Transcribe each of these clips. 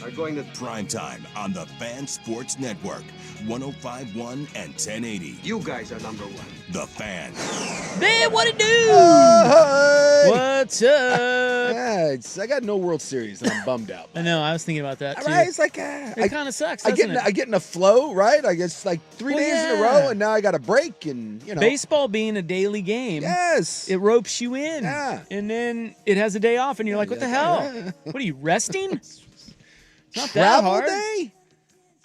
are going to Primetime on the Fan Sports Network, 105.1 and 1080. You guys are number one. The Fan. Man, what it do? Hey! What's up? Yeah, I got no World Series, and I'm bummed out. I know. I was thinking about that too. Right? It's like It kind of sucks. I Doesn't I get in a flow, right? I guess like 3 Well, days in a yeah. row, and now I got a break, and Baseball being a daily game, Yes. it ropes you in. Yeah. And then it has a day off, and you're like, what the hell? What are you, resting? It's not that Travel hard. day?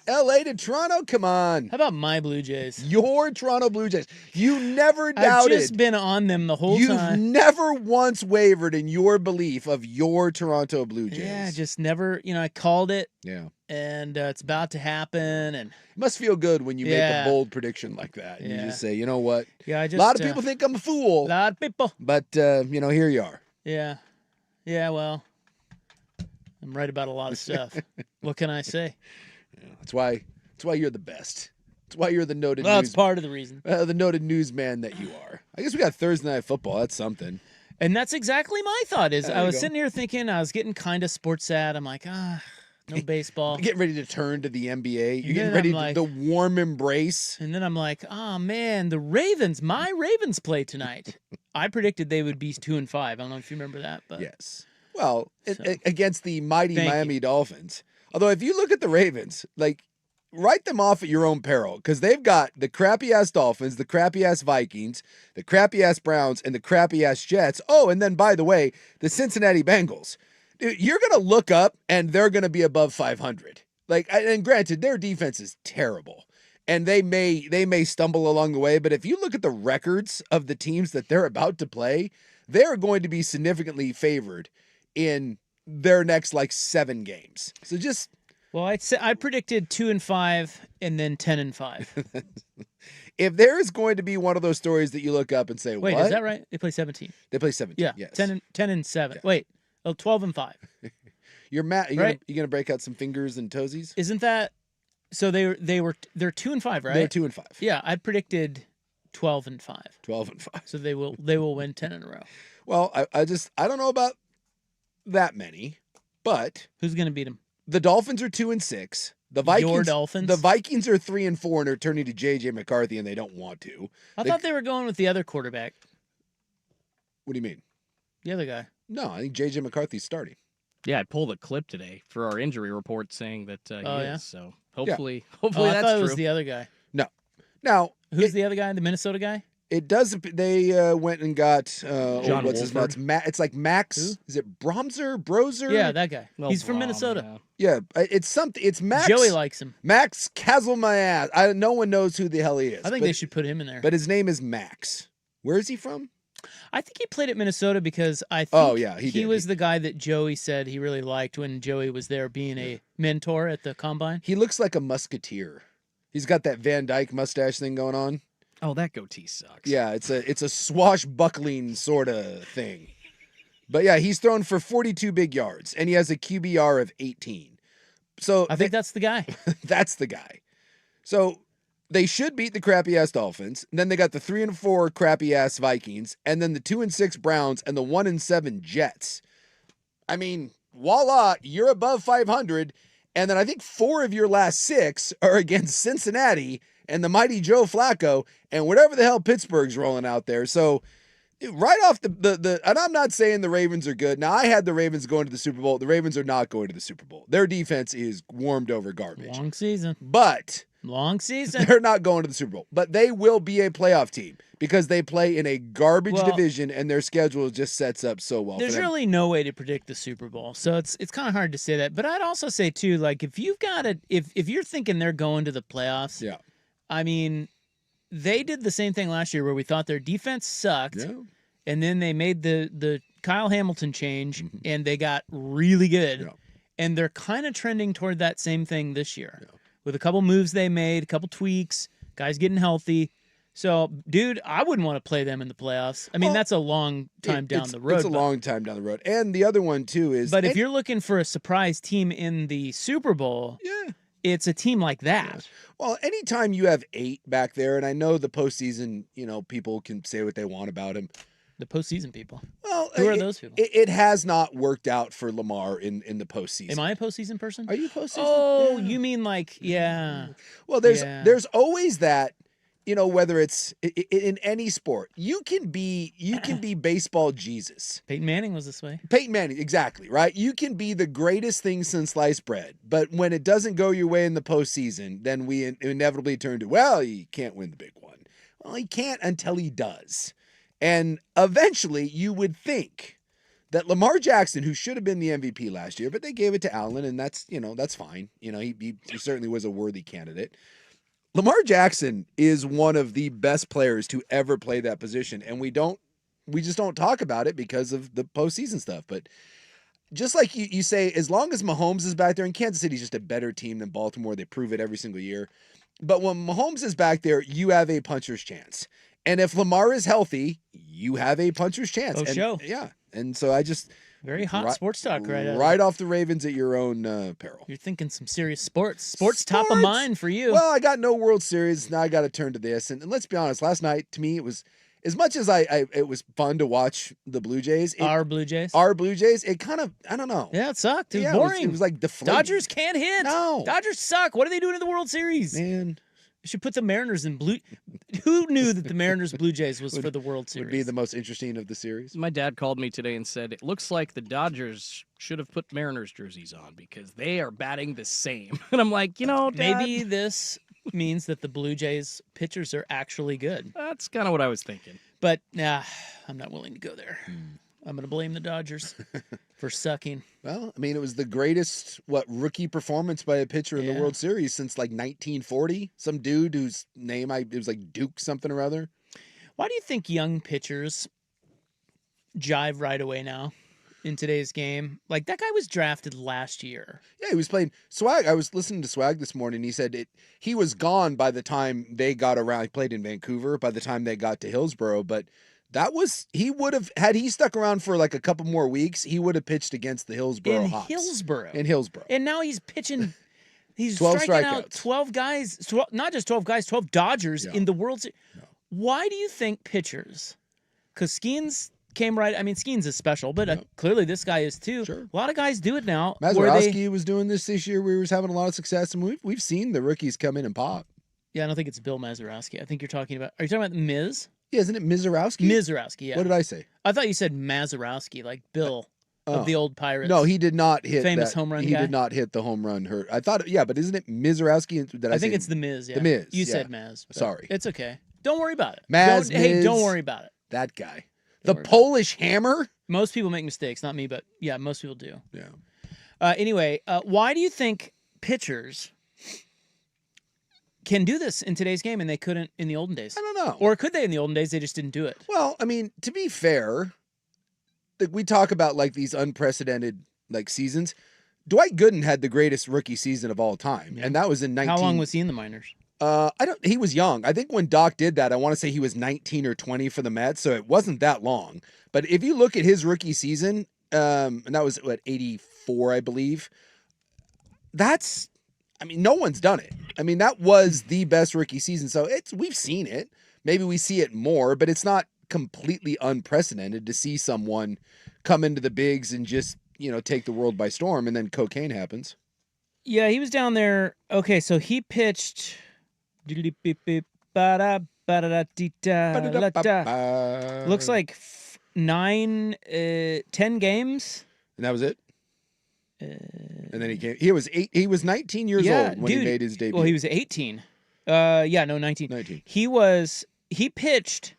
L.A. to Toronto? Come on. How about my Blue Jays? Your Toronto Blue Jays. You never I've doubted. just been on them the whole You've time. never once wavered in your belief of your Toronto Blue Jays. Yeah, just never, I called it, Yeah. and it's about to happen. And It must feel good when you make a Yeah. bold prediction like that. And you Yeah. just say, you know what? yeah, I A just lot of people think I'm a fool, a lot of people. but, here you are. Yeah. Yeah, well, I'm right about a lot of stuff. What can I say? That's why you're the best. That's why you're the noted Well, that's part of the reason. the noted newsman that you are. I guess we got Thursday Night Football. That's something. And that's exactly my thought is There I you was go. sitting here thinking I was getting kind of sports sad. I'm like, no baseball. You're getting ready to turn to the NBA. You're And getting then ready I'm to like- the warm embrace. And then I'm like, oh man, the Ravens, my Ravens play tonight. I predicted they would be 2-5. I don't know if you remember that, but Yes. Well, So- against the mighty Thank Miami Dolphins. Although if you look at the Ravens, like write them off at your own peril because they've got the crappy ass Dolphins, the crappy ass Vikings, the crappy ass Browns, and the crappy ass Jets. Oh, and then by the way, the Cincinnati Bengals. Dude, you're gonna look up and they're gonna be above 500. And granted, their defense is terrible, and they may stumble along the way. But if you look at the records of the teams that they're about to play, they're going to be significantly favored in their next 7 games. So just. well, I predicted 2-5 and then 10-5. If there is going to be one of those stories that you look up and say, Wait, what? is that right? They play 17. They play 17. Yeah, Yes. 10-7. Yeah. Wait, 12-5. You're Right? you're gonna break out some fingers and toesies? Isn't that so? They're 2-5, right? They're 2-5. Yeah, I predicted 12-5. 12-5. So they will win 10 in a row. Well, I don't know about that many, but Who's going to beat them? the Dolphins are 2-6. The Vikings Your Dolphins? The Vikings are 3-4 and are turning to JJ McCarthy and they don't want to. I thought they were going with the other quarterback, What do you mean? the other guy. No, I think JJ McCarthy's starting. Yeah, I pulled a clip today for our injury report saying that he Oh, yeah? is. So hopefully, Oh, hopefully I that's thought it true. was the other guy. Now, Who's the other guy? The Minnesota guy? it does. They went and got John what's his Wolford. nuts? It's like Max. Who? Is it Brozer? Yeah, that guy. Well, He's from Brom, Minnesota. yeah. Yeah, it's something. It's Max. Joey likes him. Max Castle my ass. No one knows who the hell he is. I think but, they should put him in there. But his name is Max. Where is he from? I think he played at Minnesota because I think Oh, yeah, he did. was the guy that Joey said he really liked when Joey was there being a mentor at the combine. He looks like a musketeer. He's got that Van Dyke mustache thing going on. Oh, that goatee sucks. Yeah, it's a swashbuckling sort of thing. But yeah, he's thrown for 42 big yards, and he has a QBR of 18. So I think that's the guy. that's the guy. So they should beat the crappy ass Dolphins. And then they got the 3-4 crappy ass Vikings, and then the 2-6 Browns and the 1-7 Jets. I mean, voila, you're above 500. And then I think 4 of your last 6 are against Cincinnati and the mighty Joe Flacco and whatever the hell Pittsburgh's rolling out there. So right off the and I'm not saying the Ravens are good. Now I had the Ravens going to the Super Bowl. The Ravens are not going to the Super Bowl. Their defense is warmed over garbage. Long season. But Long season. they're not going to the Super Bowl. But they will be a playoff team because they play in a garbage Well, division and their schedule just sets up so well. There's for them. really no way to predict the Super Bowl, so it's kind of hard to say that. But I'd also say too, like if you've got it, if you're thinking they're going to the playoffs, Yeah. I mean, they did the same thing last year where we thought their defense sucked, Yeah. and then they made the Kyle Hamilton change, Mhm. and they got really good, Yeah. and they're kind of trending toward that same thing this year Yeah. with a couple moves they made, a couple tweaks, guys getting healthy. So, dude, I wouldn't want to play them in the playoffs. I mean, Well, that's a long time down the road. It's a but- long time down the road. And the other one too is But if you're looking for a surprise team in the Super Bowl, yeah. it's a team like that. Well, anytime you have 8 back there, and I know the postseason, people can say what they want about him. The postseason people. Well, Who are those people? It has not worked out for Lamar in the postseason. Am I a postseason person? Are you a postseason? Oh, Yeah. you mean like, yeah. Well, there's Yeah. there's always that, whether it's in any sport, you can be baseball Jesus. Peyton Manning was this way. Peyton Manning, exactly, right? You can be the greatest thing since sliced bread, but when it doesn't go your way in the postseason, then we inevitably turn to, well, he can't win the big one. Well, he can't until he does. And eventually you would think that Lamar Jackson, who should have been the MVP last year, but they gave it to Allen, and that's fine. He certainly was a worthy candidate. Lamar Jackson is one of the best players to ever play that position, and we just don't talk about it because of the postseason stuff. But just like you say, as long as Mahomes is back there, and Kansas City's just a better team than Baltimore, they prove it every single year. But when Mahomes is back there, you have a puncher's chance. And if Lamar is healthy, you have a puncher's chance. Oh, show. Yeah. And so I just... Very hot sports talk right off the Ravens at your own peril. You're thinking some serious sports. Sports top of mind for you. Well, I got no World Series. Now I got to turn to this. And let's be honest, last night, to me, it was... As much as it was fun to watch the Blue Jays. Our Blue Jays? It kind of, I don't know. Yeah, it sucked. It was boring. It was like deflating. Dodgers can't hit. No. Dodgers suck. What are they doing in the World Series? Man. You should put the Mariners in blue. Who knew that the Mariners Blue Jays was for the World Series? Would be the most interesting of the series. My dad called me today and said, it looks like the Dodgers should have put Mariners jerseys on because they are batting the same. And I'm like, Dad, maybe this means that the Blue Jays pitchers are actually good. That's kind of what I was thinking. But I'm not willing to go there. I'm going to blame the Dodgers for sucking. Well, I mean, it was the greatest, rookie performance by a pitcher in the World Series since like 1940. Some dude whose name it was like Duke something or other. Why do you think young pitchers jive right away now in today's game? Like, that guy was drafted last year. Yeah, he was playing Swag. I was listening to Swag this morning. He said he was gone by the time they got around. He played in Vancouver by the time they got to Hillsborough, but he would have, had he stuck around for like a couple more weeks, he would have pitched against the Hillsborough Hawks. In Hillsborough. And now he's pitching, he's 12 striking out strikeouts. 12 guys, not just 12 guys, 12 Dodgers in the World Series. No. Why do you think pitchers, because Skeens came right, I mean, Skeens is special, but clearly this guy is too. Sure. A lot of guys do it now. Mazeroski was doing this year. We was having a lot of success, and we've seen the rookies come in and pop. Yeah, I don't think it's Bill Mazeroski. I think are you talking about Miz? Yeah, isn't it Mizorowski? Mizorowski, yeah. What did I say? I thought you said Mazeroski, like Bill of the old Pirates. No, he did not hit famous home run guy. He did not hit the home run. I thought, but isn't it Mizorowski? I think it's the Miz, yeah. The Miz. You said Maz. Sorry. It's okay. Don't worry about it. Miz. Don't worry about it. That guy. The Polish Hammer? Most people make mistakes, not me, but yeah, most people do. Yeah. Anyway, why do you think pitchers can do this in today's game and they couldn't in the olden days? I don't know. Or could they in the olden days? They just didn't do it. Well, I mean, to be fair, we talk about like these unprecedented like seasons. Dwight Gooden had the greatest rookie season of all time, and that was in 19. How long was he in the minors? He was young. I think when Doc did that, I want to say he was 19 or 20 for the Mets, so it wasn't that long. But if you look at his rookie season, and that was 84, I believe. No one's done it. I mean, that was the best rookie season. So we've seen it. Maybe we see it more, but it's not completely unprecedented to see someone come into the bigs and just, take the world by storm, and then cocaine happens. Yeah, he was down there. Okay, so he pitched. Looks like 10 games. And that was it? And then he came. He was 19 years old when he made his debut. Well, he was 18. 19. 19. He pitched.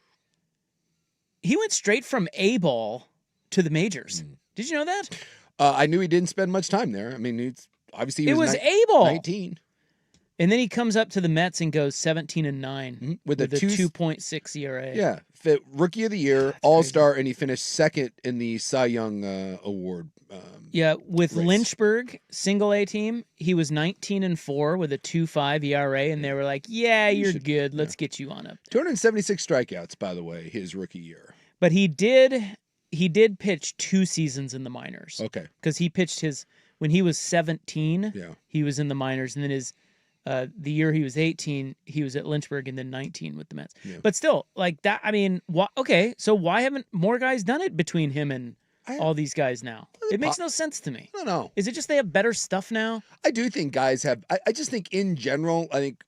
He went straight from A-ball to the majors. Did you know that? I knew he didn't spend much time there. I mean, he was A-ball. 19. And then he comes up to the Mets and goes 17-9 with a 2.6 ERA. Yeah, Rookie of the Year, All-Star, and he finished second in the Cy Young Award. With race. Lynchburg, single A team, he was 19-4 with a 2.5 ERA, and they were like, "Yeah, you're good. Let's get you on up." 276 strikeouts, by the way, his rookie year. But he did pitch 2 seasons in the minors. Okay, because he pitched when he was 17. Yeah, he was in the minors, and then The year he was 18, he was at Lynchburg, and then 19 with the Mets. Yeah. But still, like that. I mean, okay, so why haven't more guys done it between him and all these guys now? It makes no sense to me. I don't know. Is it just they have better stuff now? I do think guys have. I just think in general, I think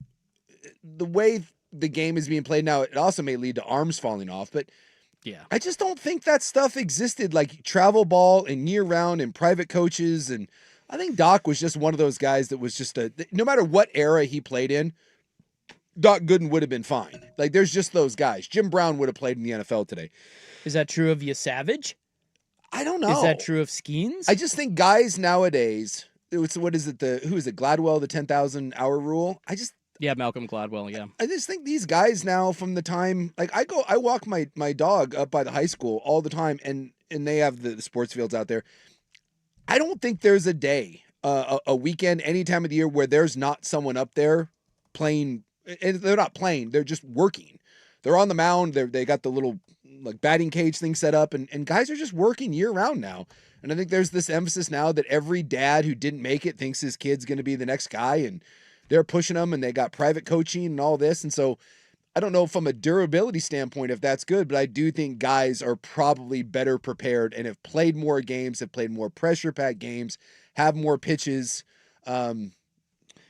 the way the game is being played now, it also may lead to arms falling off. But Yeah. I just don't think that stuff existed, like travel ball and year round and private coaches. And I think Doc was just one of those guys that was just no matter what era he played in, Doc Gooden would have been fine. Like there's just those guys. Jim Brown would have played in the NFL today. Is that true of Savage? I don't know. Is that true of Skeens? I just think guys nowadays, what is it? Who is it? Gladwell, the 10,000 hour rule. Yeah, Malcolm Gladwell, yeah. I just think these guys now from the time, like I walk my dog up by the high school all the time, and they have the sports fields out there. I don't think there's a day, a weekend, any time of the year where there's not someone up there playing. And they're not playing; they're just working. They're on the mound. They got the little like batting cage thing set up, and guys are just working year round now. And I think there's this emphasis now that every dad who didn't make it thinks his kid's going to be the next guy, and they're pushing them, and they got private coaching and all this. And so I don't know from a durability standpoint if that's good, but I do think guys are probably better prepared and have played more games, have played more pressure-packed games, have more pitches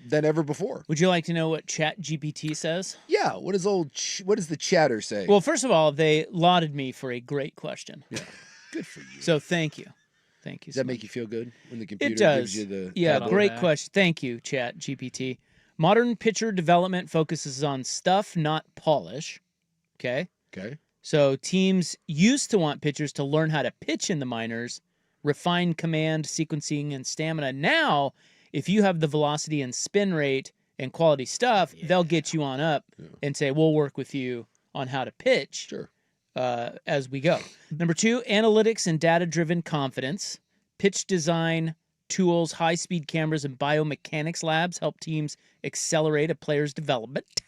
than ever before. Would you like to know what ChatGPT says? Yeah. What does the chatter say? Well, first of all, they lauded me for a great question. Yeah. Good for you. So thank you. Thank you. Does that make you feel good when the computer It does. gives you the Yeah, pat on great the back? question. Thank you, ChatGPT. Modern pitcher development focuses on stuff, not polish. Okay? Okay. So teams used to want pitchers to learn how to pitch in the minors, refine command, sequencing, and stamina. Now, if you have the velocity and spin rate and quality stuff, they'll get you on up and say, we'll work with you on how to pitch. Sure. As we go. Number 2, analytics and data-driven confidence. Pitch design tools, high-speed cameras, and biomechanics labs help teams accelerate a player's development.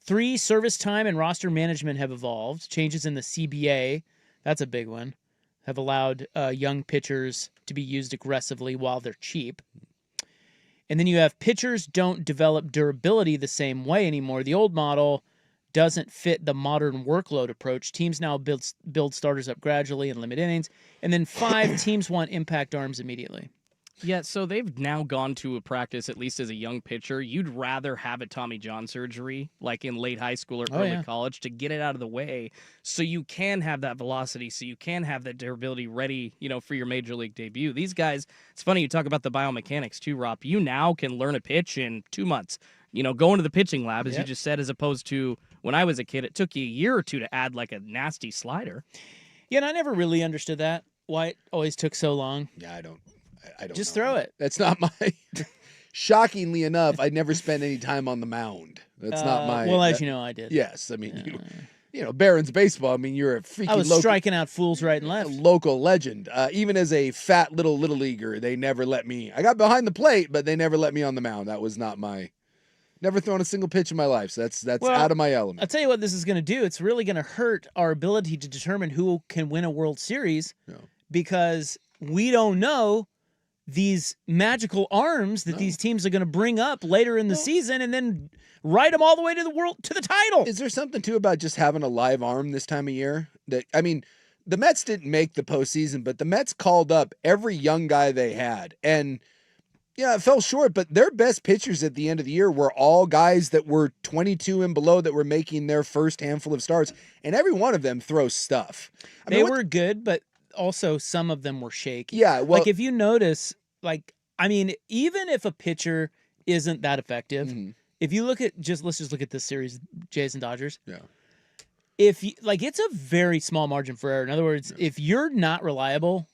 3, service time and roster management have evolved. Changes in the CBA, that's a big one, have allowed young pitchers to be used aggressively while they're cheap. And then you have pitchers don't develop durability the same way anymore. The old model doesn't fit the modern workload approach. Teams now build starters up gradually and limit innings. And then 5, teams want impact arms immediately. Yeah, so they've now gone to a practice, at least as a young pitcher. You'd rather have a Tommy John surgery, like in late high school or early college, to get it out of the way so you can have that velocity, so you can have that durability ready, for your major league debut. These guys, it's funny you talk about the biomechanics too, Rob. You now can learn a pitch in 2 months. Go into the pitching lab, as you just said, as opposed to when I was a kid, it took you a year or two to add like a nasty slider. Yeah, and I never really understood that, why it always took so long. Yeah, I don't Just know. throw it. That's not my shockingly enough, I never spent any time on the mound. That's not my Well, as you know, I did. Yes, I mean Barron's baseball, I mean you're a freaky I was local, striking out fools right and a left. local legend. Even as a fat little leaguer, they never let me. I got behind the plate, but they never let me on the mound. That was not my never thrown a single pitch in my life. So that's out of my element. I'll tell you what this is going to do. It's really going to hurt our ability to determine who can win a World Series because we don't know these magical arms that these teams are going to bring up later in the season and then ride them all the way to the title. Is there something too about just having a live arm this time of year? The Mets didn't make the postseason, but the Mets called up every young guy they had. And yeah, it fell short, but their best pitchers at the end of the year were all guys that were 22 and below that were making their first handful of starts. And every one of them throws stuff. They were good, but also some of them were shaky. Yeah, well, like if you notice, even if a pitcher isn't that effective, if you look at let's just look at this series, Jays and Dodgers. Yeah. If you, it's a very small margin for error. In other words, if you're not reliable,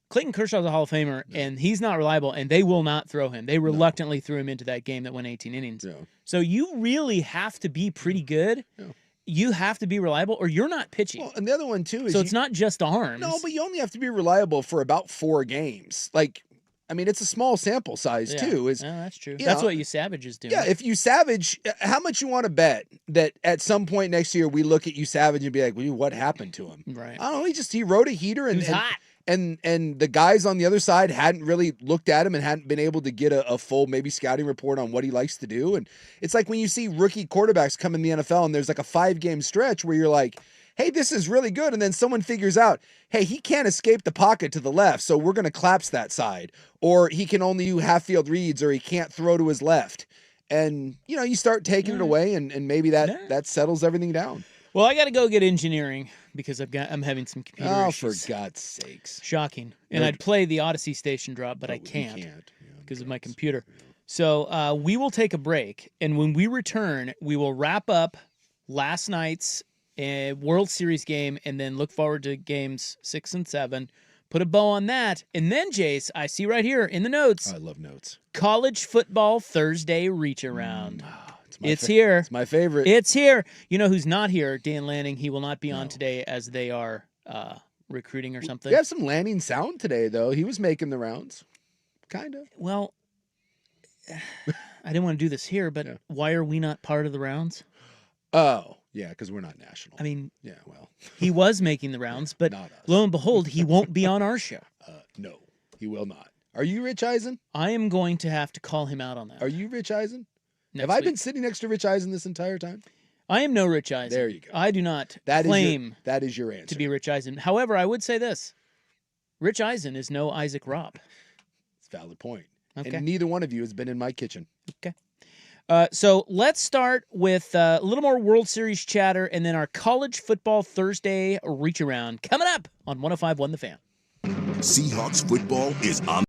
Clayton Kershaw's a Hall of Famer, and he's not reliable, and they will not throw him. They reluctantly threw him into that game that went 18 innings. Yeah. So you really have to be pretty good. Yeah. You have to be reliable, or you're not pitching. Well, and the other one too is it's not just arms. No, but you only have to be reliable for about 4 games. It's a small sample size too. That's true. That's what Savage is doing. Yeah, if Savage, how much you want to bet that at some point next year we look at Savage and be like, well, what happened to him? Right. I don't know. He rode a heater and he was hot. and the guys on the other side hadn't really looked at him and hadn't been able to get a full maybe scouting report on what he likes to do. And it's like when you see rookie quarterbacks come in the NFL and there's like a 5-game stretch where you're like, hey, this is really good. And then someone figures out, hey, he can't escape the pocket to the left, so we're going to collapse that side. Or he can only do half-field reads, or he can't throw to his left. And, you start taking it away, and maybe that settles everything down. Well, I got to go get engineering because I'm having some computer issues. For God's sakes. Shocking. And I'd play the Odyssey station drop, but I can't because of my computer. So we will take a break, and when we return, we will wrap up last night's World Series game and then look forward to games 6 and 7. Put a bow on that. And then, Jace, I see right here in the notes. I love notes. College football Thursday reach around. It's here. It's my favorite. It's here. You know who's not here? Dan Lanning. He will not be on today as they are recruiting or something. We have some Lanning sound today, though. He was making the rounds. Kind of. Well, I didn't want to do this here, but why are we not part of the rounds? Oh, yeah, because we're not national. I mean, yeah, well. He was making the rounds, but Not us. lo and behold, he won't be on our show. No, he will not. Are you Rich Eisen? I am going to have to call him out on that. Are you Rich Eisen? Next Have I week. been sitting next to Rich Eisen this entire time? I am no Rich Eisen. There you go. I do not claim that is your answer. to be Rich Eisen. However, I would say this. Rich Eisen is no Isaac Robb. It's a valid point. Okay. And neither one of you has been in my kitchen. Okay. So let's start with a little more World Series chatter and then our college football Thursday reach around coming up on 105.1 The Fan. Seahawks football is on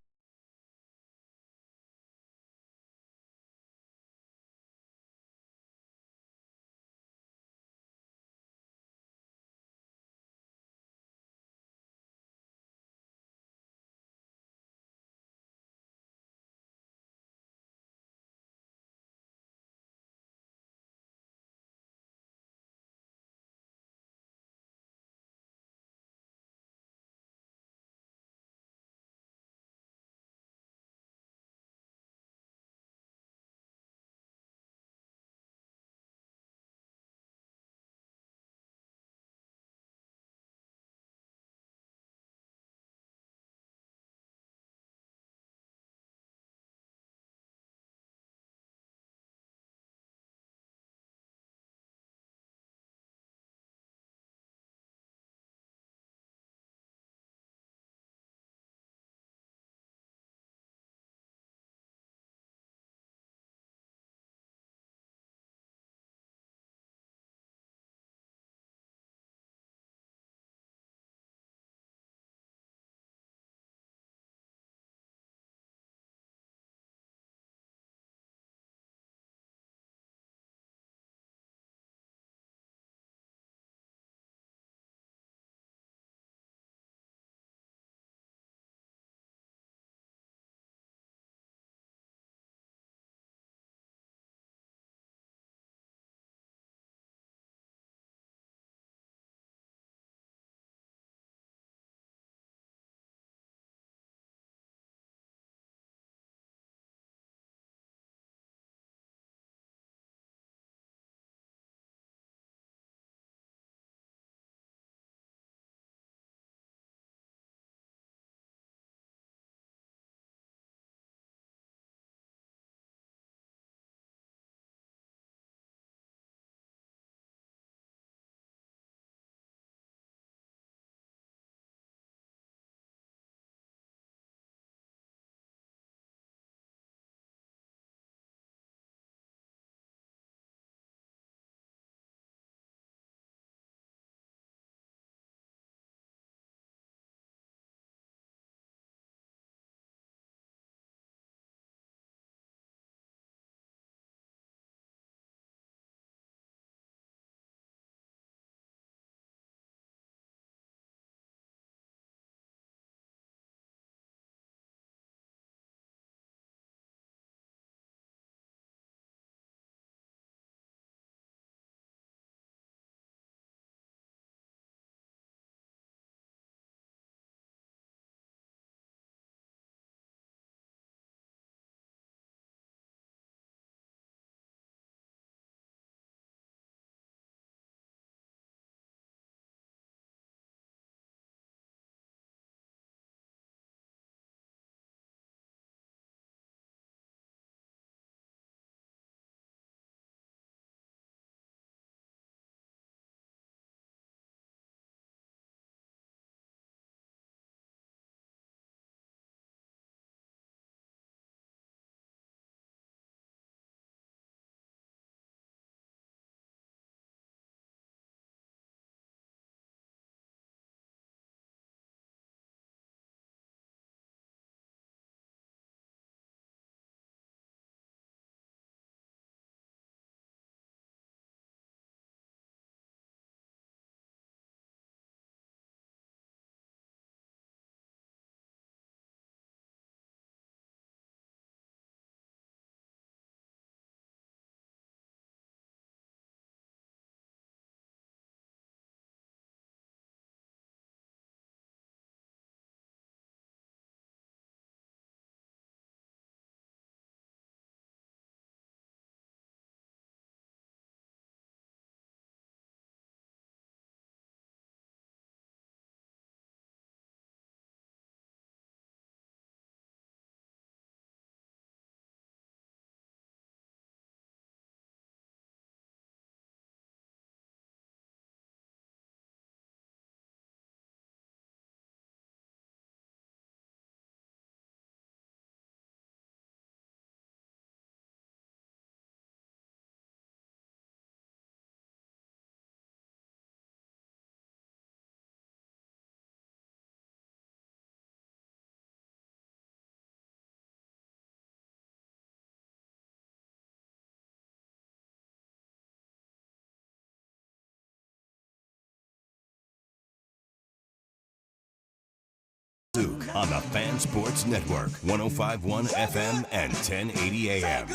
Luke on the Fan Sports Network, 105.1 FM and 1080 AM.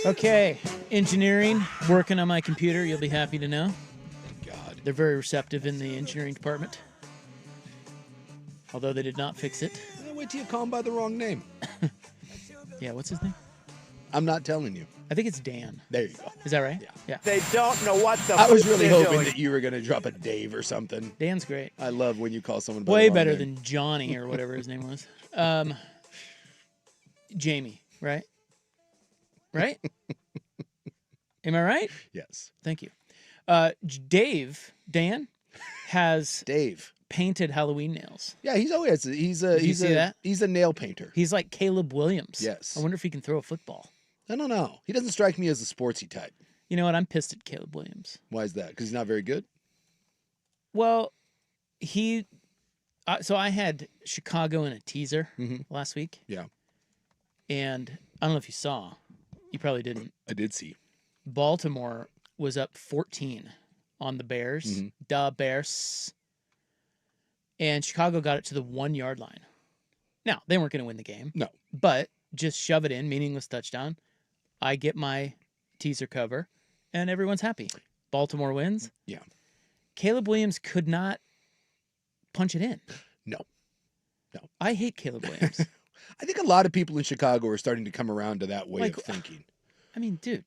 Okay, engineering, working on my computer, you'll be happy to know. God. They're very receptive in the engineering department. Although they did not fix it. Wait till you call him by the wrong name. Yeah, what's his name? I'm not telling you. I think it's Dan. There you go. Is that right? Yeah. They don't know what the I was fuck really they're hoping doing. that you were going to drop a Dave or something. Dan's great. I love when you call someone by Way the wrong better name. than Johnny or whatever his name was. Jamie, right? Right? Am I right? Yes. Thank you. Dan, has Dave. painted Halloween nails. Yeah, he's always he's Did you see that? He's a nail painter. He's like Caleb Williams. Yes. I wonder if he can throw a football. I don't know. He doesn't strike me as a sportsy type. You know what? I'm pissed at Caleb Williams. Why is that? Because he's not very good? Well, so I had Chicago in a teaser last week. Yeah. And I don't know if you saw. You probably didn't. I did see. Baltimore was up 14 on the Bears. The Bears. And Chicago got it to the 1 yard line. Now, they weren't going to win the game. No. But just shove it in, meaningless touchdown. I get my teaser cover, and everyone's happy. Baltimore wins. Yeah. Caleb Williams could not punch it in. No. I hate Caleb Williams. I think a lot of people in Chicago are starting to come around to that way of thinking. I mean, dude,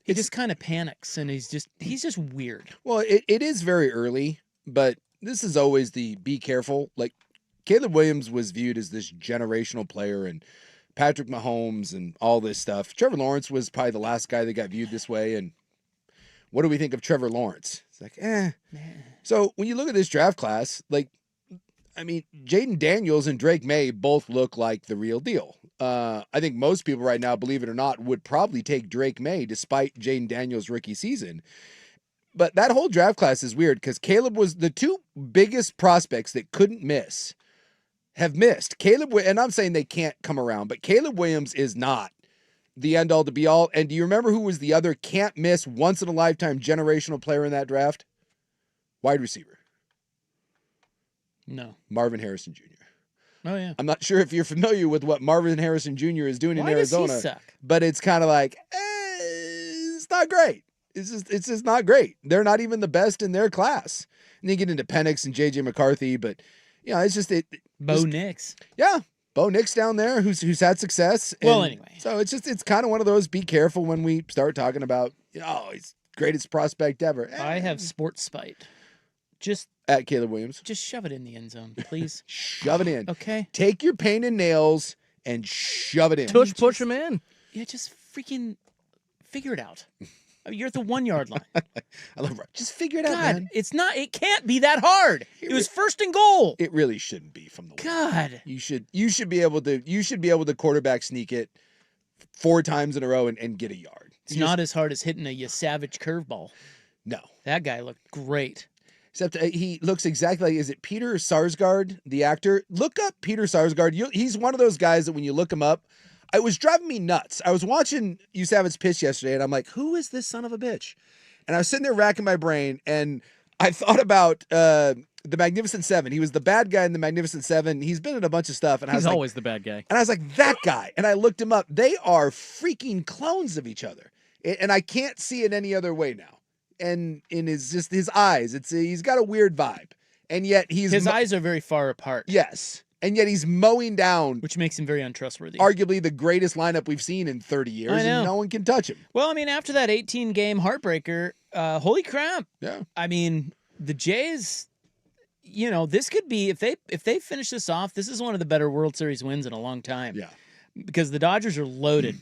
he just kind of panics, and he's just weird. Well, it is very early, but this is always the be careful. Like, Caleb Williams was viewed as this generational player, and Patrick Mahomes and all this stuff. Trevor Lawrence was probably the last guy that got viewed this way, and what do we think of Trevor Lawrence? It's like, Man. So when you look at this draft class, like, I mean, Jaden Daniels and Drake May both look like the real deal. I think most people right now, believe it or not, would probably take Drake May despite Jaden Daniels' rookie season. But that whole draft class is weird because Caleb was the two biggest prospects that couldn't miss have missed. And I'm saying they can't come around, but Caleb Williams is not the end all to be all. And do you remember who was the other can't miss once in a lifetime generational player in that draft? Wide receiver. No. Marvin Harrison Jr. Oh, yeah. I'm not sure if you're familiar with what Marvin Harrison Jr. is doing in Arizona. Does he suck? But it's kind of like, it's not great. It's just not great. They're not even the best in their class. And you get into Penix and J.J. McCarthy, but it's just Bo Nix. Yeah, Bo Nix down there who's had success. Well, anyway. So it's kind of one of those be careful when we start talking about, he's greatest prospect ever. I have sports spite. Just at Caleb Williams. Just shove it in the end zone, please. Shove it in. Okay. Take your paint and nails and shove it in. Push him in. Yeah, just freaking figure it out. You're at the 1 yard line. I love it. Just figure it out, God, man. it can't be that hard. It was first and goal. It really shouldn't be from the line. God. You should be able to quarterback sneak it 4 times in a row and get a yard. It's not as hard as hitting a Savage curveball. No. That guy looked great. Except he looks exactly like, is it Peter Sarsgaard, the actor? Look up Peter Sarsgaard. He's one of those guys that when you look him up, it was driving me nuts. I was watching Savage pitch yesterday, and I'm like, who is this son of a bitch? And I was sitting there racking my brain, and I thought about the Magnificent Seven. He was the bad guy in the Magnificent Seven. He's been in a bunch of stuff. And he's always the bad guy. And I was like, that guy. And I looked him up. They are freaking clones of each other. And I can't see it any other way now. And in his eyes, he's got a weird vibe. And yet his eyes are very far apart. Yes. And yet he's mowing down, which makes him very untrustworthy. Arguably the greatest lineup we've seen in 30 years, and no one can touch him. Well, I mean, after that 18-game heartbreaker, holy crap! Yeah. I mean, the Jays, this could be if they finish this off, this is one of the better World Series wins in a long time. Yeah. Because the Dodgers are loaded,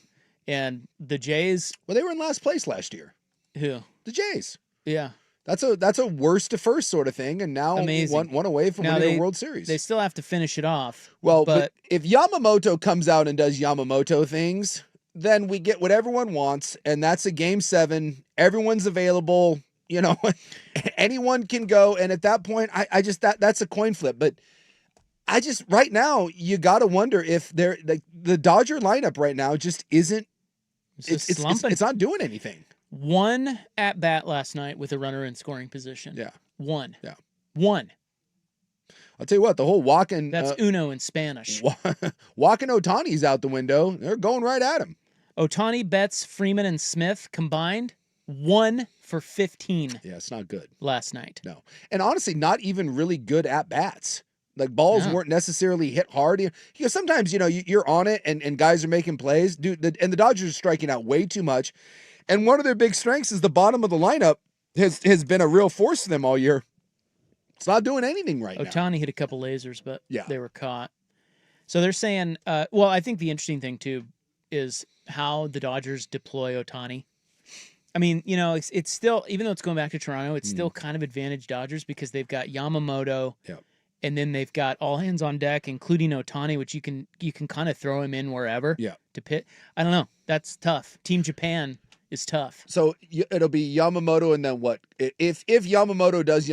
and the Jays. Well, they were in last place last year. Who? The Jays. Yeah. That's a worst to first sort of thing, and now one away from winning a World Series. They still have to finish it off. Well, but if Yamamoto comes out and does Yamamoto things, then we get what everyone wants, and that's a Game 7. Everyone's available. Anyone can go, and at that point, I just that's a coin flip. But I just right now, you got to wonder if the Dodger lineup right now just isn't. It's not doing anything. One at bat last night with a runner in scoring position. Yeah. One. Yeah. One. I'll tell you what, the whole walking That's uno in Spanish. Walking Otani's out the window. They're going right at him. Otani, Betts, Freeman, and Smith combined 1 for 15 Yeah, it's not good. last night. No. And honestly, not even really good at bats. Like balls weren't necessarily hit hard. Sometimes, you're on it and guys are making plays. Dude, and the Dodgers are striking out way too much. And one of their big strengths is the bottom of the lineup has been a real force to them all year. It's not doing anything right now. Otani hit a couple lasers, but Yeah. they were caught. So they're saying, well, I think the interesting thing, too, is how the Dodgers deploy Otani. I mean, it's still, even though it's going back to Toronto, it's still kind of advantage Dodgers because they've got Yamamoto, and then they've got all hands on deck, including Otani, which you can kind of throw him in wherever to pit. I don't know. That's tough. Team Japan is tough. So it'll be Yamamoto, and then what? If Yamamoto does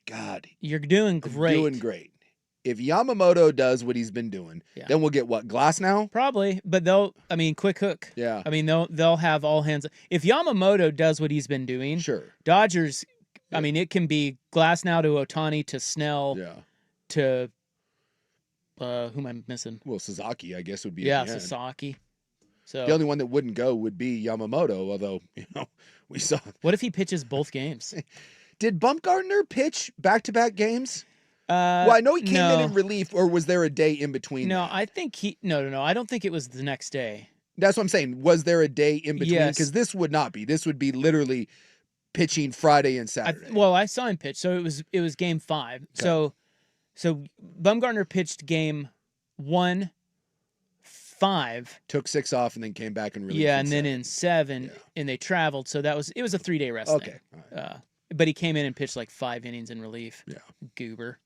God, you're doing great. Doing great. If Yamamoto does what he's been doing, then we'll get what? Glass now? Probably, but quick hook. Yeah. I mean, they'll have all hands. If Yamamoto does what he's been doing, sure. Dodgers, I mean, it can be Glass now to Otani to Snell to who am I missing? Well, Sasaki, I guess, would be Sasaki. So the only one that wouldn't go would be Yamamoto, although, we saw. What if he pitches both games? Did Bumgarner pitch back-to-back games? Well, I know he came in relief, or was there a day in between? No, I think No. I don't think it was the next day. That's what I'm saying. Was there a day in between? Yes. Because this would not be. This would be literally pitching Friday and Saturday. I saw him pitch, so it was game 5. Okay. So Bumgarner pitched game 1, 5. Took 6 off and then came back and relief. Yeah, and then in 7, and they traveled. So it was a 3-day rest. Okay. Thing. All right. But he came in and pitched like 5 innings in relief. Yeah. Goober.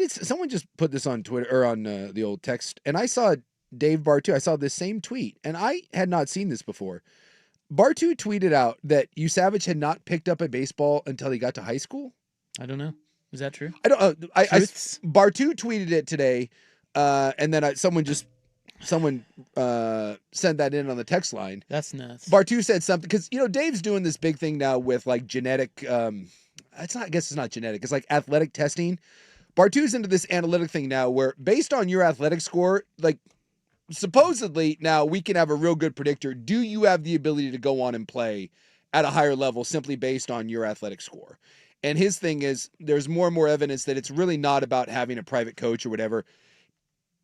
Someone just put this on Twitter or on the old text, and I saw Dave Bartu. I saw this same tweet, and I had not seen this before. Bartu tweeted out that Savage had not picked up a baseball until he got to high school. I don't know. Is that true? I don't. Bartu tweeted it today, and then someone sent that in on the text line. That's nuts. Bartu said something because Dave's doing this big thing now with like genetic. I guess it's not genetic. It's like athletic testing. Bartu's into this analytic thing now, where based on your athletic score, like supposedly now we can have a real good predictor. Do you have the ability to go on and play at a higher level simply based on your athletic score? And his thing is there's more and more evidence that it's really not about having a private coach or whatever.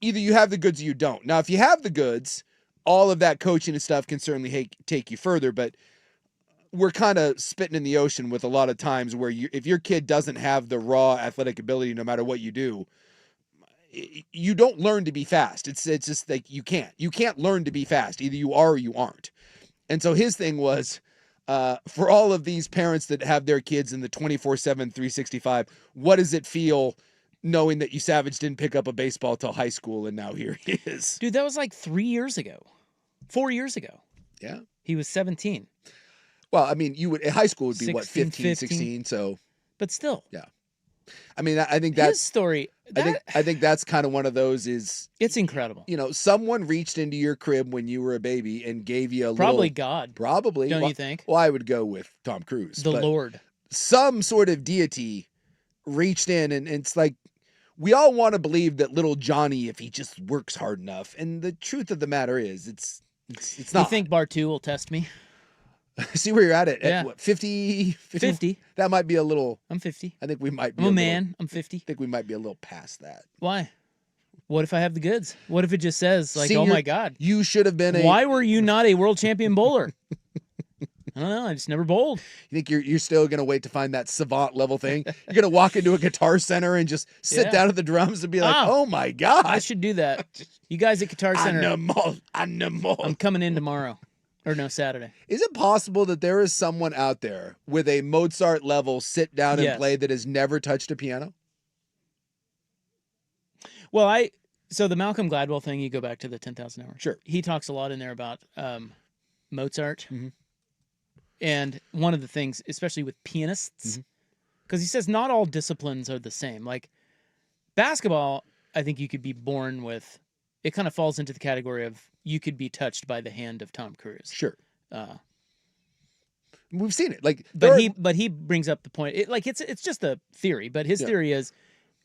Either you have the goods or you don't. Now, if you have the goods, all of that coaching and stuff can certainly take you further, but we're kind of spitting in the ocean with a lot of times where if your kid doesn't have the raw athletic ability, no matter what you do, you don't learn to be fast. It's just like you can't learn to be fast. Either you are or you aren't. And so his thing was, for all of these parents that have their kids in the 24/7, 365, what does it feel knowing that Savage didn't pick up a baseball till high school and now here he is? Dude, that was like 3 years ago. 4 years ago. Yeah. He was 17. Well, I mean, high school would be 16, 15, 16, so. But still. Yeah. I mean, I think that's his story. I think that's kind of one of those is. It's incredible. Someone reached into your crib when you were a baby and gave you Probably God. Probably. Don't you think? Well, I would go with Tom Cruise. The Lord. Some sort of deity reached in and it's like, we all want to believe that little Johnny, if he just works hard enough. And the truth of the matter is, it's not. You think Bartu will test me? See where you're at it. Yeah. At what, 50? 50. That might be a little. I'm 50. I think we might be I'm a man. I'm 50. I think we might be a little past that. Why? What if I have the goods? What if it just says, like, Senior, oh my God. You should have been Why were you not a world champion bowler? I don't know. I just never bowled. You think you're still going to wait to find that savant level thing? You're going to walk into a guitar center and just sit down at the drums and be like, oh my God. I should do that. You guys at Guitar Center. Animal. I'm coming in tomorrow. Or no, Saturday. Is it possible that there is someone out there with a Mozart level sit down and play that has never touched a piano? Well, so the Malcolm Gladwell thing, you go back to the 10,000 hours. Sure. He talks a lot in there about Mozart. Mm-hmm. And one of the things, especially with pianists, because he says not all disciplines are the same. Like basketball, I think you could be born with. It kind of falls into the category of you could be touched by the hand of Tom Cruise. Sure. We've seen it. Like, but he brings up the point. It's just a theory, but his theory is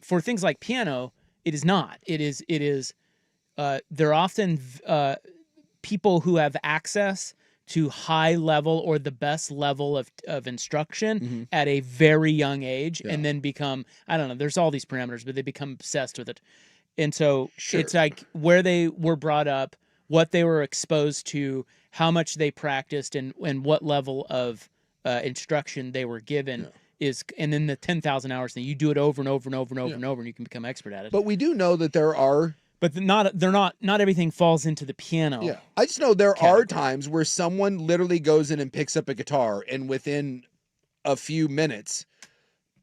for things like piano, it is not. It is. They're often people who have access to high level or the best level of instruction at a very young age, and then become, I don't know, there's all these parameters, but they become obsessed with it. And so it's like where they were brought up, what they were exposed to, how much they practiced, and what level of instruction they were given is, and then the 10,000 hours thing. You do it over and over and over and over and over, and you can become expert at it. But we do know that there are. But not everything falls into the piano. Yeah, I just know there are times where someone literally goes in and picks up a guitar, and within a few minutes,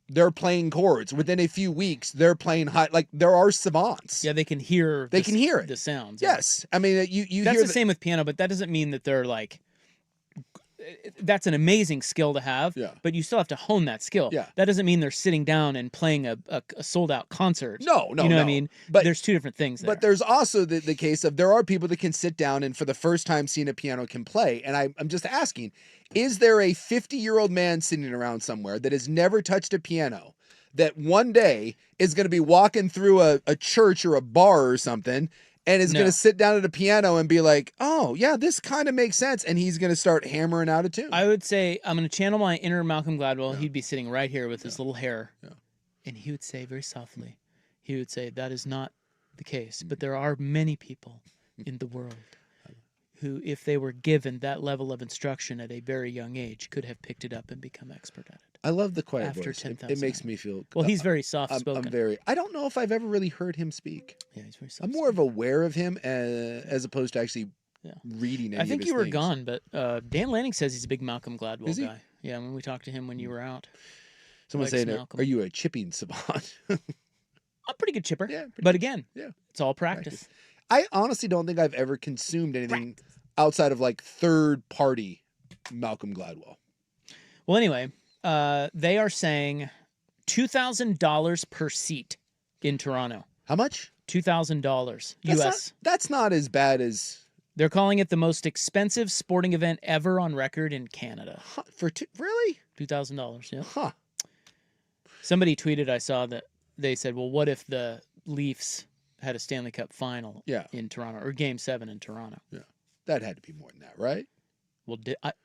they're playing chords. Within a few weeks, they're playing high. Like, there are savants. Yeah, they can hear. They can hear it. The sounds. Yes, I mean you. That's hear the same with piano, but that doesn't mean that they're like. That's an amazing skill to have, but you still have to hone that skill. Yeah. That doesn't mean they're sitting down and playing a sold-out concert. No. You know what I mean? But there's two different things there. But there's also the case of there are people that can sit down and for the first time seeing a piano can play. And I'm just asking, is there a 50-year-old man sitting around somewhere that has never touched a piano that one day is going to be walking through a church or a bar or something and is going to sit down at a piano and be like, oh, yeah, this kind of makes sense. And he's going to start hammering out a tune. I would say, I'm going to channel my inner Malcolm Gladwell. He'd be sitting right here with his little hair. And he would say very softly, he would say, that is not the case. But there are many people in the world who, if they were given that level of instruction at a very young age, could have picked it up and become expert at it. I love the quiet After voice. 10,000 It makes me feel. Well, he's very soft-spoken. I don't know if I've ever really heard him speak. Yeah, he's very soft. I'm more of aware of him as opposed to actually reading any I think of his you were things. gone, but Dan Lanning says he's a big Malcolm Gladwell guy. Yeah, when we talked to him when you were out. Someone saying, are you a chipping savant? I'm a pretty good chipper. Yeah, but again, it's all practice. I honestly don't think I've ever consumed anything outside of like third-party Malcolm Gladwell. Well, anyway, they are saying $2,000 per seat in Toronto. How much? $2,000 U.S. That's not as bad as. They're calling it the most expensive sporting event ever on record in Canada. Really? $2,000. Yeah. Huh. Somebody tweeted, I saw that they said, "Well, what if the Leafs had a Stanley Cup final in Toronto or Game 7 in Toronto?" Yeah, that had to be more than that, right? Well,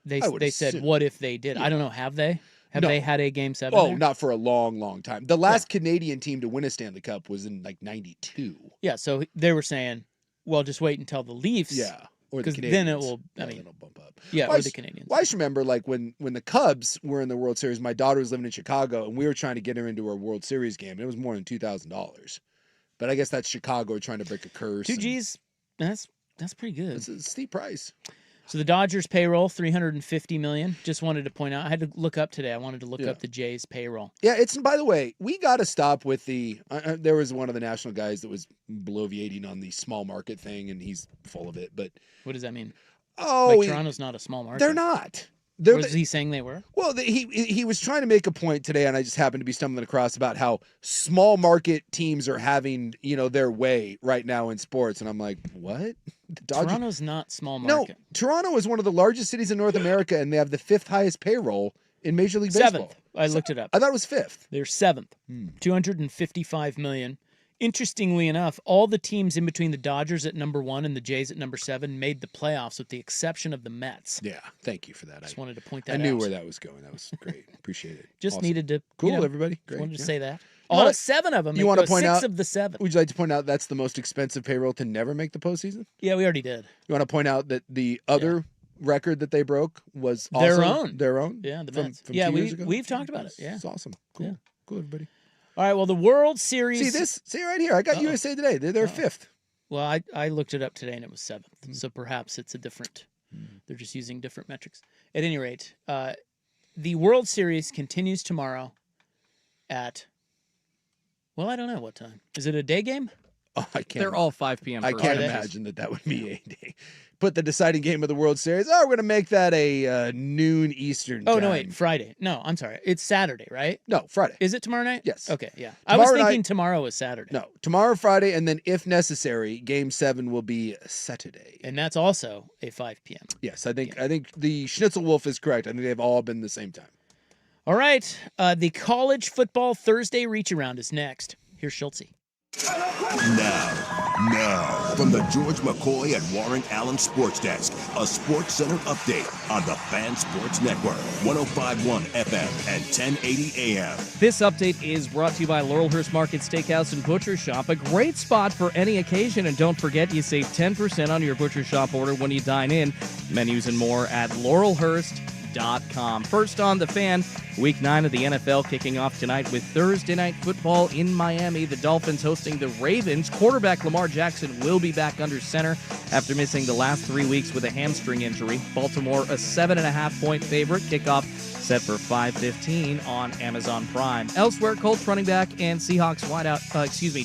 they said, "What if they did?" I don't know. Have they? Have they had a Game 7? Oh, not for a long, long time. The last Canadian team to win a Stanley Cup was in like '92. Yeah, so they were saying, well, just wait until the Leafs. Yeah, or the Canadians. Then it will. I mean, it'll bump up. Yeah, or the Canadians. Well, I just remember like when the Cubs were in the World Series. My daughter was living in Chicago, and we were trying to get her into a World Series game, and it was more than $2,000. But I guess that's Chicago trying to break a curse. 2 G's. That's pretty good. It's a steep price. So the Dodgers payroll, $350 million. Just wanted to point out, I had to look up today. I wanted to look up the Jays payroll. Yeah, it's, by the way, we got to stop with the, there was one of the national guys that was bloviating on the small market thing, and he's full of it, but. What does that mean? Oh. Like Toronto's not a small market. They're not. Was he saying they were? Well, he was trying to make a point today, and I just happened to be stumbling across about how small market teams are having, their way right now in sports, and I'm like, what? Toronto's not small market. No, Toronto is one of the largest cities in North America, and they have the 5th highest payroll in Major League Baseball. 7th. I looked it up. I thought it was 5th. They're 7th. $255 million. Interestingly enough, all the teams in between the Dodgers at number 1 and the Jays at number 7 made the playoffs with the exception of the Mets. Yeah, thank you for that. Just wanted to point that out. I knew where that was going. That was great. Appreciate it. Just awesome. Needed to. Cool, everybody. Great. Wanted to say that. All 7 of them. You want to point 6 out? Of the 7. Would you like to point out that's the most expensive payroll to never make the postseason? Yeah, we already did. You want to point out that the other record that they broke was also their own? Yeah, the from, Mets. From 2 years ago? We've talked about it. Yeah, it's awesome. Cool. Yeah. Cool, everybody. All right. Well, the World Series. See right here. I got USA Today. They're 5th. Well, I looked it up today and it was 7th. So perhaps it's a different. They're just using different metrics. At any rate, the World Series continues tomorrow at. Well, I don't know what time. Is it a day game? Oh, I can't. They're all 5 p.m. I can't imagine that would be a day. put the deciding game of the World Series. Oh, we're going to make that a noon Eastern time. Oh, no, wait, Friday. No, I'm sorry. It's Saturday, right? No, Friday. Is it tomorrow night? Yes. Okay, yeah. I was Tomorrow thinking night- tomorrow is Saturday. No, tomorrow, Friday, and then if necessary, Game 7 will be Saturday. And that's also a 5 p.m. Yes, I think the Schnitzel Wolf is correct. I think they've all been the same time. All right, the college football Thursday reach around is next. Here's Schultze. Now, from the George McCoy at Warren Allen Sports Desk, a Sports Center update on the Fan Sports Network, 105.1 FM and 1080 AM. This update is brought to you by Laurelhurst Market Steakhouse and Butcher Shop, a great spot for any occasion. And don't forget, you save 10% on your Butcher Shop order when you dine in. Menus and more at laurelhurst.com. First on the Fan, Week 9 of the NFL kicking off tonight with Thursday Night Football in Miami. The Dolphins hosting the Ravens. Quarterback Lamar Jackson will be back under center after missing the last 3 weeks with a hamstring injury. Baltimore, a 7.5-point favorite. Kickoff set for 5:15 on Amazon Prime. Elsewhere, Colts running back and Seahawks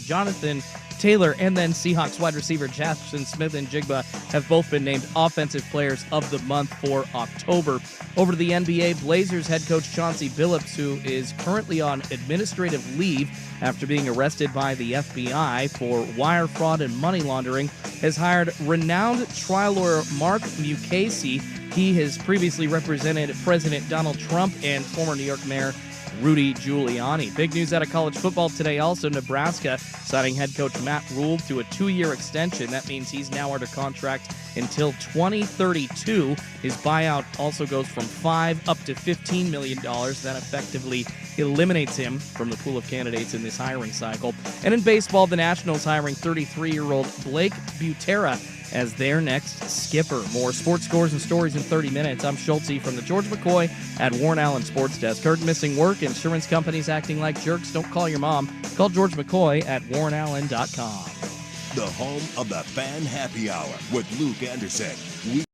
Jonathan Taylor and then Seahawks wide receiver Jackson Smith-Njigba have both been named Offensive Players of the Month for October. Over to the NBA, Blazers head coach Chauncey Billups, who is currently on administrative leave after being arrested by the FBI for wire fraud and money laundering, has hired renowned trial lawyer Mark Mukasey. He has previously represented President Donald Trump and former New York Mayor Rudy Giuliani. Big news out of college football today also. Nebraska signing head coach Matt Rule to a 2-year extension. That means he's now under contract until 2032. His buyout also goes from $5 up to $15 million. That effectively eliminates him from the pool of candidates in this hiring cycle. And in baseball, the Nationals hiring 33-year-old Blake Butera as their next skipper. More sports scores and stories in 30 minutes. I'm Schultze from the George McCoy at Warren Allen Sports Desk. Heard missing work, insurance companies acting like jerks. Don't call your mom. Call George McCoy at warrenallen.com. The home of the Fan Happy Hour with Luke Anderson.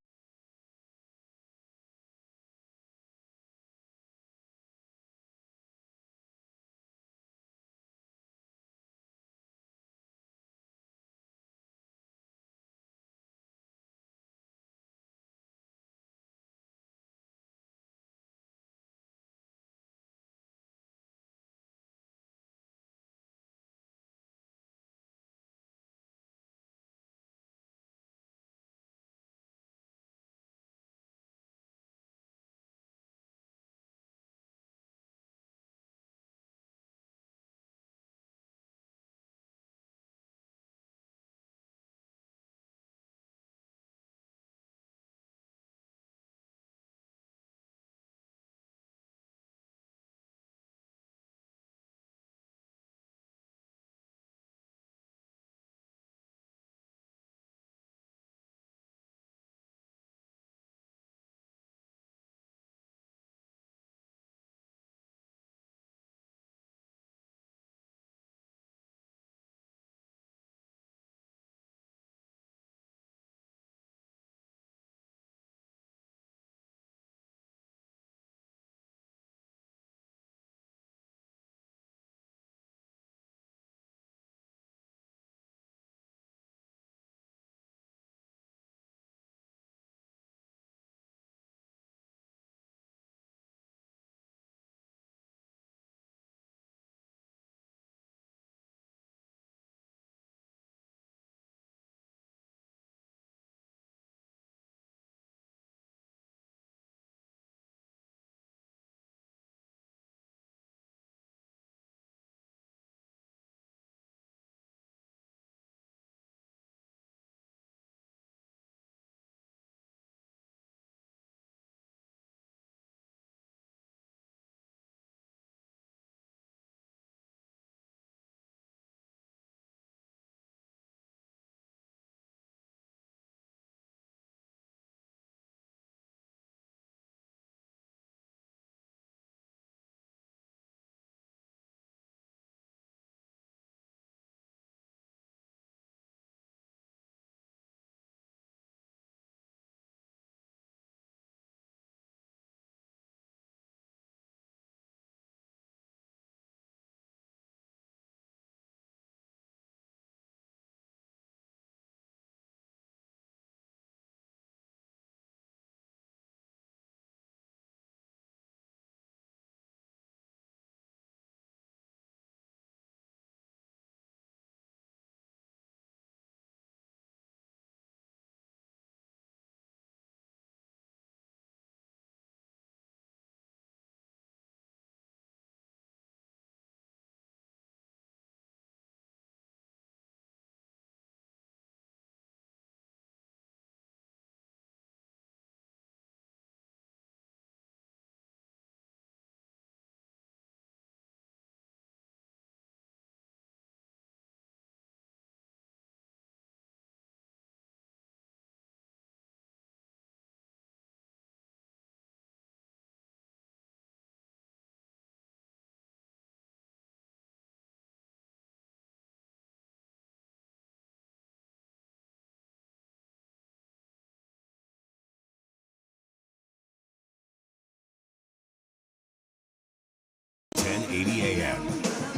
a.m.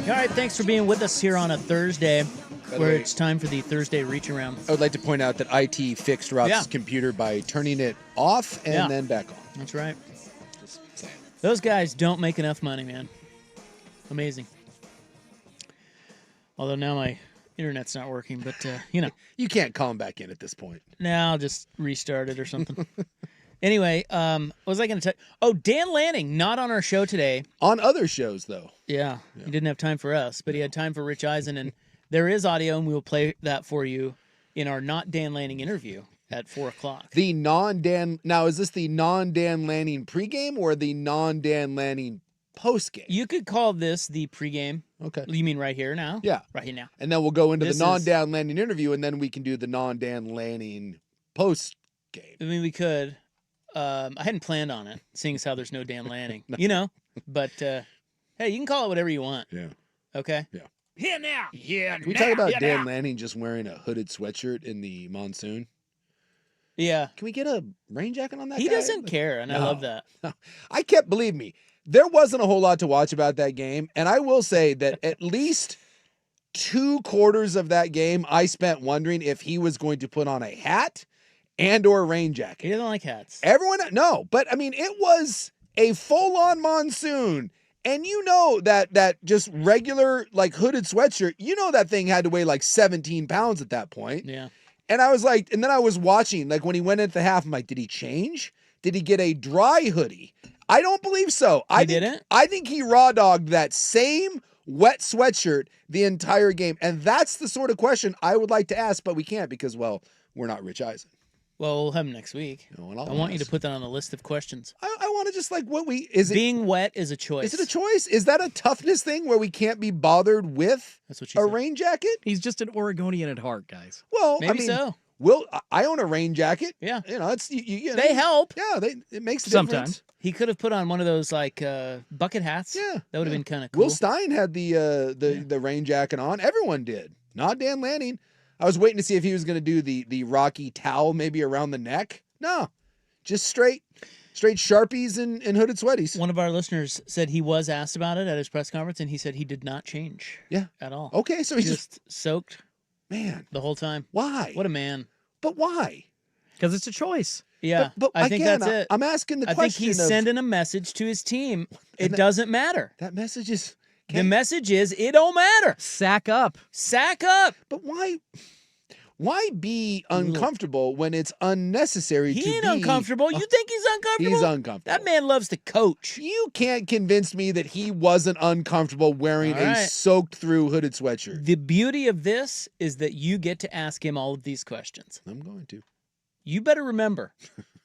All right, thanks for being with us here on a Thursday, the where way- it's time for the Thursday reach around. I would like to point out that IT fixed Rob's Yeah. computer by turning it off and Yeah. then back on. That's right. Just saying. Those guys don't make enough money, man. Amazing. Although now my internet's not working, but You can't call him back in at this point. now I'll just restart it or something. Anyway, what was I going to tell? Oh, Dan Lanning, not on our show today. On other shows, though. Yeah, he didn't have time for us, but he had time for Rich Eisen, and there is audio, and we will play that for you in our not Dan Lanning interview at 4:00. The non-Dan... Now, is this the non-Dan Lanning pregame or the non-Dan Lanning postgame? You could call this the pregame. Okay. You mean right here now? Yeah. Right here now. And then we'll go into This the is- non-Dan Lanning interview, and then we can do the non-Dan Lanning postgame. I mean, we could. I hadn't planned on it, seeing as how there's no Dan Lanning, But hey, you can call it whatever you want. Yeah. Okay. Yeah. Here now. Yeah. Can we talk about Dan Lanning just wearing a hooded sweatshirt in the monsoon? Yeah. Can we get a rain jacket on that He guy? doesn't care, and I No. love that. Believe me, there wasn't a whole lot to watch about that game. And I will say that at least 2/4 of that game, I spent wondering if he was going to put on a hat and or rain jacket. He doesn't like hats. No, but I mean, it was a full-on monsoon. And that just regular, like, hooded sweatshirt, that thing had to weigh like 17 pounds at that point. Yeah. And I was like, and then I was watching, like, when he went into the half, I'm like, did he change? Did he get a dry hoodie? I don't believe so. I think he raw dogged that same wet sweatshirt the entire game. And that's the sort of question I would like to ask, but we can't because, well, we're not Rich Eisen. Well, we'll have him next week. You know, and I want you to put that on the list of questions. I want to just like Being wet is a choice. Is it a choice? Is that a toughness thing where we can't be bothered with That's what she a said. rain jacket? He's just an Oregonian at heart, guys. Well, Maybe I mean, so. I own a rain jacket. Yeah. It's They help. Yeah, it makes a Sometimes. difference. He could have put on one of those like bucket hats. Yeah, That would have been kind of cool. Will Stein had the rain jacket on. Everyone did. Not Dan Lanning. I was waiting to see if he was going to do the Rocky towel maybe around the neck. No, just straight Sharpies and hooded sweaties. One of our listeners said he was asked about it at his press conference, and he said he did not change. Yeah. At all. Okay, so he's just soaked man. the whole time. Why? What a man. But why? Because it's a choice. Yeah, But I think again, that's it. I'm asking the I question. think he's of, sending a message to his team. It that- doesn't matter. that message is. The message is it don't matter. Sack up. Sack up. But why? Why be uncomfortable when it's unnecessary? He to ain't be uncomfortable. You think he's uncomfortable? He's uncomfortable. That man loves to coach. You can't convince me that he wasn't uncomfortable wearing All a right. soaked through hooded sweatshirt. The beauty of this is that you get to ask him all of these questions. I'm going to. You better remember.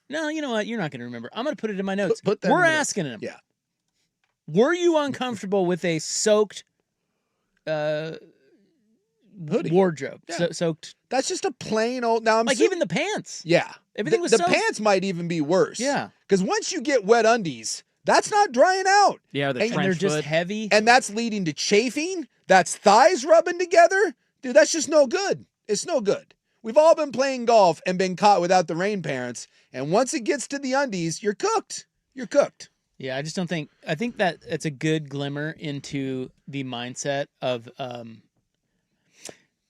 No, you know what? You're not going to remember. I'm going to put it in my notes. Put that in We're the notes. asking him. Yeah. Were you uncomfortable with a soaked Hoodie. wardrobe? Yeah. Soaked. That's just a plain old. Now I'm Like even the pants. yeah. Everything was the soaked. pants might even be worse. Yeah. Because once you get wet undies, that's not drying out, Yeah, the And And they're trench just foot. heavy. and that's leading to chafing. That's thighs rubbing together, dude. That's just no good. It's no good. We've all been playing golf and been caught without the rain pants, and once it gets to the undies, you're cooked. You're cooked. Yeah, I just don't think. I think that it's a good glimmer into the mindset of,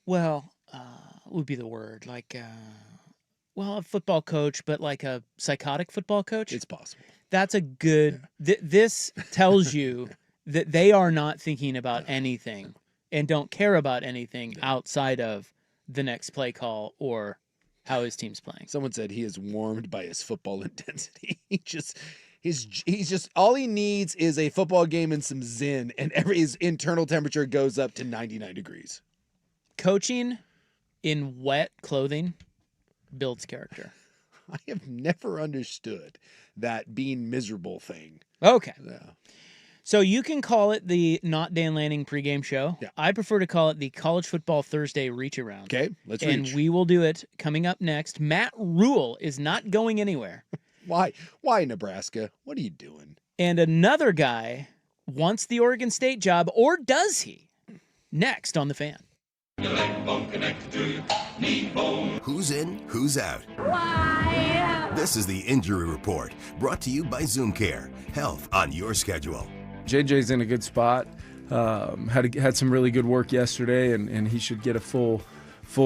would be the word like, a football coach, but like a psychotic football coach. It's possible. That's a good. This tells you that they are not thinking about anything and don't care about anything outside of the next play call or how his team's playing. Someone said he is warmed by his football intensity. He's just all he needs is a football game and some zen, and his internal temperature goes up to 99 degrees. Coaching in wet clothing builds character. I have never understood that being miserable thing. Okay. Yeah. So you can call it the Not Dan Lanning pregame show. Yeah. I prefer to call it the College Football Thursday Reach Around. Okay, let's And reach. we will do it coming up next. Matt Rule is not going anywhere. Why Nebraska? What are you doing? And another guy wants the Oregon State job, or does he? Next on The Fan. Who's in, who's out? This is the Injury Report, brought to you by Zoom Care. Health on your schedule. JJ's in a good spot. Had some really good work yesterday, and he should get a full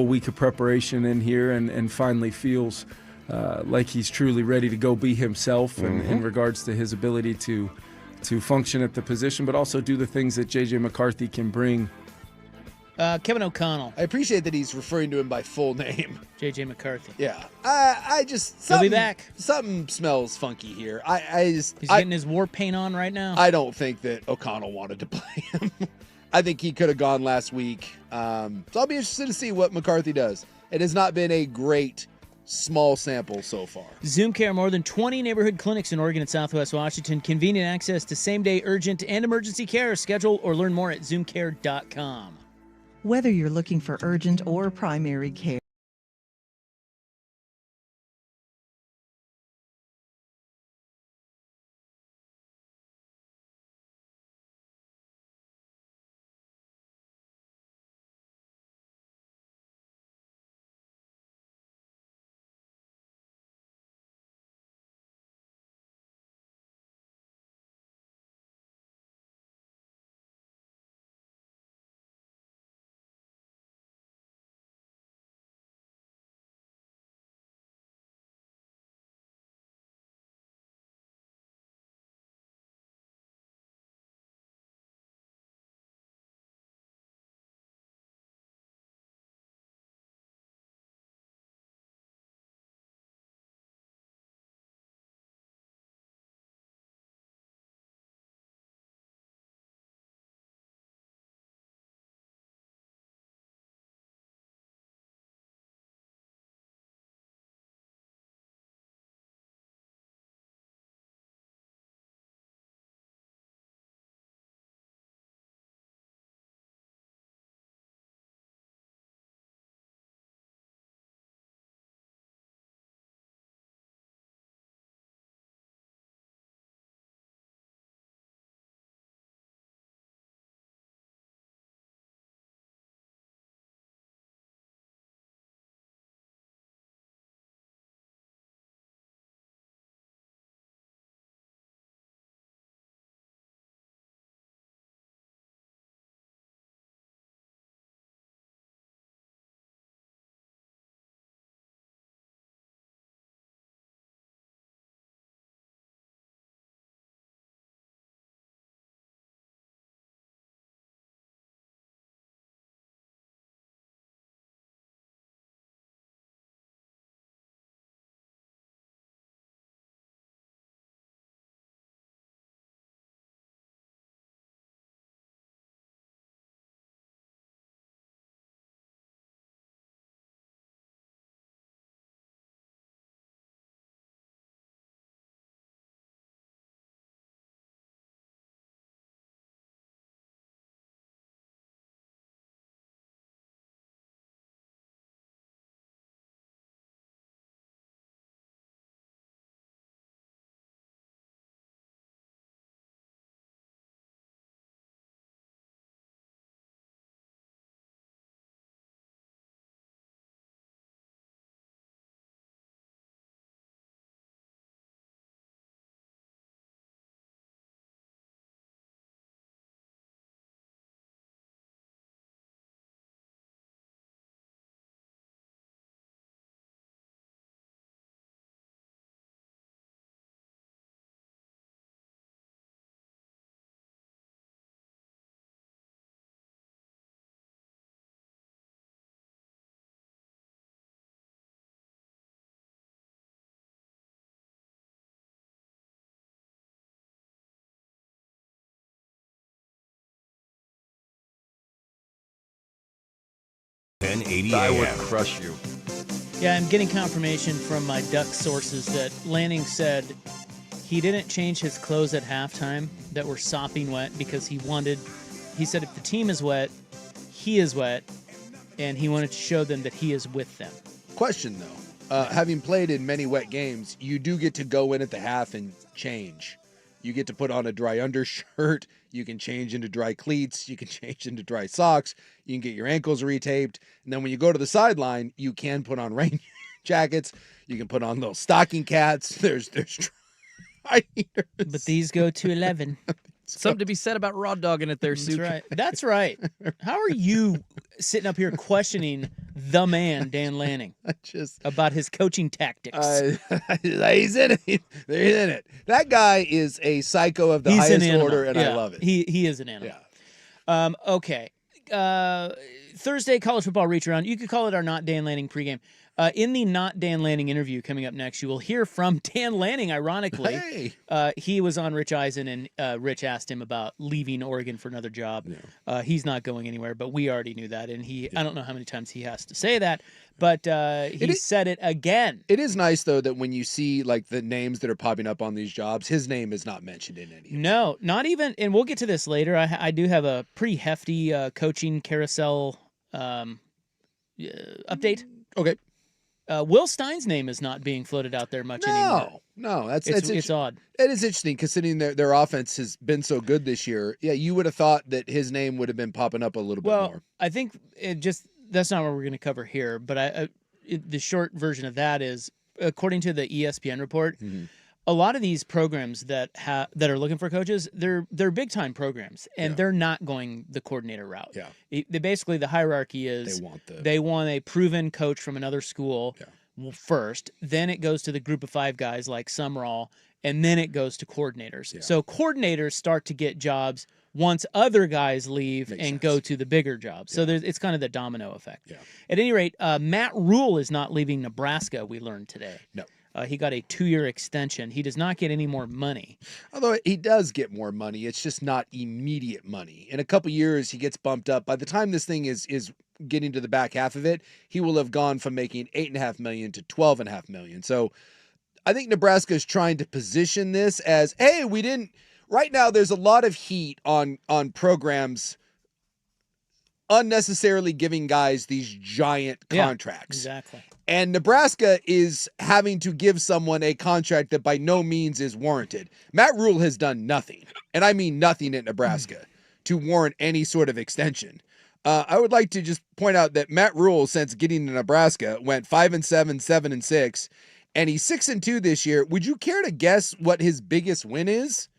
week of preparation in here, and finally feels like he's truly ready to go be himself in regards to his ability to function at the position, but also do the things that J.J. McCarthy can bring. Kevin O'Connell. I appreciate that he's referring to him by full name. J.J. McCarthy. Yeah. I just... He'll be back. Something smells funky here. He's getting his war paint on right now. I don't think that O'Connell wanted to play him. I think he could have gone last week. So I'll be interested to see what McCarthy does. It has not been a great small sample so far. Zoom Care, more than 20 neighborhood clinics in Oregon and Southwest Washington. Convenient access to same-day urgent and emergency care. Schedule or learn more at zoomcare.com. Whether you're looking for urgent or primary care. I would crush you. Yeah, I'm getting confirmation from my Duck sources that Lanning said he didn't change his clothes at halftime that were sopping wet because he said if the team is wet, he is wet, and he wanted to show them that he is with them. Question, though. Having played in many wet games, you do get to go in at the half and change. You get to put on a dry undershirt. You can change into dry cleats. You can change into dry socks. You can get your ankles retaped. And then when you go to the sideline, you can put on rain jackets. You can put on little stocking cats. There's dry heaters. But these go to 11. Something to be said about raw dogging it there, Suk. That's right. That's right. How are you sitting up here questioning the man, Dan Lanning, about his coaching tactics? He's in it. He's in it. That guy is a psycho of the highest order, and I love it. He is an animal. Yeah. Okay. Thursday college football reach around. You could call it our Not Dan Lanning pregame. In the Not Dan Lanning interview coming up next, you will hear from Dan Lanning, ironically. Hey. He was on Rich Eisen, and Rich asked him about leaving Oregon for another job. Yeah. He's not going anywhere, but we already knew that. And I don't know how many times he has to say that, but he said it again. It is nice, though, that when you see like the names that are popping up on these jobs, his name is not mentioned in any of them. No, not even, and we'll get to this later. I do have a pretty hefty coaching carousel update. Okay. Will Stein's name is not being floated out there much anymore. No, it's odd. It is interesting considering their offense has been so good this year. Yeah, you would have thought that his name would have been popping up a little bit more. I think that's not what we're going to cover here. But the short version of that is, according to the ESPN report, a lot of these programs that are looking for coaches, they're big time programs, and they're not going the coordinator route. Yeah, basically the hierarchy is they want a proven coach from another school first, then it goes to the group of 5 guys like Sumrall, and then it goes to coordinators. Yeah. So coordinators start to get jobs once other guys leave go to the bigger jobs. So it's kind of the domino effect. Yeah. At any rate, Matt Rule is not leaving Nebraska, we learned today. No. He got a 2-year extension. He does not get any more money. Although he does get more money, it's just not immediate money. In a couple years, he gets bumped up. By the time this thing is getting to the back half of it, he will have gone from making $8.5 million to $12.5 million. So I think Nebraska is trying to position this as, hey, we didn't. Right now, there's a lot of heat on programs unnecessarily giving guys these giant contracts. Yeah, exactly. And Nebraska is having to give someone a contract that by no means is warranted. Matt Rule has done nothing, and I mean nothing at Nebraska, to warrant any sort of extension. I would like to just point out that Matt Rule, since getting to Nebraska, went 5-7, 7-6, and he's 6-2 this year. Would you care to guess what his biggest win is?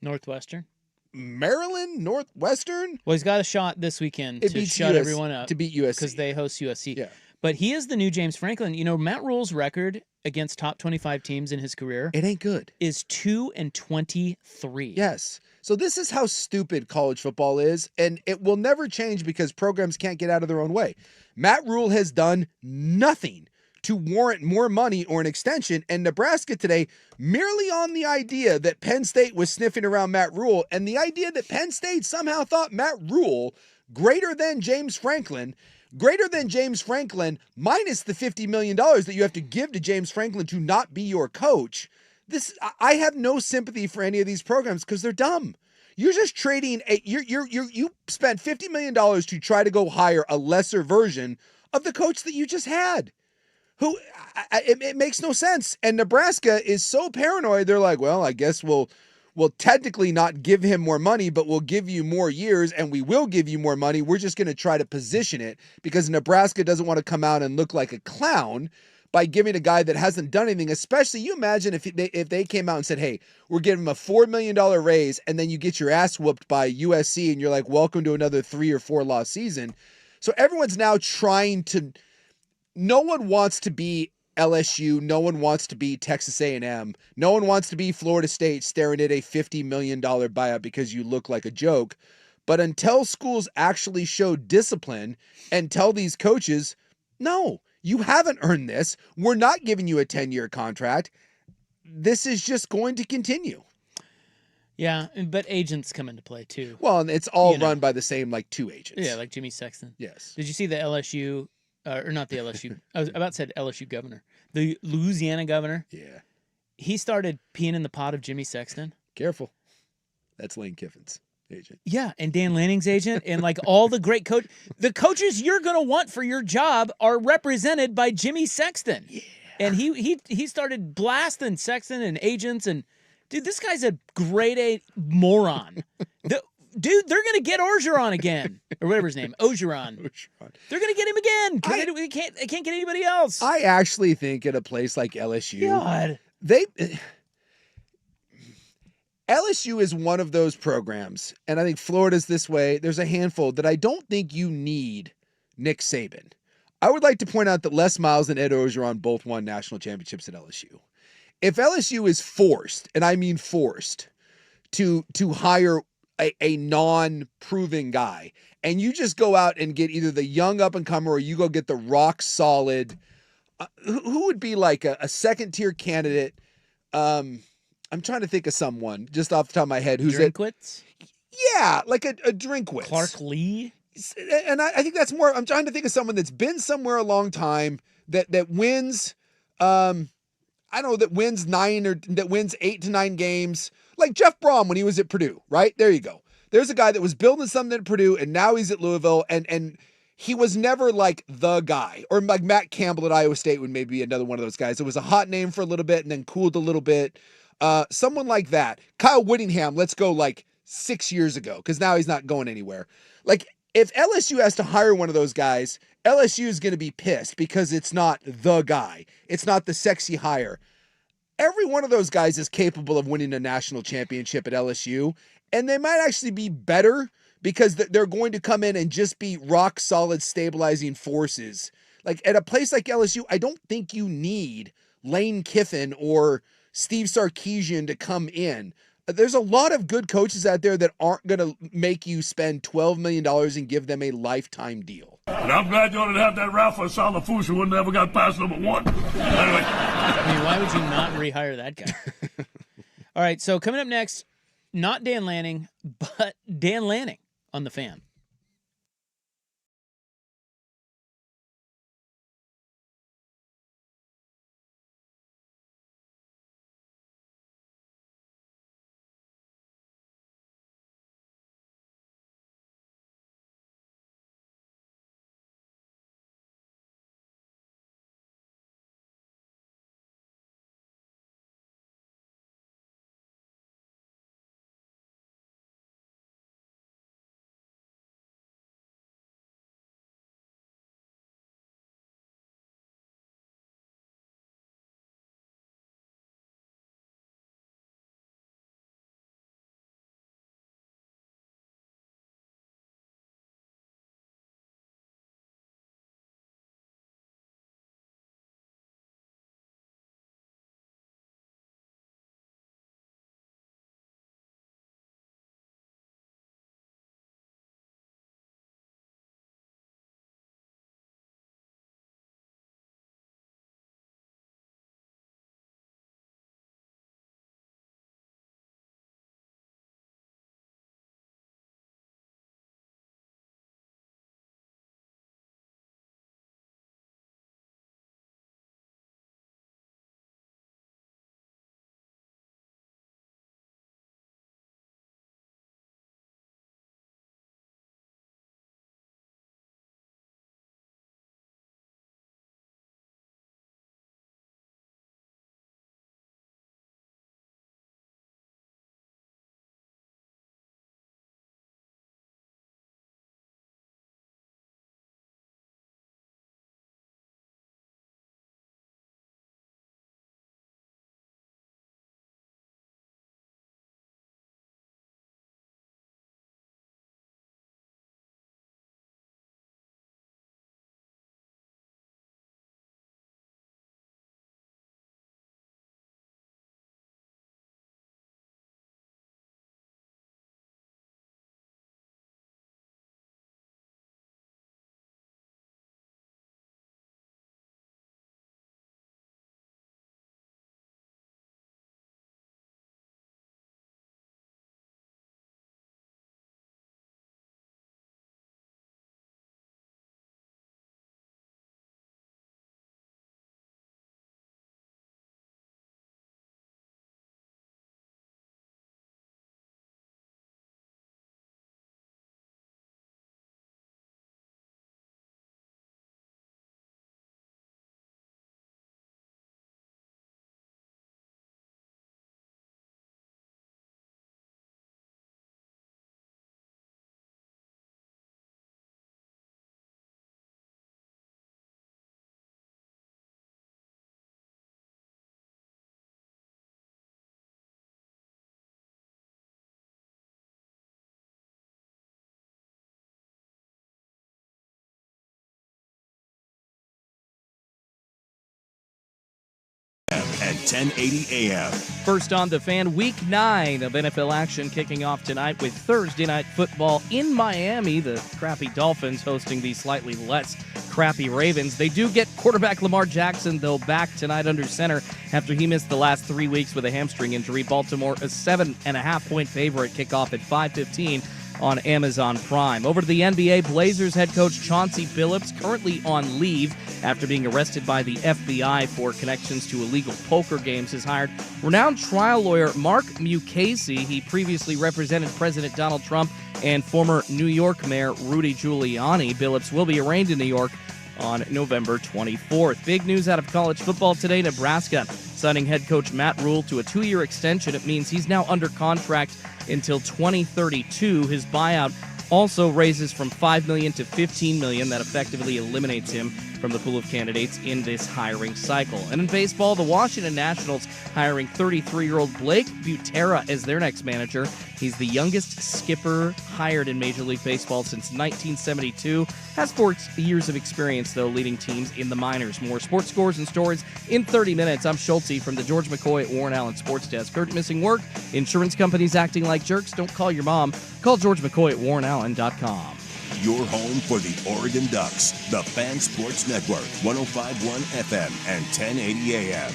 Northwestern. Maryland, Northwestern. Well, he's got a shot this weekend to shut everyone up to beat USC because they host USC. Yeah. But he is the new James Franklin. You know, Matt Rule's record against top 25 teams in his career, it ain't good, is 2-23. Yes. So this is how stupid college football is, and it will never change because programs can't get out of their own way. Matt Rule has done nothing to warrant more money or an extension, and Nebraska today, merely on the idea that Penn State was sniffing around Matt Rule, and the idea that Penn State somehow thought Matt Rule greater than James Franklin minus the $50 million that you have to give to James Franklin to not be your coach. I have no sympathy for any of these programs because they're dumb. You're just trading you spent $50 million to try to go hire a lesser version of the coach that you just had. It makes no sense. And Nebraska is so paranoid. They're like, well, I guess we'll technically not give him more money, but we'll give you more years and we will give you more money. We're just going to try to position it because Nebraska doesn't want to come out and look like a clown by giving a guy that hasn't done anything. Especially, you imagine if they came out and said, hey, we're giving him a $4 million raise, and then you get your ass whooped by USC and you're like, welcome to another 3 or 4 loss season. So everyone's now trying to, no one wants to be LSU, no one wants to be Texas A&M, no one wants to be Florida State staring at a $50 million buyout because you look like a joke. But until schools actually show discipline and tell these coaches, no, you haven't earned this, we're not giving you a 10-year contract, this is just going to continue. Yeah, but agents come into play too. Well, and it's all run by the same 2 agents. Yeah, like Jimmy Sexton. Yes. Did you see the LSU... or not the LSU. I was about to say LSU governor. The Louisiana governor. Yeah. He started peeing in the pot of Jimmy Sexton. Careful. That's Lane Kiffin's agent. Yeah, and Dan Lanning's agent, and all the great the coaches you're going to want for your job are represented by Jimmy Sexton. Yeah. And he started blasting Sexton and agents, and dude, this guy's a grade A moron. Dude, they're going to get Orgeron again. Or whatever his name. Ogeron. They're going to get him again. They can't get anybody else. I actually think at a place like LSU, God. LSU is one of those programs, and I think Florida's this way. There's a handful that I don't think you need Nick Saban. I would like to point out that Les Miles and Ed Orgeron both won national championships at LSU. If LSU is forced, and I mean forced, to hire a non-proven guy, and you just go out and get either the young up-and-comer or you go get the rock-solid, who would be like a second-tier candidate? I'm trying to think of someone just off the top of my head. Who's Drinkwitz? Yeah, like a Drinkwitz. Clark Lee? And I think that's more, I'm trying to think of someone that's been somewhere a long time that wins, I don't know, that wins 8 to 9 games. Like Jeff Brom when he was at Purdue, right? There you go. There's a guy that was building something at Purdue and now he's at Louisville and he was never like the guy. Or like Matt Campbell at Iowa State would maybe be another one of those guys. It was a hot name for a little bit and then cooled a little bit. Someone like that. Kyle Whittingham, let's go like 6 years ago, because now he's not going anywhere. Like, if LSU has to hire one of those guys, LSU is going to be pissed because it's not the guy. It's not the sexy hire. Every one of those guys is capable of winning a national championship at LSU, and they might actually be better because they're going to come in and just be rock solid stabilizing forces. Like at a place like LSU, I don't think you need Lane Kiffin or Steve Sarkisian to come in. There's a lot of good coaches out there that aren't going to make you spend $12 million and give them a lifetime deal. And I'm glad you didn't have that Rafa Salafusa who never got past number 1. Anyway. I mean, why would you not rehire that guy? All right, so coming up next, not Dan Lanning, but Dan Lanning on The Fan. 1080 a.m. First on The Fan, Week 9 of NFL action kicking off tonight with Thursday Night Football in Miami. The crappy Dolphins hosting the slightly less crappy Ravens. They do get quarterback Lamar Jackson, though, back tonight under center after he missed the last 3 weeks with a hamstring injury. Baltimore, a 7.5-point favorite, kickoff at 5:15 on Amazon Prime. Over to the NBA, Blazers head coach Chauncey Billups, currently on leave after being arrested by the FBI for connections to illegal poker games, has hired renowned trial lawyer Mark Mukasey. He previously represented President Donald Trump and former New York Mayor Rudy Giuliani. Billups will be arraigned in New York on November 24th. Big news out of college football today. Nebraska signing head coach Matt Rule to a 2-year extension. It means he's now under contract until 2032. His buyout also raises from $5 million to $15 million. That effectively eliminates him from the pool of candidates in this hiring cycle. And in baseball, the Washington Nationals hiring 33-year-old Blake Butera as their next manager. He's the youngest skipper hired in Major League Baseball since 1972. Has 4 years of experience, though, leading teams in the minors. More sports scores and stories in 30 minutes. I'm Schulte from the George McCoy at Warren Allen Sports Desk. Hurt, missing work? Insurance companies acting like jerks? Don't call your mom. Call George McCoy at warrenallen.com. Your home for the Oregon Ducks, the Fan Sports Network, 105.1 FM and 1080 AM.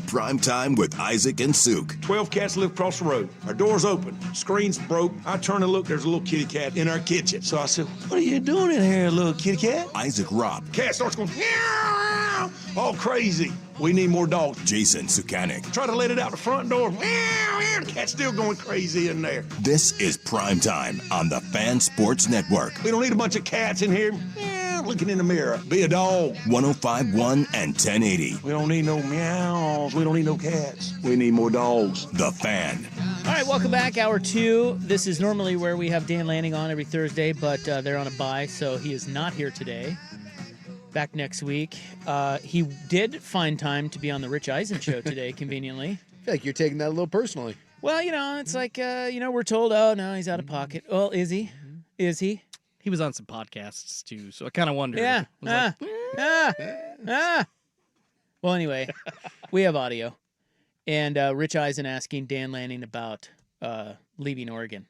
Primetime with Isaac and Suk. 12 cats live across the road. Our door's open. Screen's broke. I turn and look. There's a little kitty cat in our kitchen. So I said, "What are you doing in here, little kitty cat?" Isaac Robb. Cat starts going, meow, all crazy. We need more dogs. Jason Sukanik. Try to let it out the front door. Meow, meow. The cat's still going crazy in there. This is Primetime on the Fan Sports Network. We don't need a bunch of cats in here. Meow, looking in the mirror. Be a dog. 105.1 and 1080. We don't need no meows. We don't need no cats. We need more dogs. The Fan. All right, welcome back. Hour 2. This is normally where we have Dan Lanning on every Thursday, but they're on a bye, so he is not here today. Back next week. He did find time to be on the Rich Eisen show today, conveniently. I feel like you're taking that a little personally. Well, it's like, we're told, oh, no, he's out of pocket. Well, is he? Is he? He was on some podcasts, too, so I kind of wondered. Yeah. Well, anyway, we have audio. And Rich Eisen asking Dan Lanning about leaving Oregon.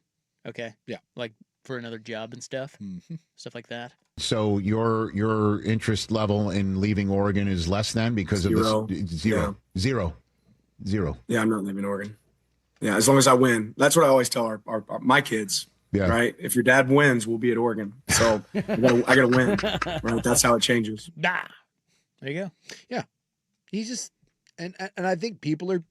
Okay? Yeah. Like for another job and stuff. Mm-hmm. Stuff like that. So your interest level in leaving Oregon is less than because of this? Zero. Yeah. Zero. Yeah, I'm not leaving Oregon. Yeah, as long as I win. That's what I always tell my kids. Yeah. Right. If your dad wins, we'll be at Oregon. So I gotta win. Right. That's how it changes. There you go. Yeah. He's just and I think people are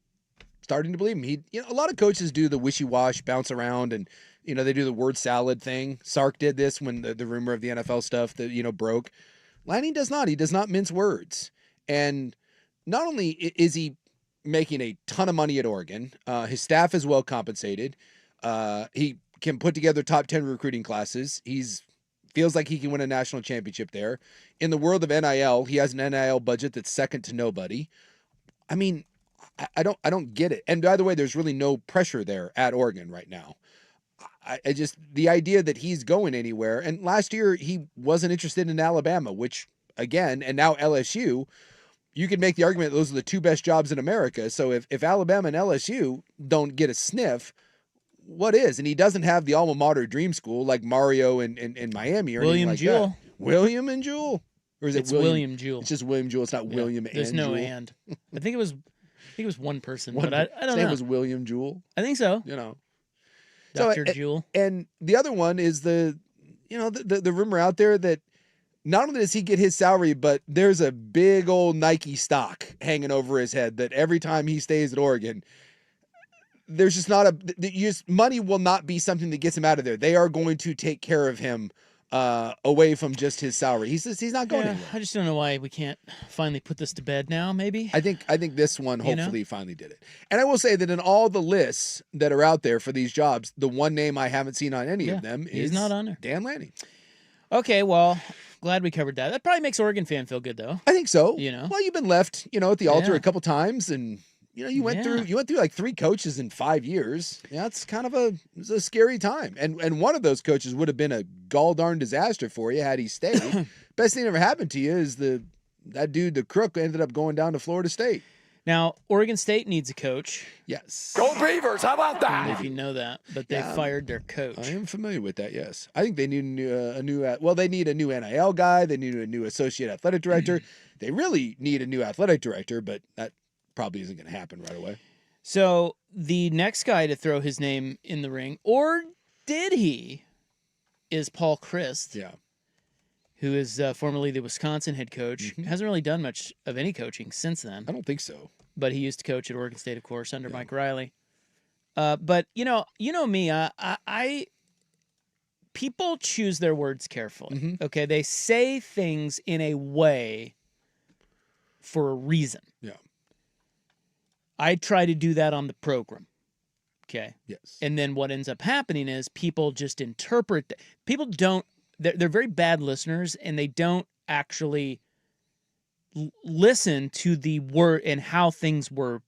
starting to believe him. A lot of coaches do the wishy-wash, bounce around, and they do the word salad thing. Sark did this when the rumor of the NFL stuff that broke. Lanning does not. He does not mince words. And not only is he making a ton of money at Oregon, his staff is well compensated. He can put together top 10 recruiting classes. Feels like he can win a national championship there. In the world of NIL, he has an NIL budget that's second to nobody. I mean, I don't get it. And by the way, there's really no pressure there at Oregon right now. I just, the idea that he's going anywhere, and last year he wasn't interested in Alabama, which again, and now LSU, you can make the argument that those are the 2 best jobs in America. So if Alabama and LSU don't get a sniff, what is? And he doesn't have the alma mater dream school like Mario in Miami or William like Jewell. That. William and Jewell? Or is it's it William Jewell? It's just William Jewell. It's not William There's and no Jewell. and. I think it was one person, but I don't know. His name was William Jewell. I think so. Dr. Jewell. And the other one is the rumor out there that not only does he get his salary, but there's a big old Nike stock hanging over his head that every time he stays at Oregon, there's just not money will not be something that gets him out of there. They are going to take care of him away from just his salary. He's not going anywhere. I just don't know why we can't finally put this to bed now, maybe. I think this one hopefully finally did it. And I will say that in all the lists that are out there for these jobs, the one name I haven't seen on any of them is not on there. Dan Lanning. Okay, well, glad we covered that. That probably makes Oregon fan feel good, though. I think so. Well, you've been left, at the altar a couple times, and you went through like 3 coaches in 5 years. Yeah, it's kind of a scary time. And one of those coaches would have been a gall darn disaster for you had he stayed. Best thing that ever happened to you is the that dude, the crook, ended up going down to Florida State. Now, Oregon State needs a coach. Yes. Go Beavers! How about I don't know that? if you know that, but they fired their coach. I am familiar with that, yes. I think they need they need a new NIL guy. They need a new associate athletic director. They really need a new athletic director, but that probably isn't going to happen right away. So the next guy to throw his name in the ring, or did he, is Paul Chryst. Yeah. Who is formerly the Wisconsin head coach. Hasn't really done much of any coaching since then. I don't think so. But he used to coach at Oregon State, of course, under Mike Riley. But you know me. I people choose their words carefully. Okay, they say things in a way for a reason. Yeah. I try to do that on the program. Okay. Yes. And then what ends up happening is people just interpret. People don't. They're very bad listeners, and they don't actually listen to the word and how things were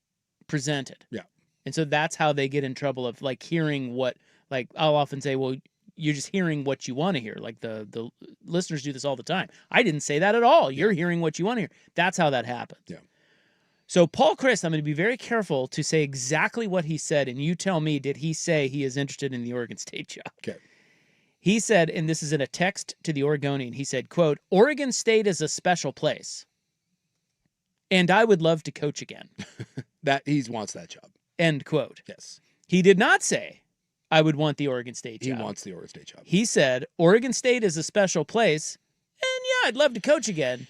presented. Yeah. And so that's how they get in trouble of like hearing what, like I'll often say, well, you're just hearing what you want to hear. Like the listeners do this all the time. I didn't say that at all. You're hearing what you want to hear. That's how that happens. Yeah. So Paul Chryst, I'm going to be very careful to say exactly what he said. And you tell me, did he say he is interested in the Oregon State job? Okay. He said, and this is in a text to the Oregonian, he said, quote, Oregon State is a special place. And I would love to coach again. That he wants that job. End quote. Yes. He did not say, I would want the Oregon State job. He wants the Oregon State job. He said, Oregon State is a special place, and yeah, I'd love to coach again.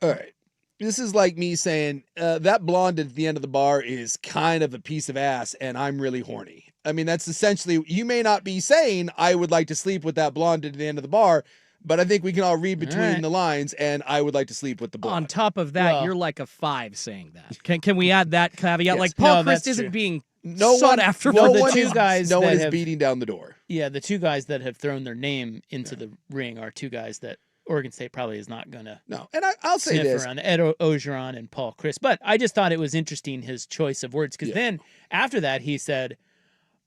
All right. This is like me saying, that blonde at the end of the bar is kind of a piece of ass, and I'm really horny. I mean, that's essentially, you may not be saying, I would like to sleep with that blonde at the end of the bar, but I think we can all read between the lines, and I would like to sleep with the blonde. On top of that, you're like a 5 saying that. Can we add that caveat? Yes. Like, Paul No, Chryst that's isn't true. being No sought one, after no for the one two is, guys no one that is have- beating down the door. Yeah, the two guys that have thrown their name into the ring are two guys that Oregon State probably is not going to No, and I'll say sniff this. around, Ed Ogeron and Paul Chryst. But I just thought it was interesting, his choice of words, because then after that he said,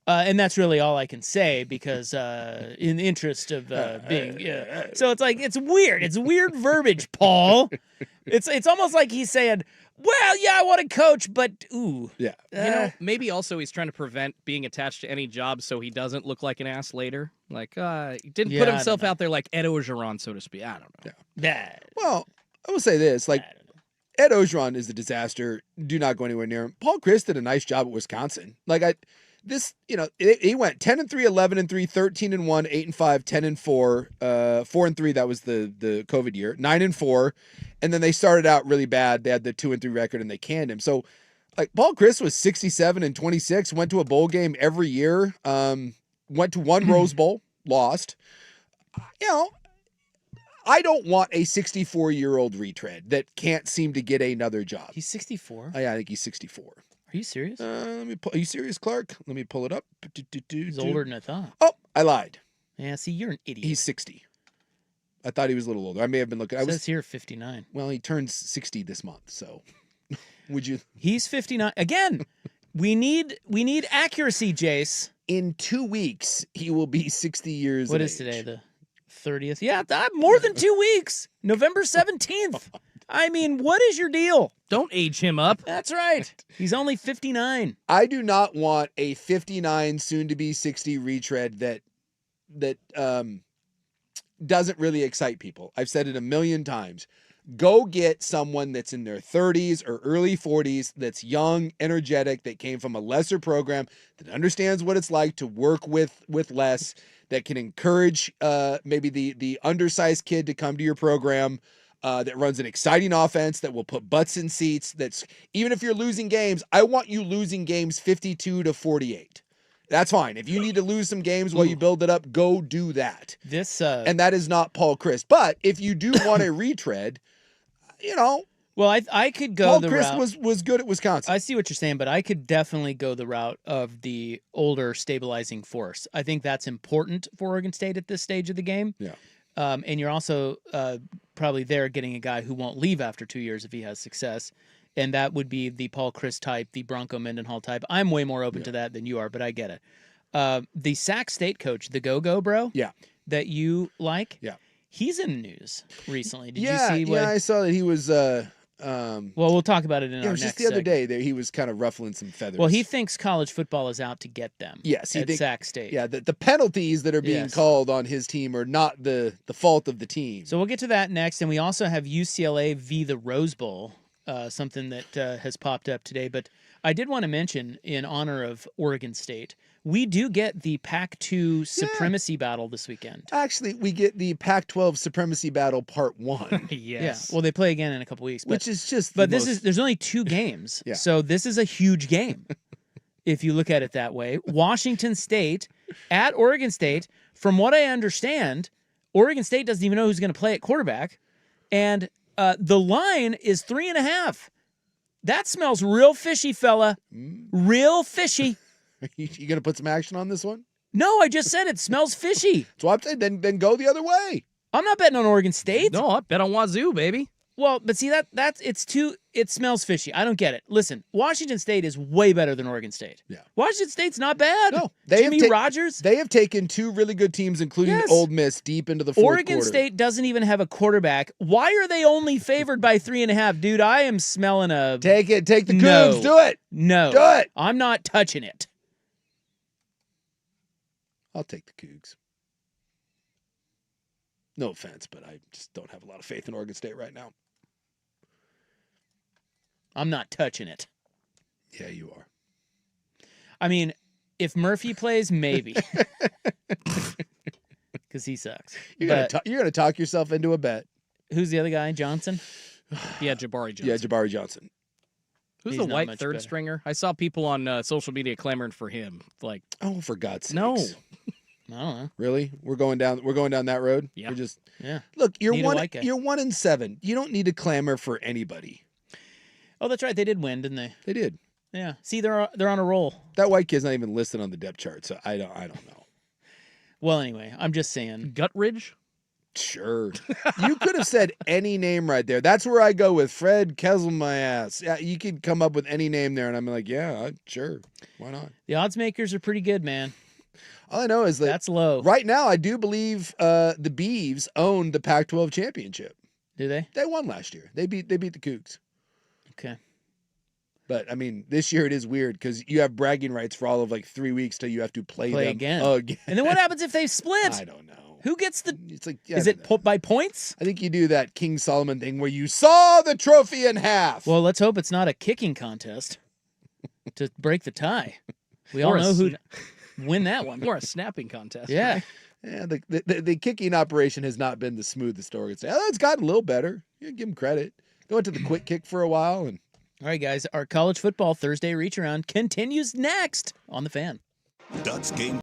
and that's really all I can say because in the interest of being, so it's like, it's weird verbiage, Paul. It's almost like he's saying, well, yeah, I want to coach, but ooh. Yeah. You know, maybe also he's trying to prevent being attached to any job so he doesn't look like an ass later. Like, he didn't put himself out there like Ed Ogeron, so to speak. I don't know. Yeah. Well, I will say this, like, Ed Ogeron is a disaster. Do not go anywhere near him. Paul Chryst did a nice job at Wisconsin. Like, he went 10-3, 11-3, 13-1, 8-5, 10-4, 4-3. That was the COVID year. 9-4, and then they started out really bad. They had the 2-3 record, and they canned him. So, like, Paul Chryst was 67-26. Went to a bowl game every year. Went to one Rose Bowl, lost. You know, I don't want a 64-year-old retread that can't seem to get another job. He's 64. Yeah, I think he's 64. Are you serious? Are you serious, Clark? Let me pull it up. He's older than I thought. Oh, I lied. Yeah, see, you're an idiot. He's 60. I thought he was a little older. I may have been looking. It says here 59. Well, he turns 60 this month, so would you? He's 59. Again, we need accuracy, Jace. In 2 weeks, he will be 60 years What of is age. today? The 30th? Yeah, more than 2 weeks. November 17th. I mean, what is your deal? Don't age him up. That's right. He's only 59. I do not want a 59, soon to be 60 retread that doesn't really excite people. I've said it a million times. Go get someone that's in their 30s or early 40s that's young, energetic, that came from a lesser program, that understands what it's like to work with less, that can encourage maybe the undersized kid to come to your program, that runs an exciting offense, that will put butts in seats. That's, even if you're losing games, I want you losing games 52-48. That's fine. If you need to lose some games while you build it up, go do that. And that is not Paul Chryst. But if you do want a retread, you know. Well, I could go Paul the Chryst route. was good at Wisconsin. I see what you're saying, but I could definitely go the route of the older stabilizing force. I think that's important for Oregon State at this stage of the game. Yeah. And you're also probably there getting a guy who won't leave after 2 years if he has success. And that would be the Paul Chryst type, the Bronco Mendenhall type. I'm way more open to that than you are, but I get it. The Sac State coach, the Go-Go bro, yeah, that you like, yeah, He's in the news recently. Did yeah, you see what? Yeah, I saw that he was. Well, we'll talk about it in it our was next just the other segment. day that he was kind of ruffling some feathers. Well, he thinks college football is out to get them. Yes, at Sac State. Yeah, the penalties that are being called on his team are not the fault of the team. So we'll get to that next, and we also have UCLA v. the Rose Bowl, something that has popped up today. But I did want to mention, in honor of Oregon State, we do get the Pac-2 supremacy battle this weekend. Actually, we get the Pac-12 supremacy battle part 1. Yes. Yeah. Well, they play again in a couple weeks, which is just. But there's only 2 games, Yeah. so this is a huge game. If you look at it that way, Washington State at Oregon State. From what I understand, Oregon State doesn't even know who's going to play at quarterback, and the line is 3.5. That smells real fishy, fella. Real fishy. You going to put some action on this one? No, I just said it smells fishy. So I'm saying then go the other way. I'm not betting on Oregon State. No, I bet on Wazoo, baby. Well, but see it smells fishy. I don't get it. Listen, Washington State is way better than Oregon State. Yeah. Washington State's not bad. No, Jimmy Rogers. They have taken 2 really good teams, including Ole Miss, deep into the fourth Oregon quarter. State doesn't even have a quarterback. Why are they only favored by 3.5? Dude, I am smelling a... Take the Cougs. No. Do it. No. Do it. I'm not touching it. I'll take the Cougs. No offense, but I just don't have a lot of faith in Oregon State right now. I'm not touching it. Yeah, you are. I mean, if Murphy plays, maybe. Because he sucks. You're gonna talk yourself into a bet. Who's the other guy? Johnson? Yeah, Jabari Johnson. Yeah, Jabari Johnson. Who's He's the not white much third better. stringer? I saw people on social media clamoring for him. Like, oh, for God's sakes. No. I don't know. Really? We're going down that road? Yeah. We're just Yeah. Look, you're Need a white guy. you're 1-7. You don't need to clamor for anybody. Oh, that's right. They did win, didn't they? They did. Yeah. See, they're on a roll. That white kid's not even listed on the depth chart, so I don't know. Well, anyway, I'm just saying. Gutridge? Sure. You could have said any name right there. That's where I go with Fred Kessel my ass. Yeah, you could come up with any name there, and I'm like, yeah, sure. Why not? The odds makers are pretty good, man. All I know is that That's low. right now, I do believe the Beavs own the Pac-12 championship. Do they? They won last year. They beat the Cougs. Okay. But I mean, this year it is weird because you have bragging rights for all of like 3 weeks till you have to play them again. again. And then what happens if they split? I don't know. Who gets the... It's like, Is it by points? I think you do that King Solomon thing where you saw the trophy in half. Well, let's hope it's not a kicking contest to break the tie. We all Or a know who'd win that one. Or a snapping contest. Yeah. Yeah, the kicking operation has not been the smoothest Oregon State. It's gotten a little better. You give them credit. They went to the quick kick for a while. And All right, guys. Our college football Thursday reach around continues next on The Fan. Ducks game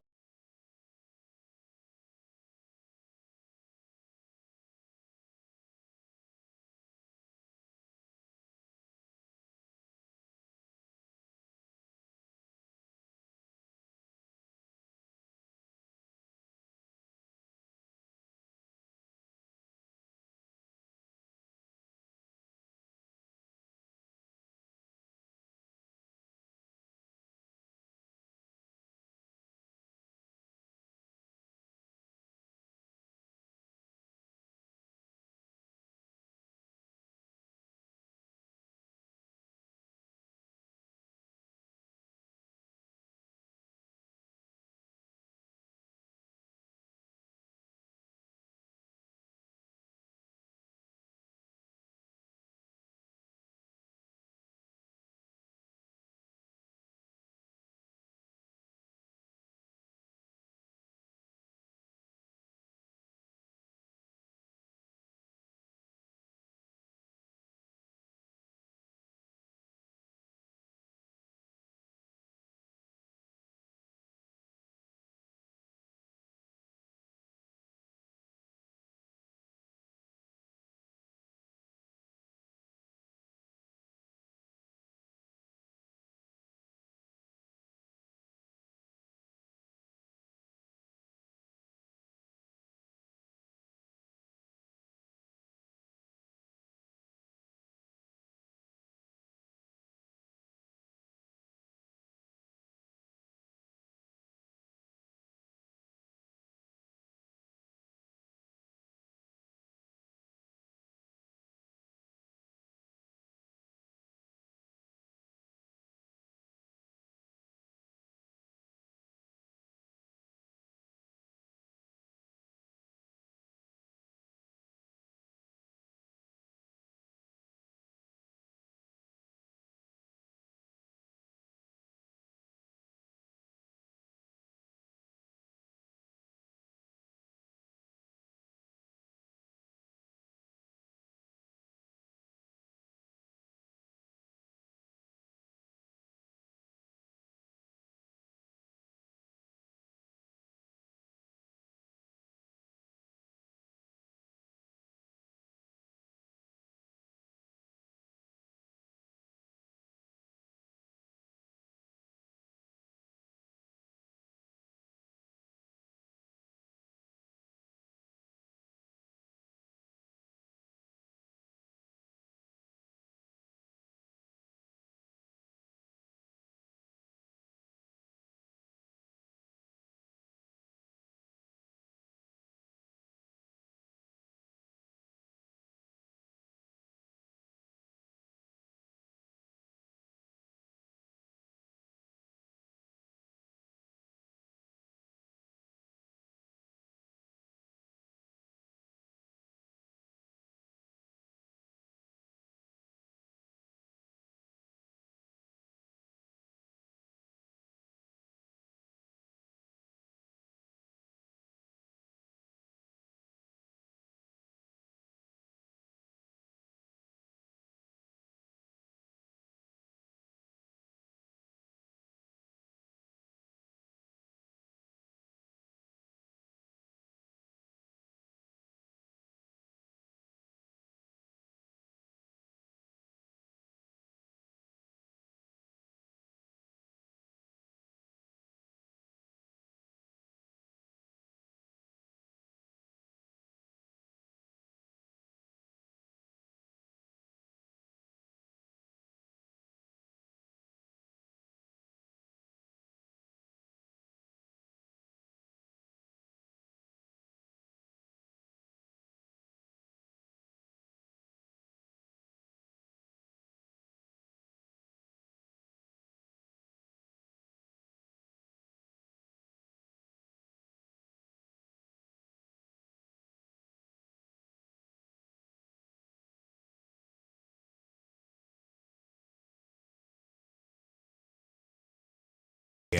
We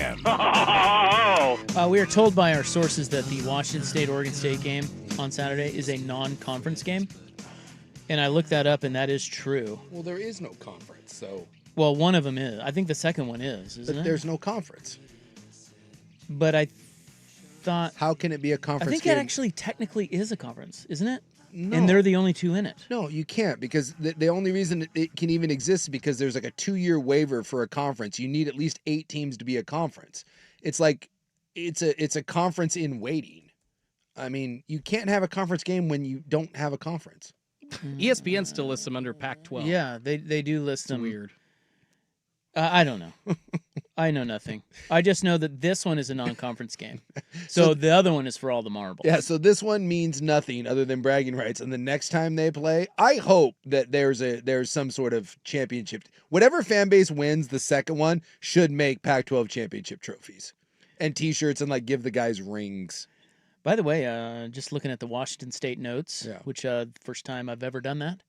are told by our sources that the Washington State-Oregon State game on Saturday is a non-conference game. And I looked that up, and that is true. Well, there is no conference, so... Well, one of them is. I think the second one is, isn't it? There's no conference. But I thought... How can it be a conference I think game? it actually technically is a conference, isn't it? No. And they're the only two in it. No, you can't, because the only reason it can even exist is because there's like a 2-year waiver for a conference. You need at least 8 teams to be a conference. It's like it's a conference in waiting. I mean, you can't have a conference game when you don't have a conference. ESPN still lists them under Pac-12. Yeah, they do list them. Weird. I don't know. I know nothing. I just know that this one is a non-conference game. So the other one is for all the marbles. Yeah, so this one means nothing other than bragging rights. And the next time they play, I hope that there's some sort of championship. Whatever fan base wins the second one should make Pac-12 championship trophies and T-shirts and like give the guys rings. By the way, just looking at the Washington State notes, which first time I've ever done that.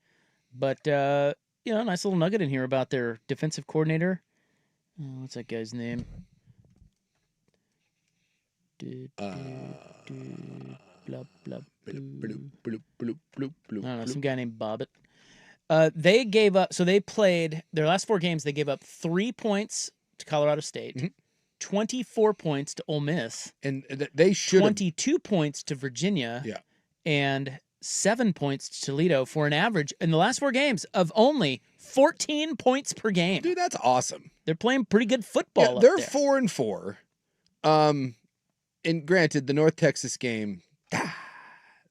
But nice little nugget in here about their defensive coordinator. What's that guy's name? Blah, blah, I don't know, some guy named Bobbitt. They gave up, so they played their last 4 games. They gave up 3 points to Colorado State, 24 points to Ole Miss, and they should 22 points to Virginia, and 7 points to Toledo for an average in the last 4 games of only 14 points per game. Dude, that's awesome. They're playing pretty good football. They're 4-4. And granted, the North Texas game,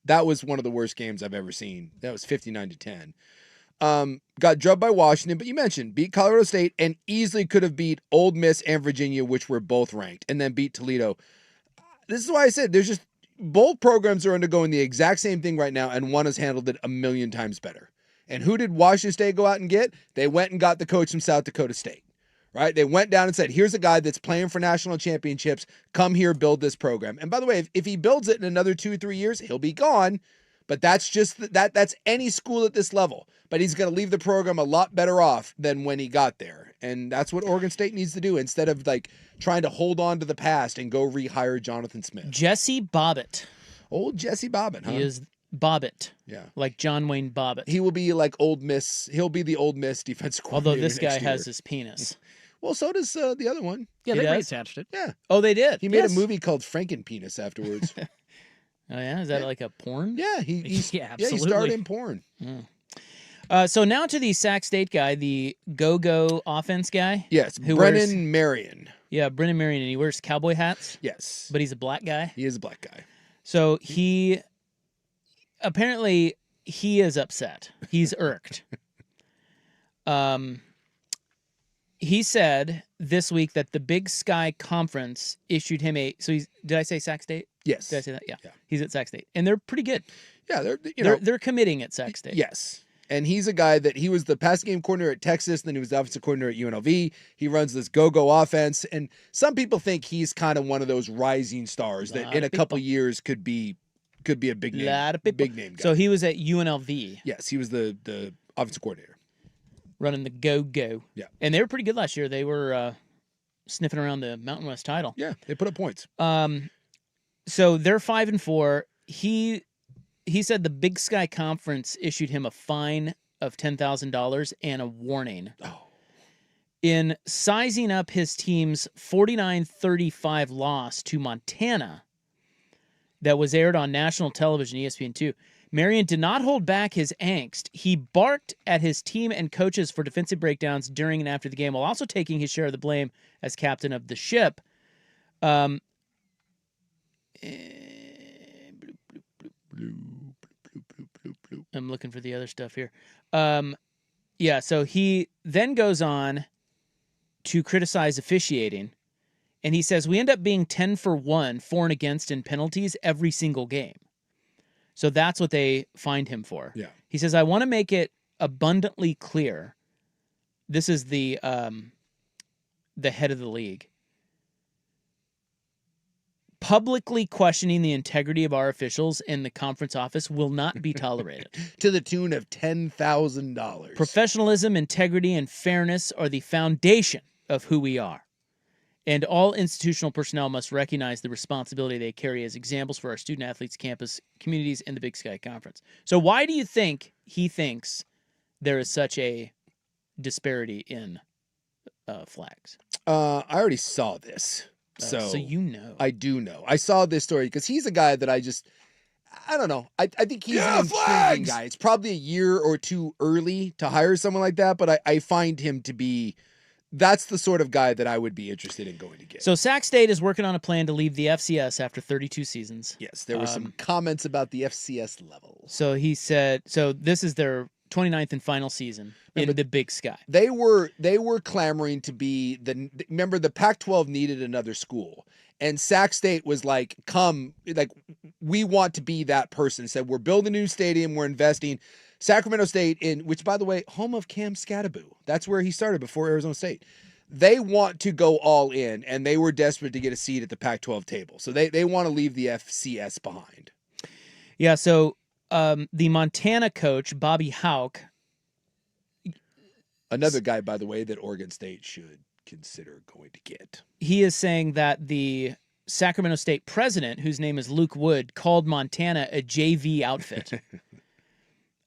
that was one of the worst games I've ever seen. That was 59-10. Got drubbed by Washington, but you mentioned beat Colorado State and easily could have beat Ole Miss and Virginia, which were both ranked, and then beat Toledo. This is why I said there's just both programs are undergoing the exact same thing right now, and one has handled it a million times better. And who did Washington State go out and get? They went and got the coach from South Dakota State. Right? They went down and said, here's a guy that's playing for national championships. Come here, build this program. And by the way, if he builds it in another 2-3 years, he'll be gone. But that's just that's any school at this level. But he's going to leave the program a lot better off than when he got there. And that's what Oregon State needs to do instead of like trying to hold on to the past and go rehire Jonathan Smith. Jesse Bobbitt. Old Jesse Bobbitt, huh? He is Bobbitt. Yeah. Like John Wayne Bobbitt. He will be like Old Miss. He'll be the Old Miss defense coordinator. Although this guy next year. has his penis. Well, so does the other one. Yeah, He they does? reattached it. Yeah. Oh, they did. He made a movie called Frankenpenis afterwards. Oh, yeah? Is that like a porn? Yeah, he Yeah, he absolutely. starred in porn. So now to the Sac State guy, the go-go offense guy. Yes, who Brennan Marion. Yeah, Brennan Marion, and he wears cowboy hats. Yes. But he's a black guy. He is a black guy. So he apparently he is upset. He's irked. He said this week that the Big Sky Conference issued him a. So did I say Sac State? Yes. Did I say that? Yeah. He's at Sac State, and they're pretty good. Yeah, They're committing at Sac State. Yes. And he's a guy that he was the pass game coordinator at Texas, then he was the offensive coordinator at UNLV. He runs this go-go offense, and some people think he's kind of one of those rising stars that in a couple years could be a big name. Lot of people. Big name guy. So he was at UNLV. Yes, he was the offensive coordinator. Running the go-go. Yeah. And they were pretty good last year. They were sniffing around the Mountain West title. Yeah, they put up points. So they're 5-4. He said the Big Sky Conference issued him a fine of $10,000 and a warning. Oh. In sizing up his team's 49-35 loss to Montana that was aired on national television, ESPN2, Marion did not hold back his angst. He barked at his team and coaches for defensive breakdowns during and after the game, while also taking his share of the blame as captain of the ship. I'm looking for the other stuff here. So he then goes on to criticize officiating, and he says, we end up being 10 for 1, for and against in penalties every single game. So that's what they fined him for. Yeah. He says, I want to make it abundantly clear. This is the head of the league. Publicly questioning the integrity of our officials in the conference office will not be tolerated. To the tune of $10,000. Professionalism, integrity, and fairness are the foundation of who we are. And all institutional personnel must recognize the responsibility they carry as examples for our student athletes, campus, communities, and the Big Sky Conference. So why do you think he thinks there is such a disparity in flags? I already saw this. So you know. I do know. I saw this story because he's a guy that I don't know. I think he's an intriguing guy. It's probably a year or two early to hire someone like that, but I find him to be, that's the sort of guy that I would be interested in going to get. So Sac State is working on a plan to leave the FCS after 32 seasons. Yes, there were some comments about the FCS level. So he said, so this is their 29th and final season in the Big Sky. They were clamoring to be remember the Pac-12 needed another school. And Sac State was like, we want to be that person. Said, we're building a new stadium, we're investing. Sacramento State, which, by the way, home of Cam Scattaboo. That's where he started before Arizona State. They want to go all in, and they were desperate to get a seat at the Pac-12 table. So they want to leave the FCS behind. Yeah, so the Montana coach, Bobby Hauck. Another guy, by the way, that Oregon State should consider going to get. He is saying that the Sacramento State president, whose name is Luke Wood, called Montana a JV outfit.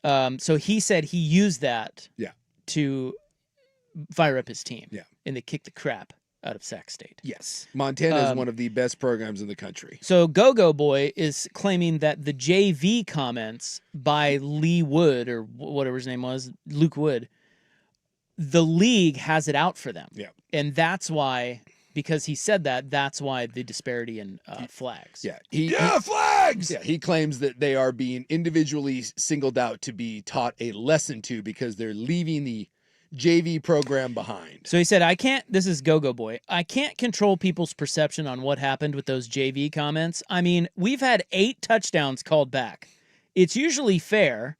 So he said he used that to fire up his team. Yeah. And they kicked the crap out of Sac State. Yes. Montana is one of the best programs in the country. So Go-Go Boy is claiming that the JV comments by Lee Wood, or whatever his name was, Luke Wood, the league has it out for them. Yeah. And that's why, because he said that, that's why the disparity in flags. Yeah. Flags! Yeah, he claims that they are being individually singled out to be taught a lesson to because they're leaving the JV program behind. So he said, this is Go-Go Boy, I can't control people's perception on what happened with those JV comments. I mean, we've had 8 touchdowns called back. It's usually fair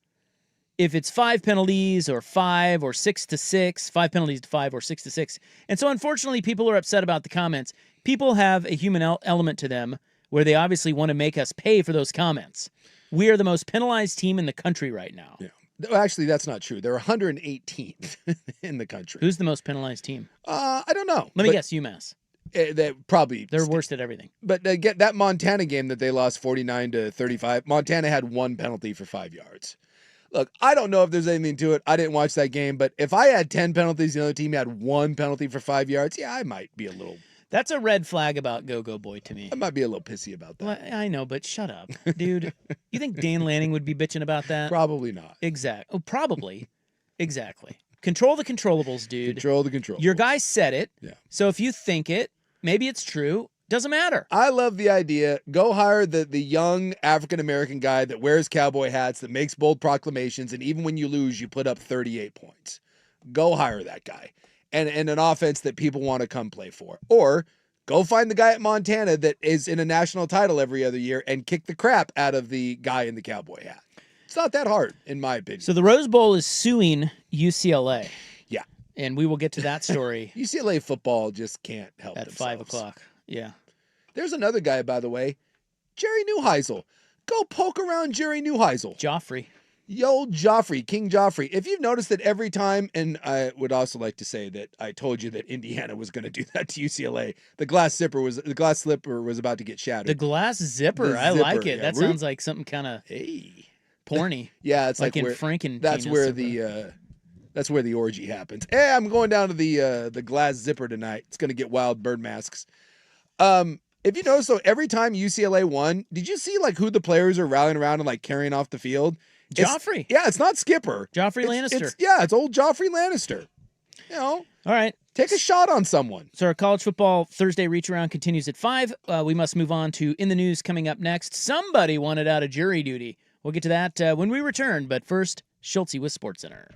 if it's 5 penalties or 5 or 6 to 6, 5 penalties to 5 or 6 to 6. And so unfortunately, people are upset about the comments. People have a human element to them where they obviously want to make us pay for those comments. We are the most penalized team in the country right now. Yeah. Actually, that's not true. They're 118th in the country. Who's the most penalized team? I don't know. Let me guess, UMass. They're worst at everything. But get that Montana game that they lost 49-35. Montana had 1 penalty for 5 yards. Look, I don't know if there's anything to it. I didn't watch that game, but if I had 10 penalties, the other team had 1 penalty for 5 yards, yeah, I might be a little. That's a red flag about Go-Go Boy to me. I might be a little pissy about that. Well, I know, but shut up, dude. You think Dan Lanning would be bitching about that? Probably not. Exactly. Oh, probably. Exactly. Control the controllables, dude. Control the controllables. Your guy said it. Yeah. So if you think it, maybe it's true. Doesn't matter. I love the idea. Go hire the young African-American guy that wears cowboy hats, that makes bold proclamations, and even when you lose, you put up 38 points. Go hire that guy. And an offense that people want to come play for. Or go find the guy at Montana that is in a national title every other year and kick the crap out of the guy in the cowboy hat. It's not that hard, in my opinion. So the Rose Bowl is suing UCLA. Yeah. And we will get to that story. UCLA football just can't help at themselves. 5 o'clock. Yeah. There's another guy, by the way, Jerry Neuheisel. Go poke around Jerry Neuheisel. Joffrey. Yo, Joffrey, King Joffrey. If you've noticed that every time, and I would also like to say that I told you that Indiana was going to do that to UCLA. The glass slipper was about to get shattered. The glass zipper. I like it. Yeah, that sounds like something kind of porny. Yeah, it's like in where, Franken. That's where the orgy happens. Hey, I'm going down to the glass zipper tonight. It's going to get wild bird masks. If you notice, though, every time UCLA won, did you see like who the players are rallying around and like carrying off the field? Joffrey. It's not Skipper. Joffrey Lannister. It's old Joffrey Lannister. You know. All right. Take a shot on someone. So our college football Thursday reach around continues at 5. We must move on to In the News coming up next. Somebody wanted out of jury duty. We'll get to that when we return. But first, Schultze with SportsCenter.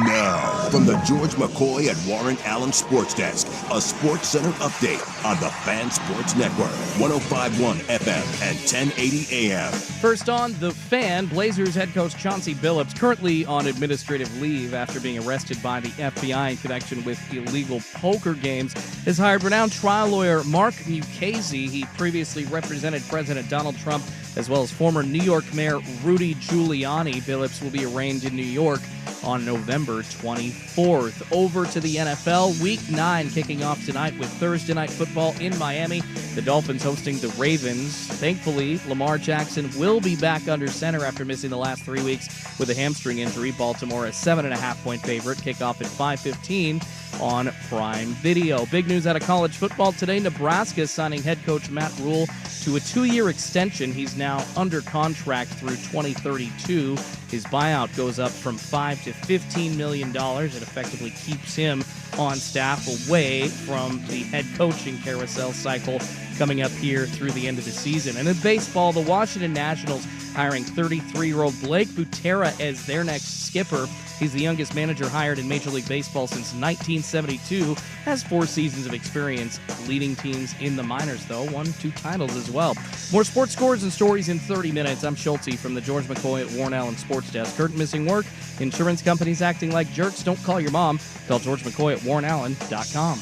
Now, from the George McCoy and Warren Allen Sports Desk, a SportsCenter update on the Fan Sports Network, 105.1 FM and 1080 AM. First on The Fan, Blazers head coach Chauncey Billups, currently on administrative leave after being arrested by the FBI in connection with illegal poker games, has hired renowned trial lawyer Mark Mukasey. He previously represented President Donald Trump as well as former New York Mayor Rudy Giuliani. Billups will be arraigned in New York on November 24th. Over to the NFL, Week 9 kicking off tonight with Thursday Night Football in Miami. The Dolphins hosting the Ravens. Thankfully, Lamar Jackson will be back under center after missing the last 3 weeks with a hamstring injury. Baltimore a 7.5-point favorite. Kickoff at 5:15 on Prime Video. Big news out of college football today. Nebraska signing head coach Matt Rule to a 2-year extension. He's now under contract through 2032. His buyout goes up from $5 to $15 million. It effectively keeps him on staff, away from the head coaching carousel cycle coming up here through the end of the season. And in baseball, the Washington Nationals hiring 33-year-old Blake Butera as their next skipper. He's the youngest manager hired in Major League Baseball since 1972, has 4 seasons of experience leading teams in the minors, though. Won 2 titles as well. More sports scores and stories in 30 minutes. I'm Schulte from the George McCoy at Warren Allen Sports Desk. Hurt, missing work, insurance companies acting like jerks. Don't call your mom. Call George McCoy at warrenallen.com.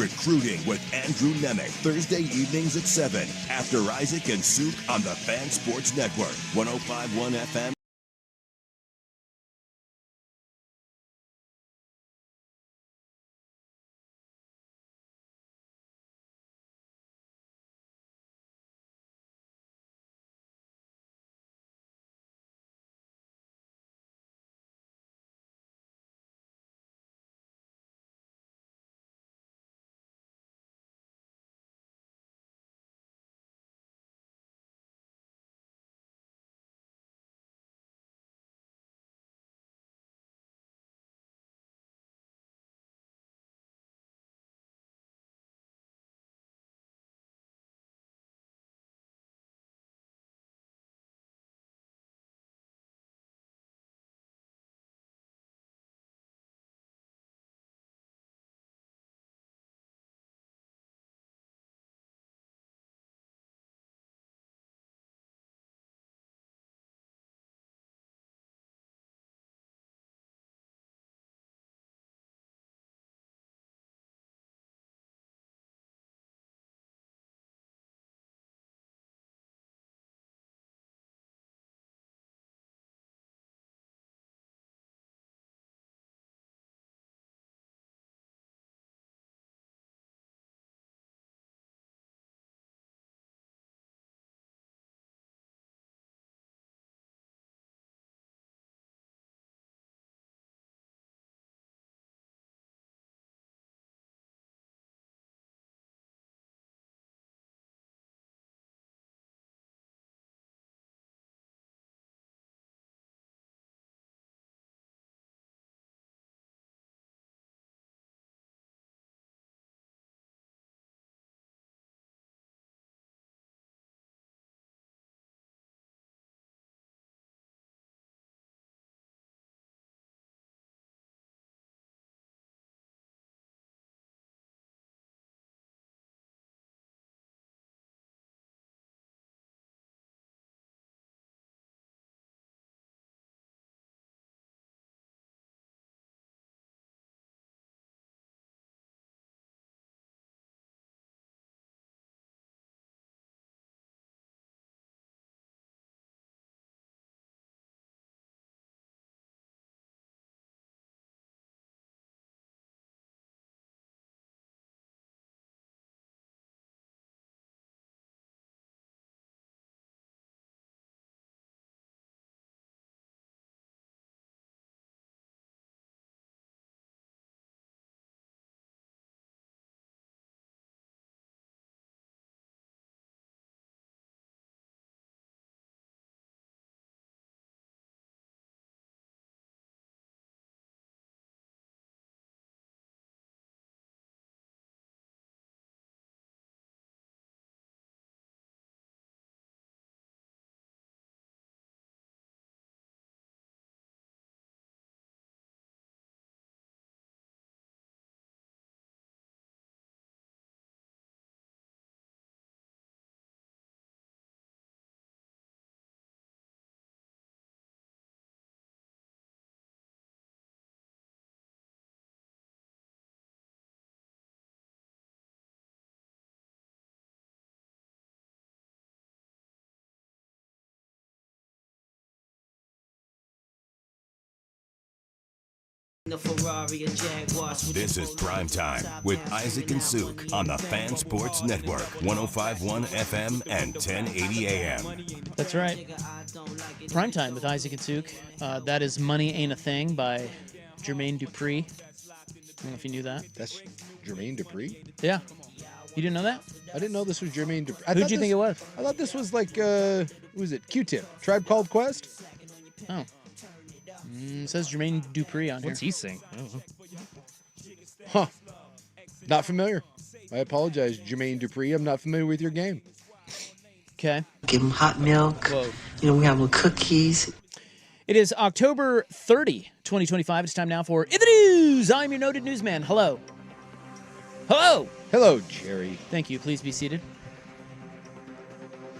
Recruiting with Andrew Nemec, Thursday evenings at 7 after Isaac and Suk on the Fan Sports Network, 105.1 FM. This is Primetime with Isaac and Suk on the Fan Sports Network, 105.1 FM and 1080 AM. That's right. Primetime with Isaac and Suk. That is Money Ain't a Thing by Jermaine Dupri. I don't know if you knew that. That's Jermaine Dupri? Yeah. You didn't know that? I didn't know this was Jermaine Dupri. Who'd you think it was? I thought this was like, who was it? Q-Tip. Tribe Called Quest? Oh. It says Jermaine Dupri on here. What's he sing? Huh. Not familiar. I apologize, Jermaine Dupri. I'm not familiar with your game. Okay. Give them hot milk. Whoa. You know, we have little cookies. It is October 30, 2025. It's time now for In the News. I'm your noted newsman. Hello. Hello. Hello, Jerry. Thank you. Please be seated.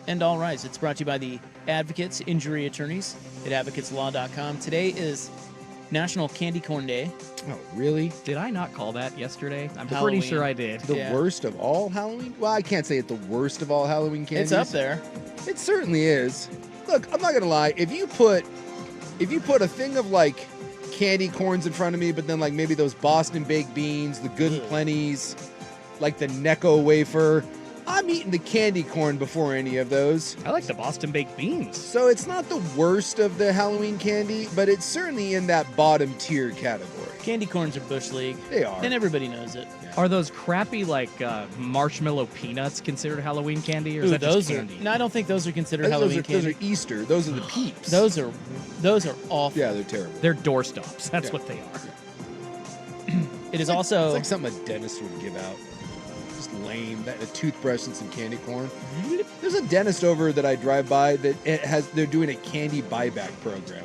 And all rise. It's brought to you by the Advocates Injury Attorneys at advocateslaw.com. Today is National Candy Corn Day. Oh, really? Did I not call that yesterday? I'm Halloween. pretty sure I did. The worst of all Halloween? Well, I can't say it's the worst of all Halloween candies. It's up there. It certainly is. Look, I'm not gonna lie. If you put a thing of like candy corns in front of me, but then like maybe those Boston baked beans, the Good and Plenties, like the Necco wafer, I'm eating the candy corn before any of those. I like the Boston baked beans. So it's not the worst of the Halloween candy, but it's certainly in that bottom tier category. Candy corns are Bush League. They are. And everybody knows it. Are those crappy like marshmallow peanuts considered Halloween candy, or is that those just candy? No, I don't think those are considered Those Halloween are candy. Easter. Those are the Peeps. Those are awful. Yeah, they're terrible. They're doorstops. That's Yeah. what they are. It is also It's like something a dentist would give out. Just lame. A toothbrush and some candy corn. There's a dentist over that I drive by that they're doing a candy buyback program.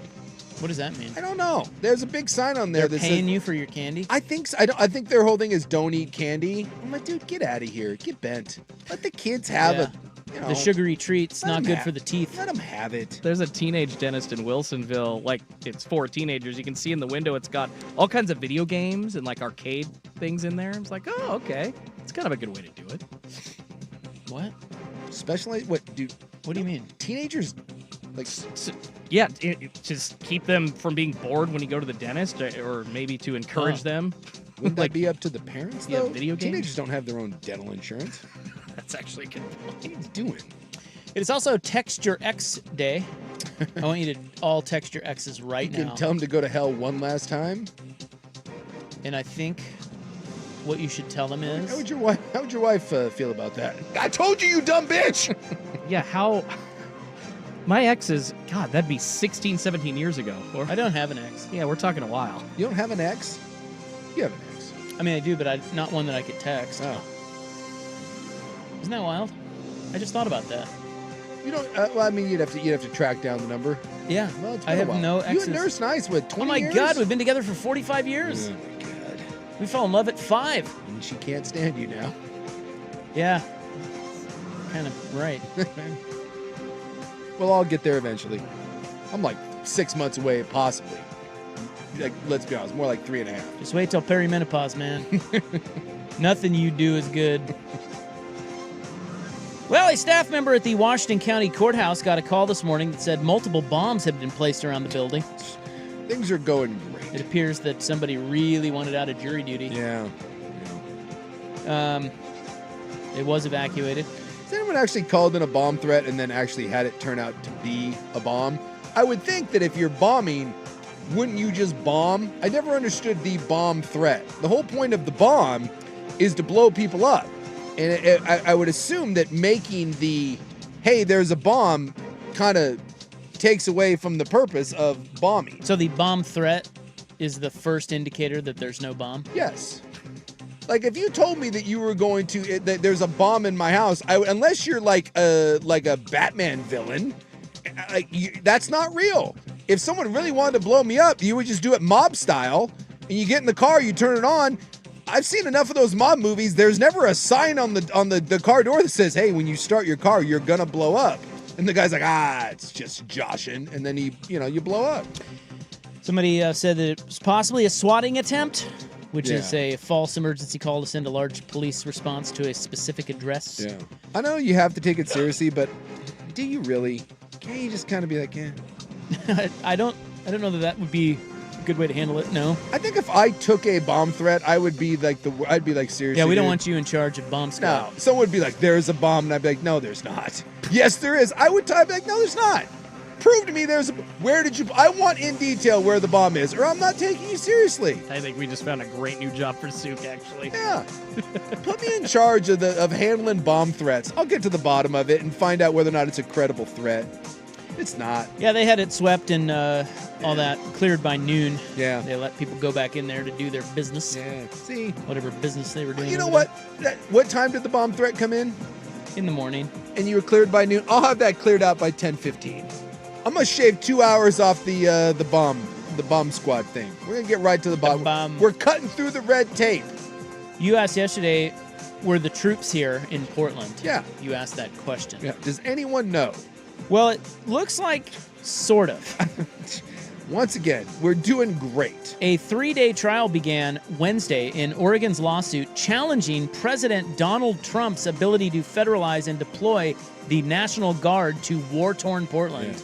What does that mean? I don't know. There's a big sign on there They're that paying says, you for your candy? I think so. I think their whole thing is don't eat candy. I'm like, dude, get out of here. Get bent. Let the kids have the sugary treats, let not 'em good have- for the teeth. Let them have it. There's a teenage dentist in Wilsonville. Like, it's for teenagers. You can see in the window it's got all kinds of video games and like arcade things in there. It's like, oh, okay. It's kind of a good way to do it. What? Specialized? What, dude? What do you mean? Teenagers, like, Yeah, just keep them from being bored when you go to the dentist, or maybe to encourage them. wouldn't that be up to the parents, Yeah, though? video games? Teenagers don't have their own dental insurance. That's actually a good point. What are you doing? It is also Text Your Ex Day. I want you to all text your exes right You now. can tell them to go to hell one last time. And I think what you should tell them is... How would your wife feel about that? I told you, you dumb bitch! Yeah, how... My ex is... God, that'd be 16, 17 years ago. I don't have an ex. Yeah, we're talking a while. You don't have an ex? You have an ex. I mean, I do, but not one that I could text. Oh. Isn't that wild? I just thought about that. You don't. Well, I mean, you'd have to track down the number. Yeah. Well, it's I been a have while. no You exes. and Nurse Nice with 20 Oh my years? God, we've been together for 45 years. Oh my God. We fell in love at 5. And she can't stand you now. Yeah. Kind of right. Well, I'll get there eventually. I'm like 6 months away, possibly. Like, let's be honest, more like 3.5. Just wait till perimenopause, man. Nothing you do is good. Well, a staff member at the Washington County Courthouse got a call this morning that said multiple bombs had been placed around the building. Things are going great. It appears that somebody really wanted out of jury duty. Yeah. It was evacuated. Has anyone actually called in a bomb threat and then actually had it turn out to be a bomb? I would think that if you're bombing, wouldn't you just bomb? I never understood the bomb threat. The whole point of the bomb is to blow people up. And I would assume that making the, hey, there's a bomb, kind of takes away from the purpose of bombing. So the bomb threat is the first indicator that there's no bomb? Yes. Like, if you told me that you were going to, that there's a bomb in my house, unless you're like a Batman villain, that's not real. If someone really wanted to blow me up, you would just do it mob style, and you get in the car, you turn it on. I've seen enough of those mob movies. There's never a sign on the car door that says, hey, when you start your car, you're gonna blow up. And the guy's like, it's just joshing, and then you blow up. Somebody said that it was possibly a swatting attempt, which is a false emergency call to send a large police response to a specific address. Yeah. I know you have to take it seriously, but do you really? Can't you just kind of be like, I don't know that would be good way to handle it? No. I think if I took a bomb threat, I'd be like seriously. Yeah, we don't dude? want you in charge of bomb squad. No, someone would be like, "There's a bomb," and I'd be like, "No, there's not." Yes, there is. I would be like, "No, there's not." Prove to me there's a. Where did you? I want in detail where the bomb is, or I'm not taking you seriously. I think we just found a great new job for Souk, actually. Yeah, put me in charge of handling bomb threats. I'll get to the bottom of it and find out whether or not it's a credible threat. It's not. Yeah, they had it swept and all that cleared by noon. Yeah. They let people go back in there to do their business. Yeah. See, whatever business they were doing. You know what? What time did the bomb threat come in? In the morning. And you were cleared by noon. I'll have that cleared out by 10:15. I'm gonna shave 2 hours off the bomb squad thing. We're gonna get right to the bottom. We're cutting through the red tape. You asked yesterday, were the troops here in Portland? Yeah. You asked that question. Yeah. Does anyone know? Well, it looks like sort of. Once again, we're doing great. A 3-day trial began Wednesday in Oregon's lawsuit challenging President Donald Trump's ability to federalize and deploy the National Guard to war-torn Portland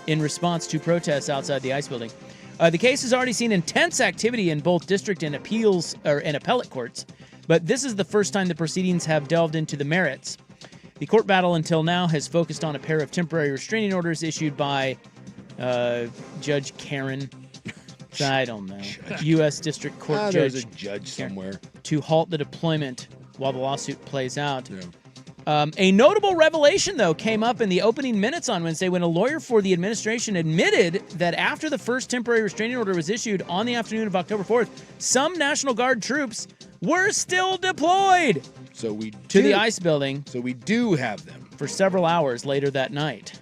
in response to protests outside the ice building. The case has already seen intense activity in both district and appellate courts, but this is the first time the proceedings have delved into the merits. The court battle until now has focused on a pair of temporary restraining orders issued by Judge Karen. I don't know. U.S. District Court Judge. There's a judge somewhere. To halt the deployment while the lawsuit plays out. Yeah. A notable revelation, though, came up in the opening minutes on Wednesday when a lawyer for the administration admitted that after the first temporary restraining order was issued on the afternoon of October 4th, some National Guard troops were still deployed to the ice building. So we do have them. For several hours later that night.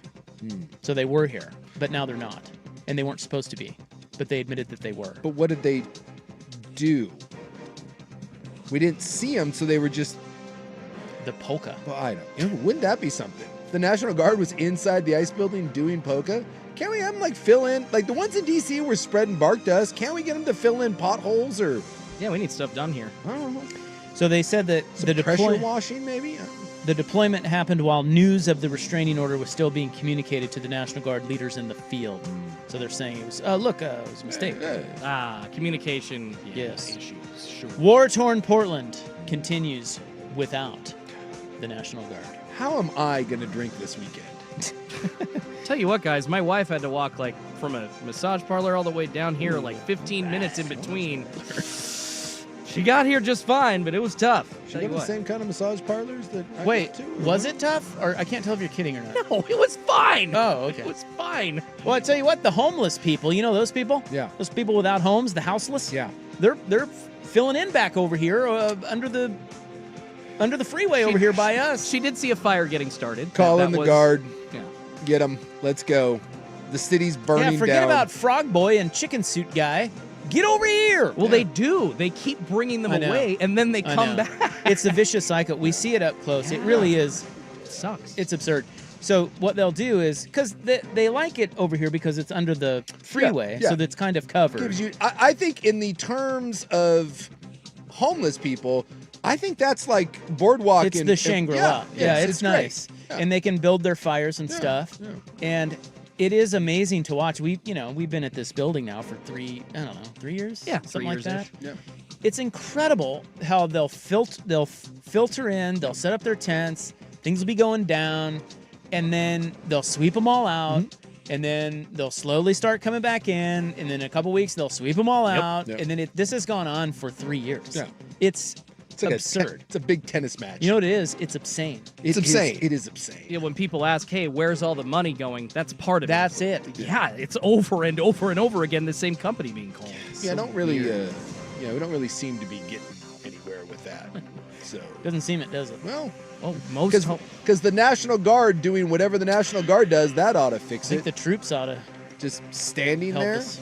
So they were here, but now they're not. And they weren't supposed to be, but they admitted that they were. But what did they do? We didn't see them, so they were just... The polka. Well, I don't. Wouldn't that be something? The National Guard was inside the ice building doing polka. Can't we have them fill in? Like the ones in D.C. were spreading bark dust. Can't we get them to fill in potholes or? Yeah, we need stuff done here. I don't know. So they said that the pressure washing maybe. The deployment happened while news of the restraining order was still being communicated to the National Guard leaders in the field. So they're saying it was, it was a mistake. Communication yes. issues. Sure. War-torn Portland continues without the National Guard. How am I going to drink this weekend? Tell you what, guys, my wife had to walk from a massage parlor all the way down here, 15 minutes in between. She got here just fine, but it was tough. She go to the same kind of massage parlors that I Wait, go to? was it tough? Or I can't tell if you're kidding or not. No, it was fine. Oh, okay. It was fine. Well, I tell you what, the homeless people, you know those people? Yeah. Those people without homes, the houseless? Yeah. They're filling in back over here under the freeway over here by us. She did see a fire getting started. Call in the guard. Yeah. Get them. Let's go. The city's burning down. Yeah, forget about Frog Boy and Chicken Suit Guy. Get over here. Well, they do. They keep bringing them away, and then they come back. It's a vicious cycle. We see it up close. Yeah. It really is. It sucks. It's absurd. So what they'll do is, because they like it over here because it's under the freeway, so that's kind of covered. Gives you, I think in the terms of homeless people, I think that's like boardwalk. It's the Shangri-La. Yeah, it's nice. Yeah. And they can build their fires and stuff. Yeah. And it is amazing to watch. We've been at this building now for 3 years? Yeah, something like that. Yeah. It's incredible how they'll filter in, they'll set up their tents, things will be going down, and then they'll sweep them all out. And then they'll slowly start coming back in, and then in a couple weeks they'll sweep them all out, and then this has gone on for 3 years. Yeah. It's like absurd. It's a big tennis match. You know what it is? It's obscene. It is obscene. Yeah, when people ask, "Hey, where's all the money going?" That's part of it. That's it. Yeah, it's over and over and over again. The same company being called. Yeah, we don't really seem to be getting anywhere with that. So doesn't seem it, does it? Well. Because the National Guard doing whatever the National Guard does, that ought to fix it. I think the troops ought to just standing help there. Us.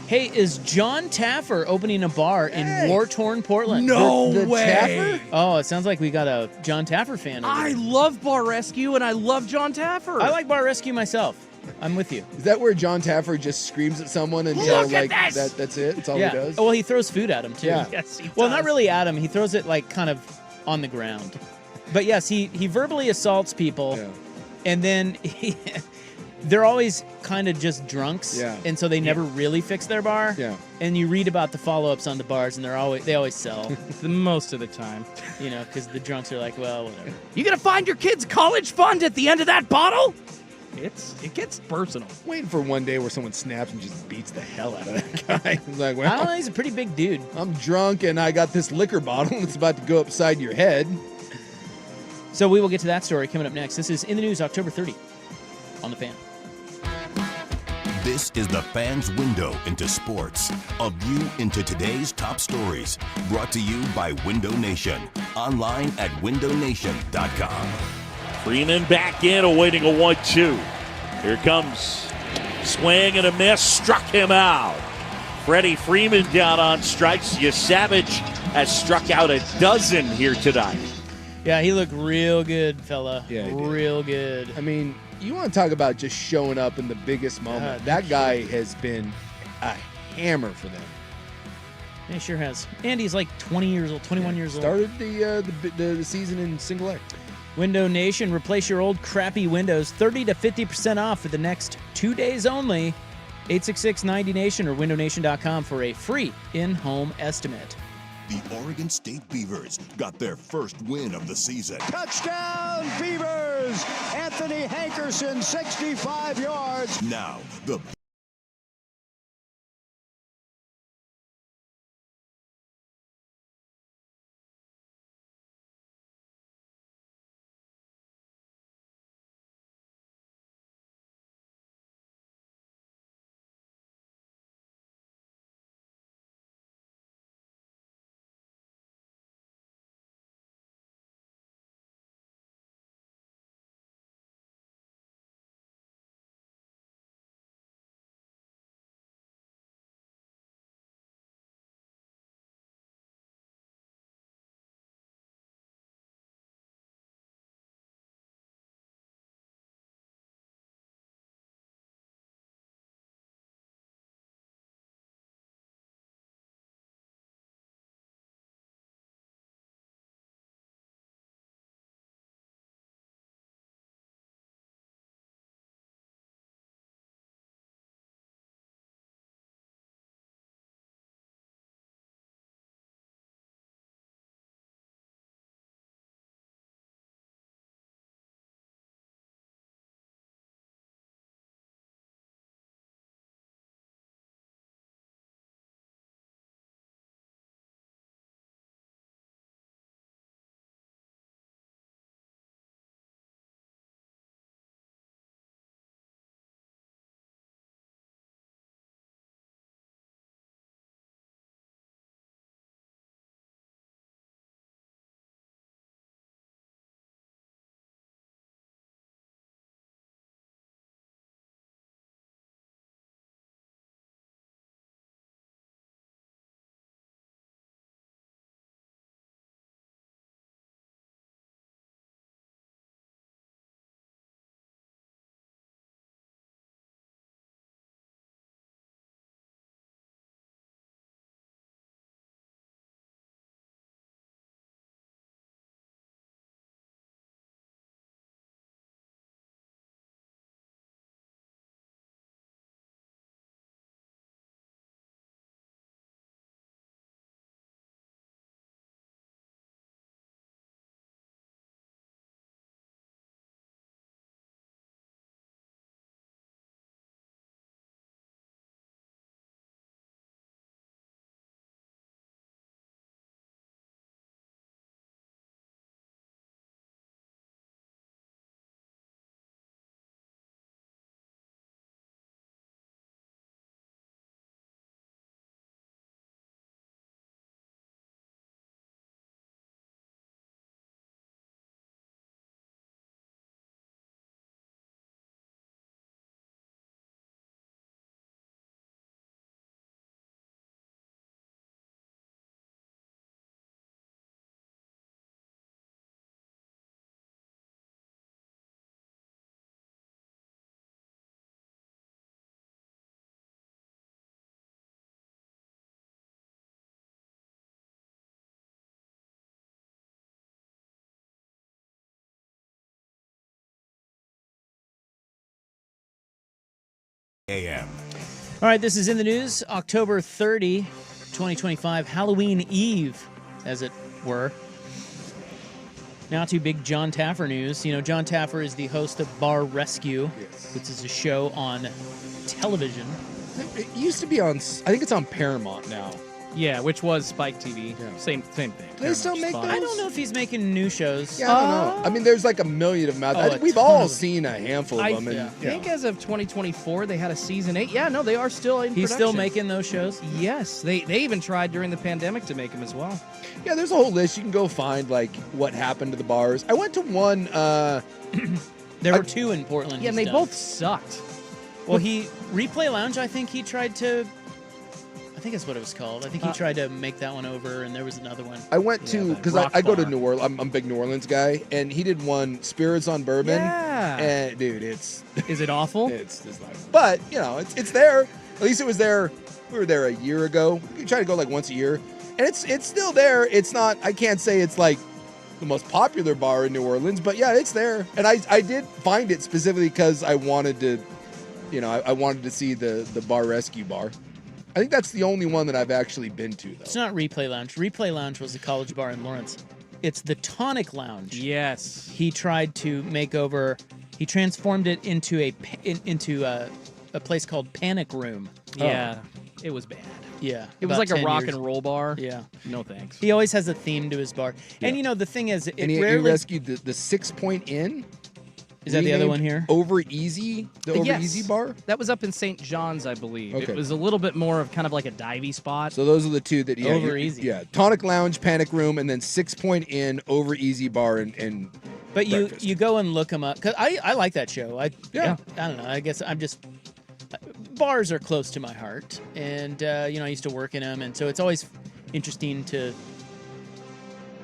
Hey, is John Taffer opening a bar in war-torn Portland? No the way. Taffer? Oh, it sounds like we got a John Taffer fan over I there. love Bar Rescue, and I love John Taffer. I like Bar Rescue myself. I'm with you. Is that where John Taffer just screams at someone until Look at this! that's it? That's all Yeah. he does? Oh, well, he throws food at him, too. Yeah. Yes, he Well, does. not really at him. He throws it, kind of on the ground. But, yes, he verbally assaults people, and then they're always kind of just drunks. Yeah. And so they never really fix their bar. Yeah. And you read about the follow-ups on the bars, and they always sell. The most of the time. Because the drunks are like, well, whatever. You gonna find your kid's college fund at the end of that bottle? It gets personal. Waiting for one day where someone snaps and just beats the hell out of that guy. It's like, well, I don't know, he's a pretty big dude. I'm drunk and I got this liquor bottle and it's about to go upside your head. So we will get to that story coming up next. This is In the News, October 30 on The Fan. This is the Fan's Window into Sports, a view into today's top stories. Brought to you by Window Nation, online at windownation.com. Freeman back in, awaiting a 1-2. Here comes swing and a miss, struck him out. Freddie Freeman down on strikes. Yasavage has struck out a dozen here tonight. Yeah, he looked real good, fella. Yeah, he did. Real good. I mean, you want to talk about just showing up in the biggest moment. That guy has been a hammer for them. Yeah, he sure has. And he's like 20 years old, 21 years old. Started the season in single A. Window Nation, replace your old crappy windows 30 to 50% off for the next 2 days only. 866-90Nation or windownation.com for a free in-home estimate. The Oregon State Beavers got their first win of the season. Touchdown, Beavers! Anthony Hankerson, 65 yards. Now, the a.m. All right, this is in the news. October 30, 2025, Halloween Eve, as it were. Now to big John Taffer news. You know, John Taffer is the host of Bar Rescue, which is a show on television. It used to be on, I think it's on Paramount now. Yeah, which was Spike TV. Yeah. Same thing. Do they still make those? I don't know if he's making new shows. Yeah, I don't know. I mean, there's like a million of them out there. I think we've all seen a handful of them. I And, think as of 2024, they had a season 8. Yeah, no, they are still in He's production. still making those shows? Yes. They even tried during the pandemic to make them as well. Yeah, there's a whole list. You can go find, like, what happened to the bars. I went to one. There were 2 in Portland. Yeah, and they both sucked. Well, Replay Lounge, I think he tried to... I think that's what it was called. I think he tried to make that one over, and there was another one. I went to, because I go to New Orleans. I'm a big New Orleans guy, and he did one, Spirits on Bourbon. Yeah. And, dude, it's... Is it awful? It's like... But, you know, it's there. At least it was there. We were there a year ago. We try to go, like, once a year. And it's still there. It's not... I can't say it's, like, the most popular bar in New Orleans, but, yeah, it's there. And I did find it specifically because I wanted to... You know, I wanted to see the Bar Rescue bar. I think that's the only one that I've actually been to, though. It's not Replay Lounge. Replay Lounge was a college bar in Lawrence. It's the Tonic Lounge. Yes. He tried to make over... He transformed it into a place called Panic Room. Yeah. It was bad. Yeah. It was about like a 10 rock years. and roll bar. Yeah. No thanks. He always has a theme to his bar. And, you know, the thing is, And he rescued the 6 Point Inn. Is that the other one here? Over Easy? The Over Easy bar? That was up in St. John's, I believe. Okay. It was a little bit more of kind of like a divey spot. So those are the 2 that... Yeah, Over Easy. Yeah. Tonic Lounge, Panic Room, and then 6 Point Inn, Over Easy bar, and But breakfast. you go and look them up. Because I like that show. I don't know. I guess I'm just... Bars are close to my heart. And, you know, I used to work in them. And so it's always interesting to...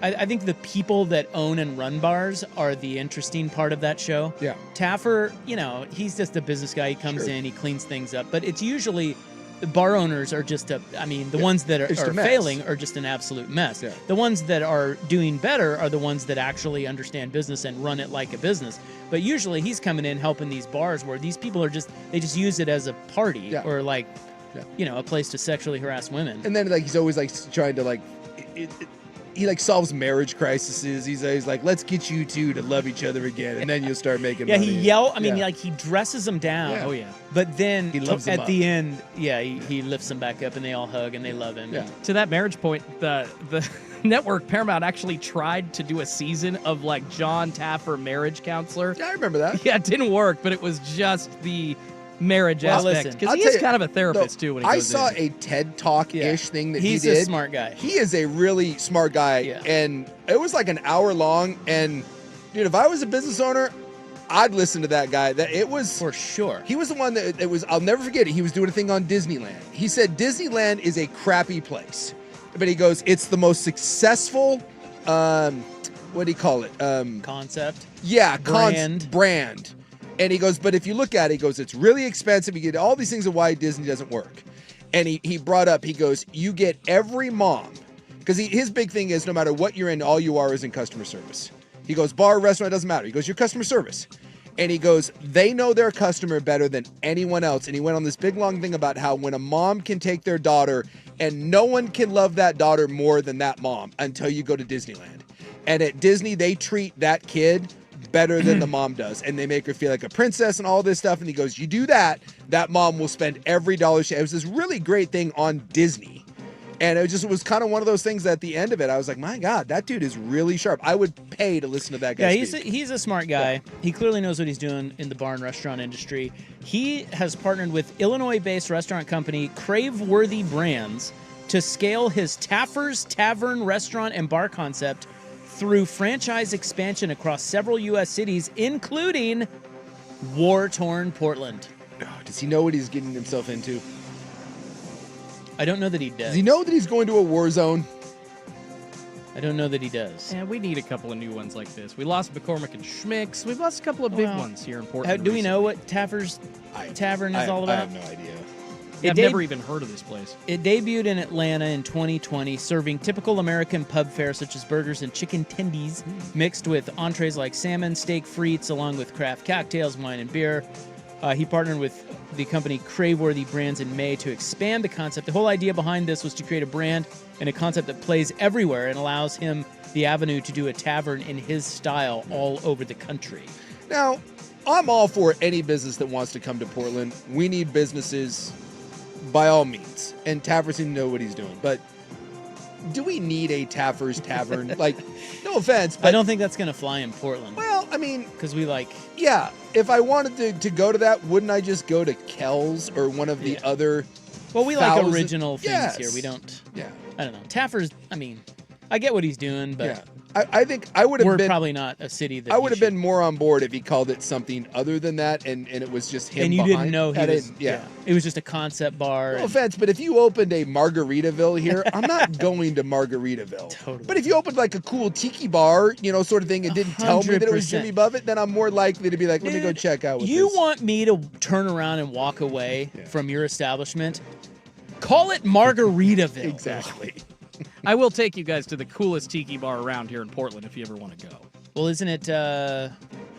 I think the people that own and run bars are the interesting part of that show. Yeah. Taffer, you know, he's just a business guy. He comes in, he cleans things up. But it's usually... The bar owners are just the ones that are failing are just an absolute mess. Yeah. The ones that are doing better are the ones that actually understand business and run it like a business. But usually he's coming in helping these bars where these people are they just use it as a party or like, you know, a place to sexually harass women. And then, like, he's always, like, trying to, like... He, like, solves marriage crises. He's like, let's get you 2 to love each other again, and then you'll start making money. He dresses them down. Yeah. Oh, yeah. But then He loves them at up. the end, he lifts them back up and they all hug and they love him. Yeah. To that marriage point, the network Paramount actually tried to do a season of like John Taffer marriage counselor. Yeah, I remember that. Yeah, it didn't work, but it was just the marriage aspect. listen, Because I'll he tell is you, kind of a therapist, no, too, when he I goes saw in. a TED Talk-ish thing that He's he did. a smart guy. He is a really smart guy, and it was like an hour long, and, dude, if I was a business owner, I'd listen to that guy. That it was for sure. He was the one that it was. I'll never forget it. He was doing a thing on Disneyland. He said Disneyland is a crappy place, but he goes, it's the most successful. What do you call it? Concept. Yeah, Brand. Brand. And he goes, but if you look at it, he goes, it's really expensive. You get all these things of why Disney doesn't work. And he brought up, he goes, you get every mom, because his big thing is no matter what you're in, all you are is in customer service. He goes, bar, restaurant, doesn't matter. He goes, your customer service. And he goes, they know their customer better than anyone else. And he went on this big long thing about how when a mom can take their daughter, and no one can love that daughter more than that mom until you go to Disneyland. And at Disney, they treat that kid better than the mom does. And they make her feel like a princess and all this stuff. And he goes, you do that, that mom will spend every dollar she... It was this really great thing on Disney. And it was kind of one of those things that at the end of it, I was like, my God, that dude is really sharp. I would pay to listen to that guy speak. He's a smart guy. Yeah. He clearly knows what he's doing in the bar and restaurant industry. He has partnered with Illinois-based restaurant company Crave-Worthy Brands to scale his Taffer's Tavern restaurant and bar concept through franchise expansion across several U.S. cities, including war-torn Portland. Oh, does he know what he's getting himself into? I don't know that he does. Does he know that he's going to a war zone? I don't know that he does. Yeah, we need a couple of new ones like this. We lost McCormick and Schmick's. We've lost a couple of big ones here in Portland. Do we know what Taffer's Tavern is all about? I have no idea. I've never even heard of this place. It debuted in Atlanta in 2020, serving typical American pub fare such as burgers and chicken tendies, mixed with entrees like salmon, steak, frites, along with craft cocktails, wine, and beer. He partnered with the company Craveworthy Brands in May to expand the concept. The whole idea behind this was to create a brand and a concept that plays everywhere and allows him the avenue to do a tavern in his style all over the country. Now, I'm all for any business that wants to come to Portland. We need businesses by all means. And Taffer seems to know what he's doing. But do we need a Taffer's Tavern? Like, no offense, but I don't think that's going to fly in Portland. Well, I mean, because we like... Yeah, if I wanted to go to that, wouldn't I just go to Kells or one of the other... Well, we like original things here. We don't... Yeah. I don't know. Taffer's, I mean, I get what he's doing, but... Yeah. I think I would have we're been... probably not a city that... I would have been more on board if he called it something other than that, and it was just him and you behind. didn't know he was... Yeah. It was just a concept bar. No offense, but if you opened a Margaritaville here, I'm not going to Margaritaville. Totally. But if you opened like a cool tiki bar, sort of thing, and didn't tell me that it was 100%. Jimmy Buffett, then I'm more likely to be like, let me go check out what You this... want me to turn around and walk away from your establishment? Call it Margaritaville. Exactly. I will take you guys to the coolest tiki bar around here in Portland if you ever want to go. Well, isn't it,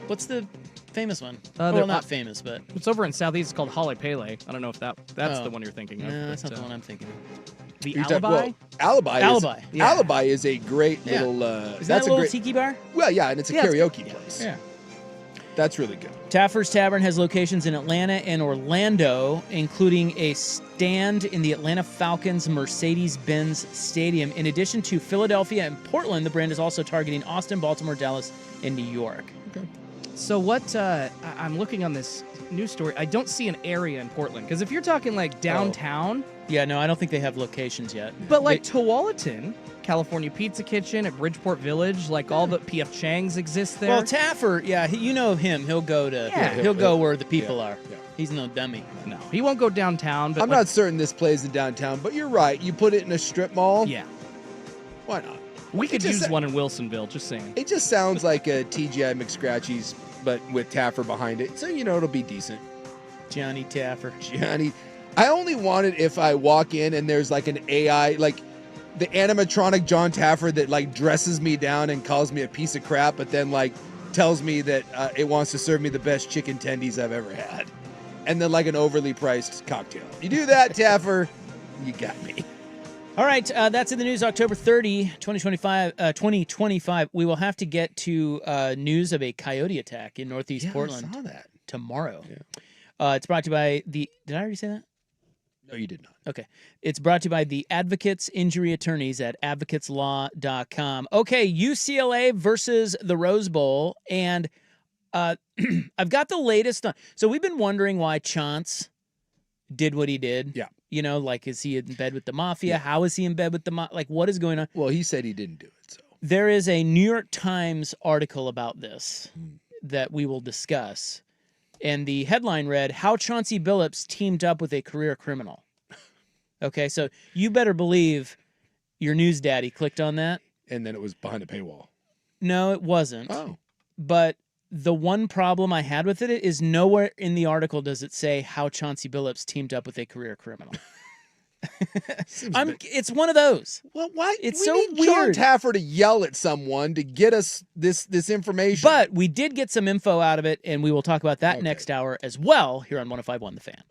what's the famous one? They're not famous, but... It's over in Southeast. It's called Hale Pele. I don't know if that's Oh. the one you're thinking of. No, that's but, not the one I'm thinking of. The You're talking- Alibi? well, Alibi. Alibi. Is, Alibi is a great Yeah. little... Is that a little tiki bar? Well, yeah, and it's a Yeah, it's karaoke place. Yeah. That's really good. Taffer's Tavern has locations in Atlanta and Orlando, including a stand in the Atlanta Falcons Mercedes-Benz Stadium. In addition to Philadelphia and Portland, the brand is also targeting Austin, Baltimore, Dallas, and New York. Okay. So what I'm looking on this news story, I don't see an area in Portland. Because if you're talking like downtown... Yeah, no, I don't think they have locations yet. But like Tualatin, California Pizza Kitchen at Bridgeport Village, like all the P.F. Chang's exist there. Well, Taffer, yeah, you know him. He'll go to he'll go where the people are. Yeah. He's no dummy. No, he won't go downtown. But I'm not certain this plays in downtown, but you're right. You put it in a strip mall. Yeah. Why not? We could It just use one in Wilsonville, just saying. It just sounds like a TGI McScratchy's, but with Taffer behind it. So, it'll be decent. Johnny Taffer. Johnny. I only want it if I walk in and there's like an AI, like the animatronic John Taffer that like dresses me down and calls me a piece of crap, but then like tells me that it wants to serve me the best chicken tendies I've ever had. And then like an overly priced cocktail. You do that, Taffer, you got me. All right, that's in the news. October 30, 2025. We will have to get to news of a coyote attack in Northeast Portland. I saw that. Tomorrow. Yeah. It's brought to you by the... Did I already say that? No, you did not. Okay. It's brought to you by the Advocates Injury Attorneys at advocateslaw.com. Okay, UCLA versus the Rose Bowl. And I've got the latest on... So we've been wondering why Chance did what he did. Yeah. Is he in bed with the mafia? Yeah. How is he in bed with the mafia? Like, what is going on? Well, he said he didn't do it, so... There is a New York Times article about this that we will discuss. And the headline read, How Chauncey Billups Teamed Up with a Career Criminal. Okay, so you better believe your news daddy clicked on that. And then it was behind a paywall. No, it wasn't. Oh. But the one problem I had with it is nowhere in the article does it say how Chauncey Billups teamed up with a career criminal. It's one of those. Well, why? It's we so need weird. John Taffer to yell at someone to get us this information. But we did get some info out of it, and we will talk about that next hour as well here on 105.1 The Fan.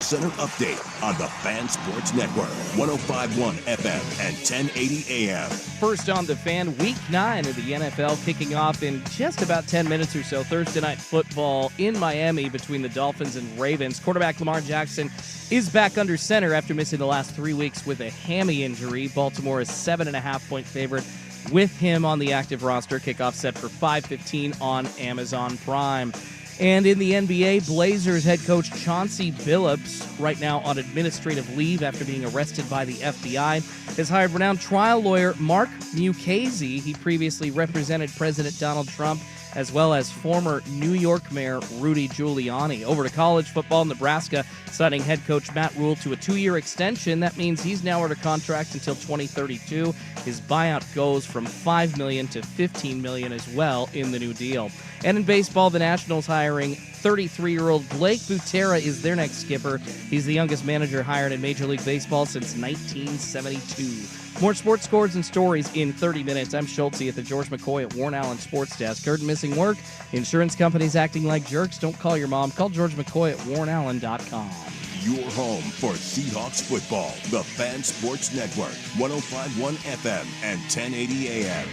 Sports Center update on the Fan Sports Network, 105.1 FM and 1080 AM. First on the Fan, Week 9 of the NFL kicking off in just about 10 minutes or so. Thursday night football in Miami between the Dolphins and Ravens. Quarterback Lamar Jackson is back under center after missing the last 3 weeks with a hammy injury. Baltimore is 7.5-point favorite with him on the active roster. Kickoff set for 5:15 on Amazon Prime. And in the NBA, Blazers head coach Chauncey Billups, right now on administrative leave after being arrested by the FBI, has hired renowned trial lawyer Mark Mukasey. He previously represented President Donald Trump, as well as former New York Mayor Rudy Giuliani. Over to college football, Nebraska signing head coach Matt Rule to a 2-year extension. That means he's now under contract until 2032. His buyout goes from $5 million to $15 million as well in the new deal. And in baseball, the Nationals hiring 33-year-old Blake Butera is their next skipper. He's the youngest manager hired in Major League Baseball since 1972. More sports scores and stories in 30 minutes. I'm Schulte at the George McCoy at Warren Allen Sports Desk. Heard missing work? Insurance companies acting like jerks? Don't call your mom. Call George McCoy at warrenallen.com. Your home for Seahawks football. The Fan Sports Network, 105.1 FM and 1080 AM.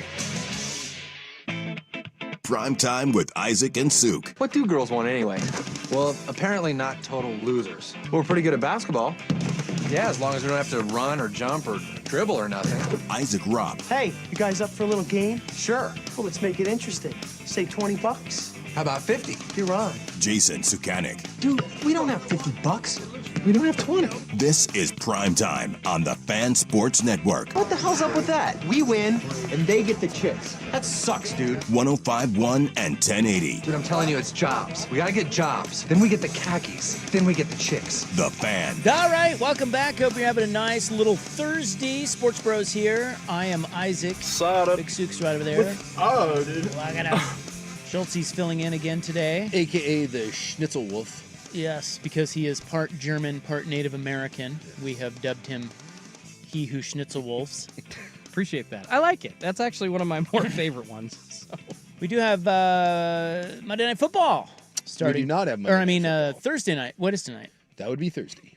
Primetime with Isaac and Suk. What do girls want anyway? Well, apparently not total losers. We're pretty good at basketball. Yeah, as long as we don't have to run or jump or dribble or nothing. Isaac Robb. Hey, you guys up for a little game? Sure. Well, let's make it interesting. Say $20. How about 50? You're on. Jason Sukanik. Dude, we don't have $50. We don't have 20. This is Primetime on the Fan Sports Network. What the hell's up with that? We win, and they get the chicks. That sucks, dude. 105.1 and 1080. Dude, I'm telling you, it's jobs. We gotta get jobs. Then we get the khakis. Then we get the chicks. The Fan. All right, welcome back. Hope you're having a nice little Thursday. Sports Bros here. I am Isaac. Big Sook's right over there. Oh, dude. Look it up. Schultze's filling in again today. AKA the Schnitzel Wolf. Yes, because he is part German, part Native American. We have dubbed him He Who Schnitzel Wolves. Appreciate that. I like it. That's actually one of my more favorite ones. So. We do have Monday Night Football starting. We do not have Monday Night Football. Thursday night. What is tonight? That would be Thursday.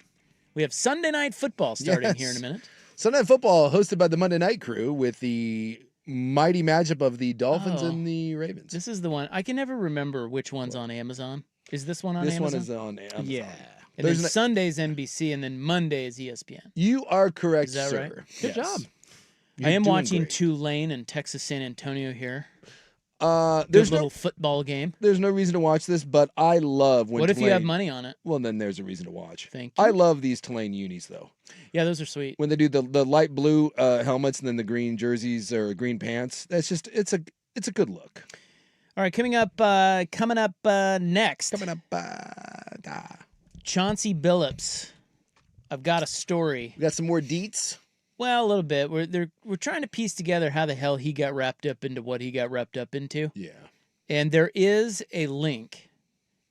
We have Sunday Night Football starting here in a minute. Sunday Night Football hosted by the Monday Night Crew with the mighty matchup of the Dolphins and the Ravens. This is the one. I can never remember which one's on Amazon. Is this one on Amazon? This one is on Amazon. Yeah. And then Sunday's NBC, and then Monday is ESPN. You are correct, is that sir. Right? Good job. I am watching Tulane and Texas San Antonio here. There's a little football game. There's no reason to watch this, but I love when What if Tulane, you have money on it? Well, then there's a reason to watch. Thank you. I love these Tulane unis, though. Yeah, those are sweet. When they do the light blue helmets and then the green jerseys or green pants, that's just it's a good look. All right, coming up next. Chauncey Billups. I've got a story. We got some more deets? Well, a little bit. We're trying to piece together how the hell he got wrapped up into what he got wrapped up into. Yeah. And there is a link,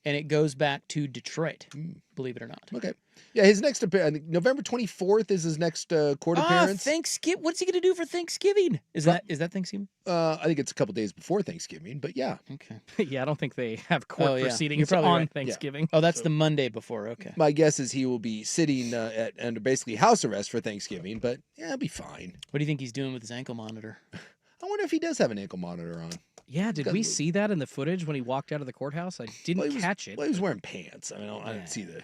and it goes back to Detroit, believe it or not. Okay. Yeah, his next appearance, November 24th is his next court appearance. Thanksgiving. What's he going to do for Thanksgiving? Is that Thanksgiving? I think it's a couple days before Thanksgiving, but yeah. Okay. Yeah, I don't think they have court proceedings on right. Thanksgiving. Yeah. Oh, that's the Monday before. Okay. My guess is he will be sitting under basically house arrest for Thanksgiving, but yeah, it'll be fine. What do you think he's doing with his ankle monitor? I wonder if he does have an ankle monitor on. Yeah, did we see that in the footage when he walked out of the courthouse? I didn't catch it. Well, he was wearing pants. I mean, I didn't see the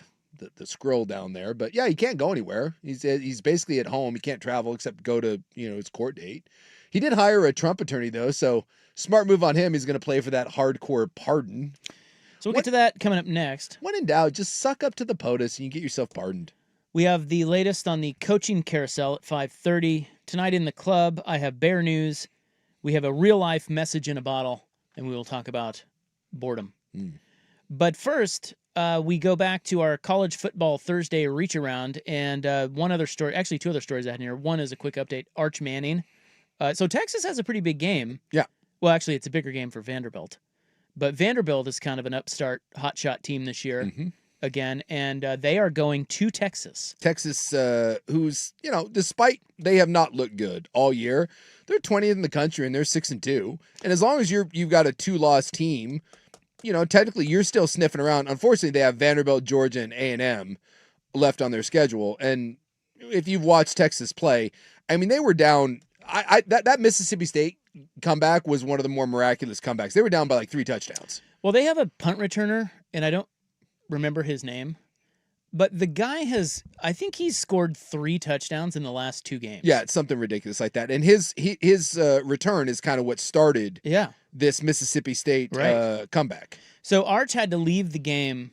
scroll down there, but yeah, he can't go anywhere. He's basically at home. He can't travel except go to his court date. He did hire a Trump attorney though, so smart move on him. He's going to play for that hardcore pardon. So we'll get to that coming up next. When in doubt, just suck up to the POTUS and you get yourself pardoned. We have the latest on the coaching carousel at 5:30 tonight in the club. I have bear news. We have a real life message in a bottle, and we will talk about boredom. But first, we go back to our college football Thursday reach around, and one other story, actually two other stories I had in here. One is a quick update. Arch Manning. So Texas has a pretty big game. Yeah. Well, actually, it's a bigger game for Vanderbilt. But Vanderbilt is kind of an upstart hotshot team this year again, and they are going to Texas. Texas, who's, despite they have not looked good all year, they're 20th in the country and they're 6-2. And as long as you've got a 2-loss team, technically you're still sniffing around. Unfortunately, they have Vanderbilt, Georgia, and A&M left on their schedule. And if you've watched Texas play, I mean, they were down. That Mississippi State comeback was one of the more miraculous comebacks. They were down by like 3 touchdowns. Well, they have a punt returner, and I don't remember his name, but the guy I think he's scored 3 touchdowns in the last 2 games. Yeah, it's something ridiculous like that. And his return is kind of what started this Mississippi State comeback. So Arch had to leave the game.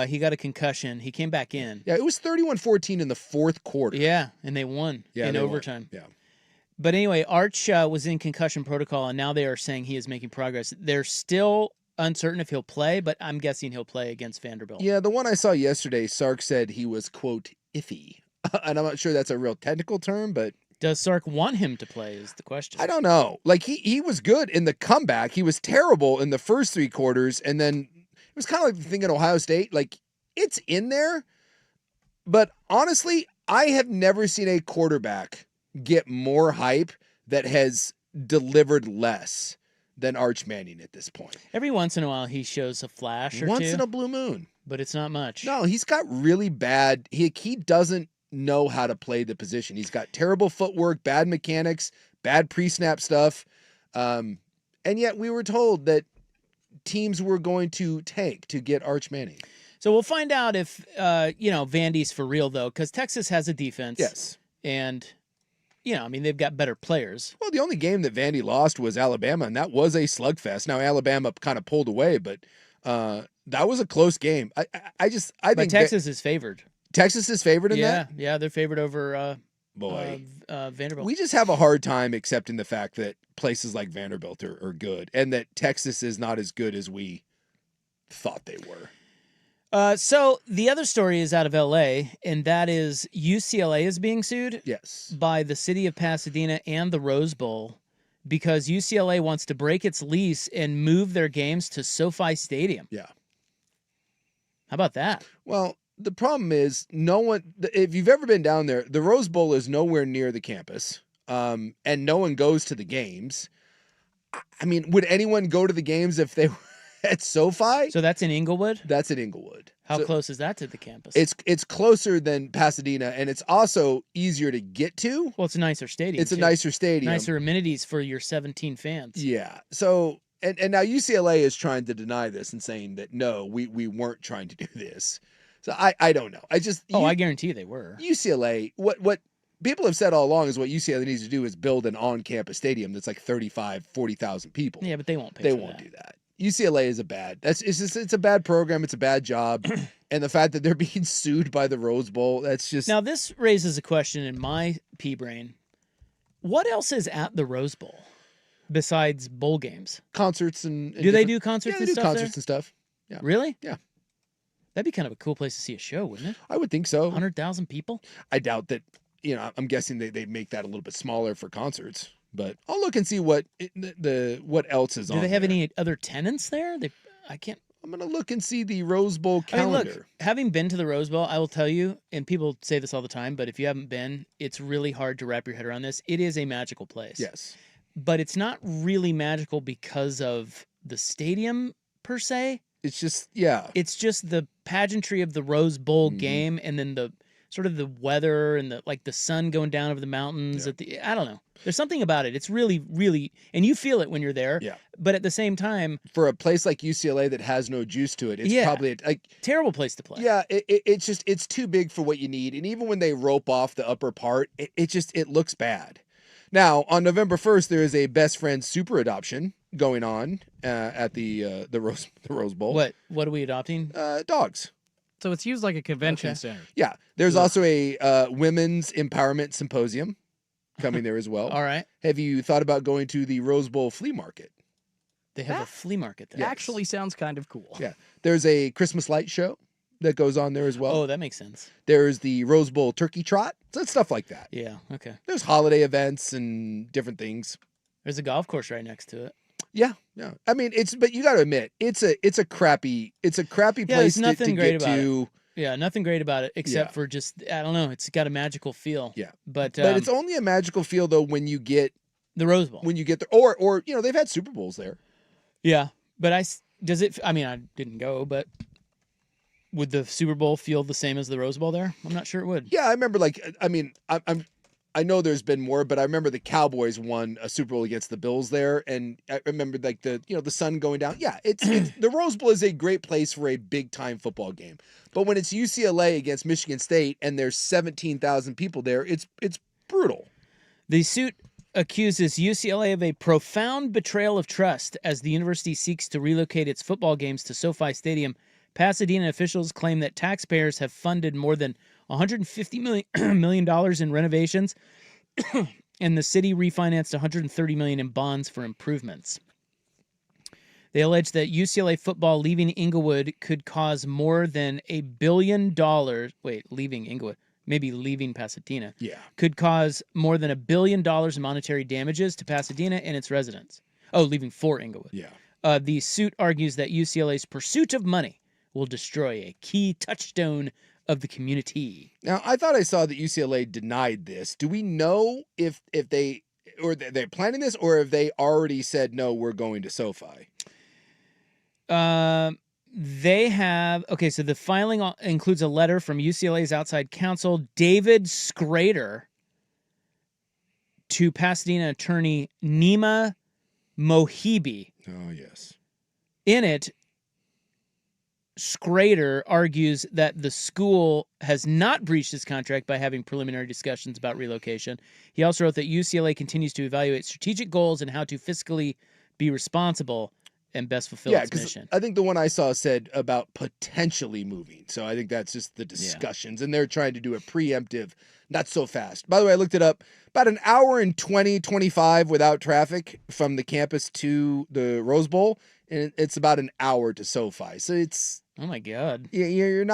He got a concussion. He came back in. Yeah, it was 31-14 in the fourth quarter. Yeah, and they won in overtime. Yeah. But anyway, Arch was in concussion protocol, and now they are saying he is making progress. They're still uncertain if he'll play, but I'm guessing he'll play against Vanderbilt. Yeah, the one I saw yesterday, Sark said he was, quote, iffy. And I'm not sure that's a real technical term, but... Does Sark want him to play is the question. I don't know. Like, he was good in the comeback. He was terrible in the first 3 quarters, and then it was kind of like the thing at Ohio State. Like, it's in there, but honestly, I have never seen a quarterback get more hype that has delivered less than Arch Manning at this point. Every once in a while, he shows a flash or Once two. in a blue moon. But it's not much. No, he's got really bad... He doesn't know how to play the position. He's got terrible footwork, bad mechanics, bad pre-snap stuff. And yet we were told that teams were going to tank to get Arch Manning. So we'll find out if, Vandy's for real, though, because Texas has a defense. Yes. And... I mean, they've got better players. Well, the only game that Vandy lost was Alabama, and that was a slugfest. Now, Alabama kind of pulled away, but that was a close game. I think Texas is favored. Texas is favored in that? Yeah, they're favored over Vanderbilt. We just have a hard time accepting the fact that places like Vanderbilt are good, and that Texas is not as good as we thought they were. So the other story is out of L.A., and that is UCLA is being sued by the city of Pasadena and the Rose Bowl because UCLA wants to break its lease and move their games to SoFi Stadium. Yeah. How about that? Well, the problem is if you've ever been down there, the Rose Bowl is nowhere near the campus, and no one goes to the games. I mean, would anyone go to the games if they were at SoFi? So that's in Inglewood? That's in Inglewood. How close is that to the campus? It's closer than Pasadena, and it's also easier to get to. Well, it's a nicer stadium. It's a nicer stadium. Nicer amenities for your 17 fans. Yeah. So, and now UCLA is trying to deny this and saying that, no, we weren't trying to do this. So I don't know. I guarantee they were. UCLA, what people have said all along is what UCLA needs to do is build an on-campus stadium that's like 40,000 people. Yeah, but they won't pay They for won't that. do that. UCLA is it's a bad program. It's a bad job. And the fact that they're being sued by the Rose Bowl, that's just... Now, this raises a question in my pea brain. What else is at the Rose Bowl besides bowl games? Concerts and do they do concerts and stuff stuff? Concerts there? and stuff. Yeah. Really? Yeah. That'd be kind of a cool place to see a show, wouldn't it? I would think so. 100,000 people? I doubt that, I'm guessing they make that a little bit smaller for concerts. But I'll look and see what else is on. Do they have there. any other tenants there? I'm gonna look and see the Rose Bowl calendar. I mean, look, having been to the Rose Bowl, I will tell you, and people say this all the time, but if you haven't been, it's really hard to wrap your head around this. It is a magical place. Yes. But it's not really magical because of the stadium per se. It's just It's just the pageantry of the Rose Bowl game, and then the sort of the weather and the sun going down over the mountains. I don't know. There's something about it. It's really, really, and you feel it when you're there. Yeah. But at the same time, for a place like UCLA that has no juice to it, it's probably terrible place to play. Yeah, it's too big for what you need. And even when they rope off the upper part, it looks bad. Now on November 1st, there is a best friend super adoption going on at the Rose Bowl. What are we adopting? Dogs. So it's used like a convention center. Yeah. There's also a women's empowerment symposium coming there as well. All right. Have you thought about going to the Rose Bowl flea market? They have a flea market there. Actually sounds kind of cool. Yeah. There's a Christmas light show that goes on there as well. Oh, that makes sense. There's the Rose Bowl turkey trot. So it's stuff like that. Yeah, okay. There's holiday events and different things. There's a golf course right next to it. Yeah. I mean, but you got to admit, it's a crappy place nothing to great get about to. It. Yeah, nothing great about it except for just, I don't know, it's got a magical feel. Yeah. But it's only a magical feel though when you get the Rose Bowl. When you get there, or they've had Super Bowls there. Yeah, but I didn't go, but Would the Super Bowl feel the same as the Rose Bowl there? I'm not sure it would. Yeah, I remember. I know there's been more, but I remember the Cowboys won a Super Bowl against the Bills there, and I remember the sun going down. Yeah, it's the Rose Bowl is a great place for a big time football game, but when it's UCLA against Michigan State and there's 17,000 people there, it's brutal. The suit accuses UCLA of a profound betrayal of trust as the university seeks to relocate its football games to SoFi Stadium. Pasadena officials claim that taxpayers have funded more than $150 million in renovations, and the city refinanced $130 million in bonds for improvements. They allege that UCLA football leaving Inglewood could cause more than $1 billion. Wait, leaving Inglewood. Maybe leaving Pasadena. Yeah. Could cause more than $1 billion in monetary damages to Pasadena and its residents. Oh, leaving for Inglewood. Yeah. The suit argues that UCLA's pursuit of money will destroy a key touchstone of the community. Now, I thought I saw that UCLA denied this. Do we know if they're planning this, or if they already said no, we're going to SoFi? They have so the filing includes a letter from UCLA's outside counsel, David Schrader, to Pasadena attorney Nima Mohibi. Oh, yes. In it, Schrader argues that the school has not breached his contract by having preliminary discussions about relocation. He also wrote that UCLA continues to evaluate strategic goals and how to fiscally be responsible and best fulfill its mission. I think the one I saw said about potentially moving. So I think that's just the discussions, and they're trying to do a preemptive, not so fast. By the way, I looked it up. About an hour and 25 without traffic from the campus to the Rose Bowl, and it's about an hour to SoFi. So it's... Oh, my God. You're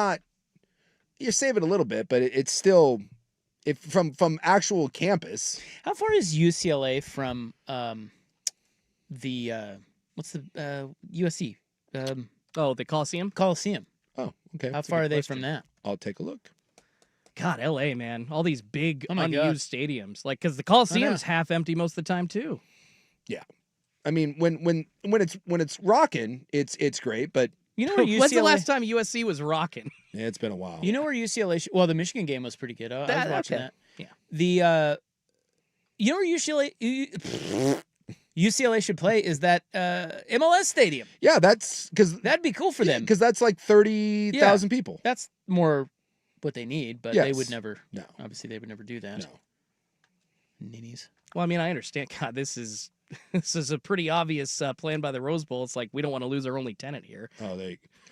saving a little bit, but it's still... from actual campus... How far is UCLA from what's the USC? The Coliseum? Coliseum. Oh, okay. How far are they from that? I'll take a look. God, LA, man. All these big God. unused stadiums. Like, because the Coliseum's half empty most of the time, too. Yeah. I mean, when it's rocking, it's great, but you know where UCLA... When's the last time USC was rocking? Yeah, it's been a while. You know where UCLA... Well, the Michigan game was pretty good. I was watching that. Yeah. You know where UCLA should play is that MLS stadium. Yeah, that's because that'd be cool for them. Because that's like 30,000 people. That's more what they need, but they would never. No, obviously they would never do that. No. Ninnies. Well, I mean, I understand. God, this is a pretty obvious plan by the Rose Bowl. It's like we don't want to lose our only tenant here.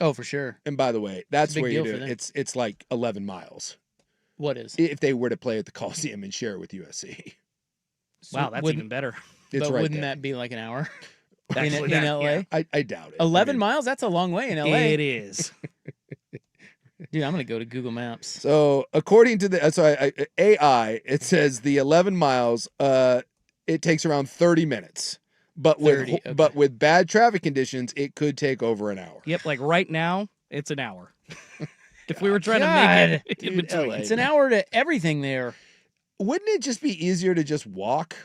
Oh, for sure. And by the way, that's where you do it. It's like 11 miles. What is? If they were to play at the Coliseum and share it with USC. Wow, that's even better. It's but right wouldn't there. that be like an hour Actually, in LA? Yeah. I doubt it. 11 miles? That's a long way in LA. It is. Dude, I'm going to go to Google Maps. So according to the AI, it says the 11 miles, it takes around 30 minutes. But with bad traffic conditions, it could take over an hour. Yep, like right now, it's an hour. If we were trying to make it in between. It's an hour to everything there. Wouldn't it just be easier to just walk?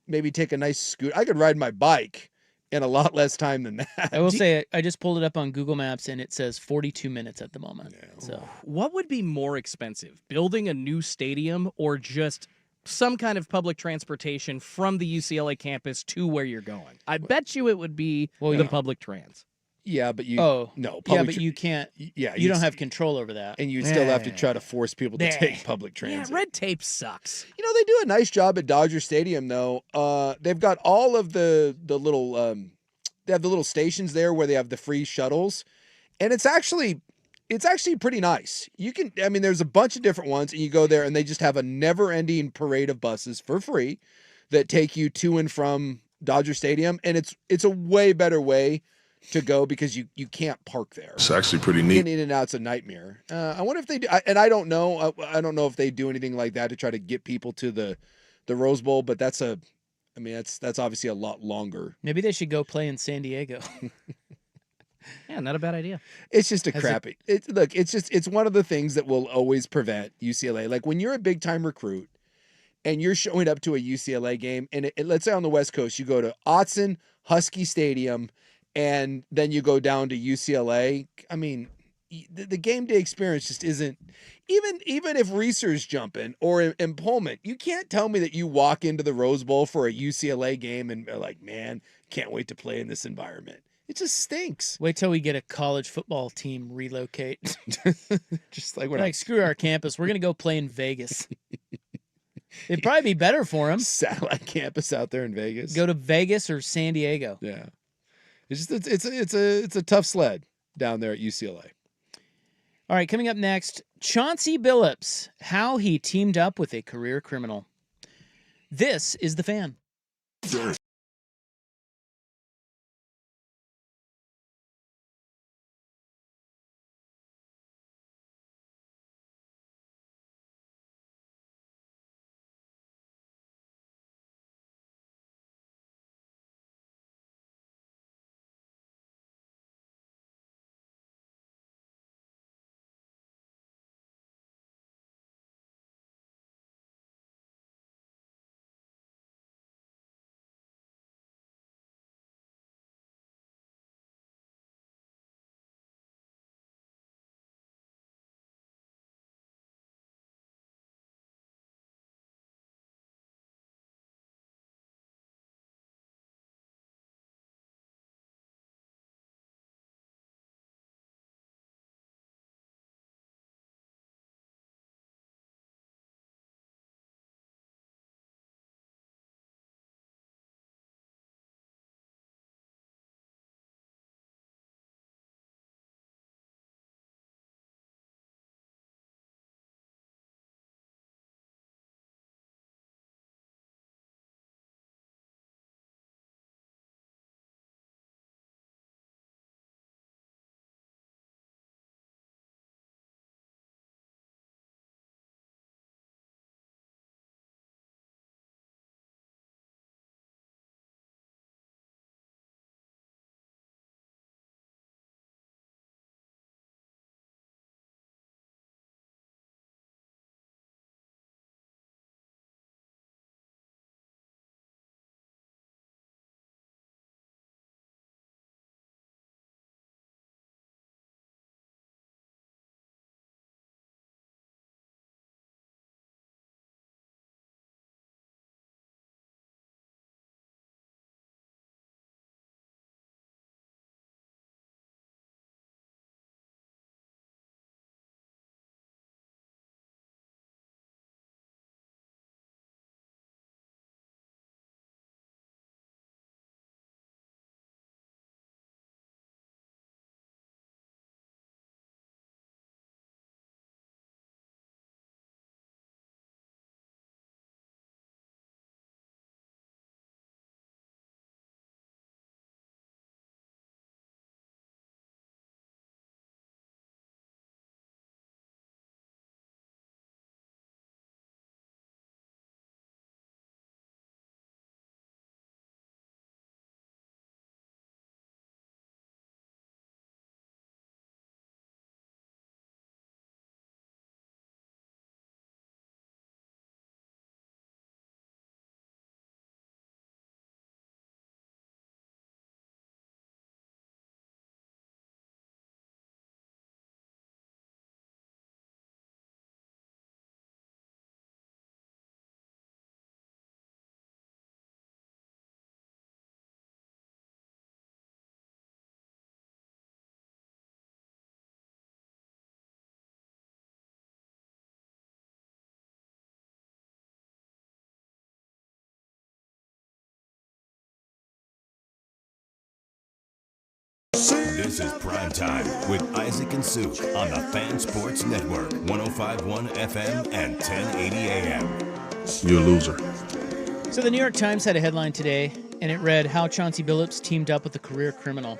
Maybe take a nice scooter. I could ride my bike in a lot less time than that. I will say, I just pulled it up on Google Maps, and it says 42 minutes at the moment. Yeah. So, what would be more expensive, building a new stadium or just some kind of public transportation from the UCLA campus to where you're going? I bet you it would be the public trans. Yeah, but you but you can't. Yeah, you don't have control over that, and you'd still have to try to force people to take public transit. Yeah, red tape sucks. You know, they do a nice job at Dodger Stadium, though. They've got all of the little they have the little stations there where they have the free shuttles, and it's actually pretty nice. There's a bunch of different ones, and you go there, and they just have a never-ending parade of buses for free that take you to and from Dodger Stadium, and it's a way better way to go because you can't park there. It's actually pretty neat. Getting in and out's a nightmare. I wonder if they do, and I don't know. I don't know if they do anything like that to try to get people to the Rose Bowl, but that's obviously a lot longer. Maybe they should go play in San Diego. Yeah, not a bad idea. It's just crappy. It's one of the things that will always prevent UCLA. Like when you're a big time recruit and you're showing up to a UCLA game, and let's say on the West Coast, you go to Autzen Husky Stadium, and then you go down to UCLA. I mean, the game day experience just isn't. Even if Reeser's jumping or in Pullman, you can't tell me that you walk into the Rose Bowl for a UCLA game and are like, man, can't wait to play in this environment. It just stinks. Wait till we get a college football team relocate. Just like screw our campus. We're gonna go play in Vegas. It'd probably be better for them. Satellite campus out there in Vegas. Go to Vegas or San Diego. Yeah, it's a tough sled down there at UCLA. All right, coming up next, Chauncey Billups, how he teamed up with a career criminal. This is The Fan. This is Primetime with Isaac and Sue on the Fan Sports Network, 105.1 FM and 1080 AM. You're a loser. So the New York Times had a headline today, and it read, how Chauncey Billups teamed up with a career criminal.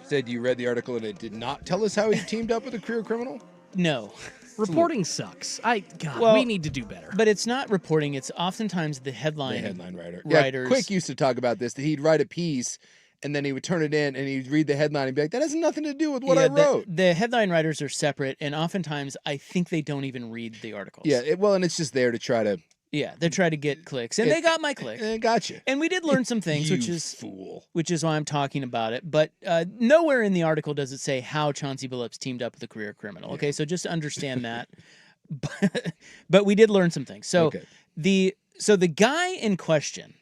Said you read the article and it did not tell us how he teamed up with a career criminal? No. Reporting sucks. We need to do better. But it's not reporting. It's oftentimes the headline writer. writers. Yeah, Quick used to talk about this, that he'd write a piece and then he would turn it in and he'd read the headline and be like, that has nothing to do with what I wrote. The headline writers are separate, and oftentimes I think they don't even read the articles. Yeah, and it's just there to try to, Yeah, they're trying to get clicks, and they got my click. Gotcha. And we did learn some things, You which is fool. which is why I'm talking about it. But nowhere in the article does it say how Chauncey Billups teamed up with a career criminal. Okay, so just understand that. But we did learn some things. So the guy in question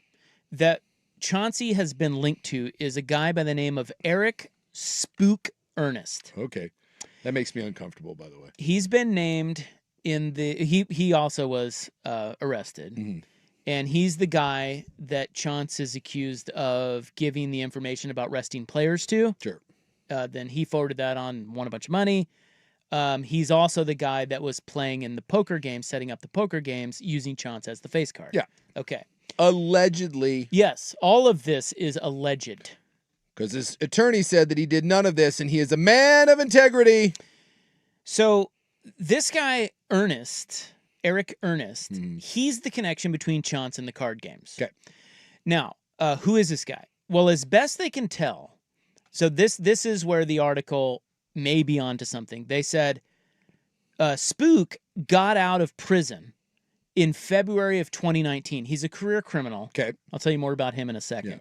that Chauncey has been linked to is a guy by the name of Eric Spook Ernest. Okay, that makes me uncomfortable. By the way, he's been named in the. He also was arrested. Mm-hmm. And he's the guy that Chauncey is accused of giving the information about resting players to. Sure. Then he forwarded that on, won a bunch of money. He's also the guy that was playing in the poker game, setting up the poker games, using Chauncey as the face card. Yeah. Okay. Allegedly. Yes. All of this is alleged. Because his attorney said that he did none of this, and he is a man of integrity. So this guy, Eric Ernest, he's the connection between Chauncey and the card games. Okay. Now, who is this guy? Well, as best they can tell, so this is where the article may be onto something. They said Spook got out of prison in February of 2019. He's a career criminal. Okay. I'll tell you more about him in a second. Yeah.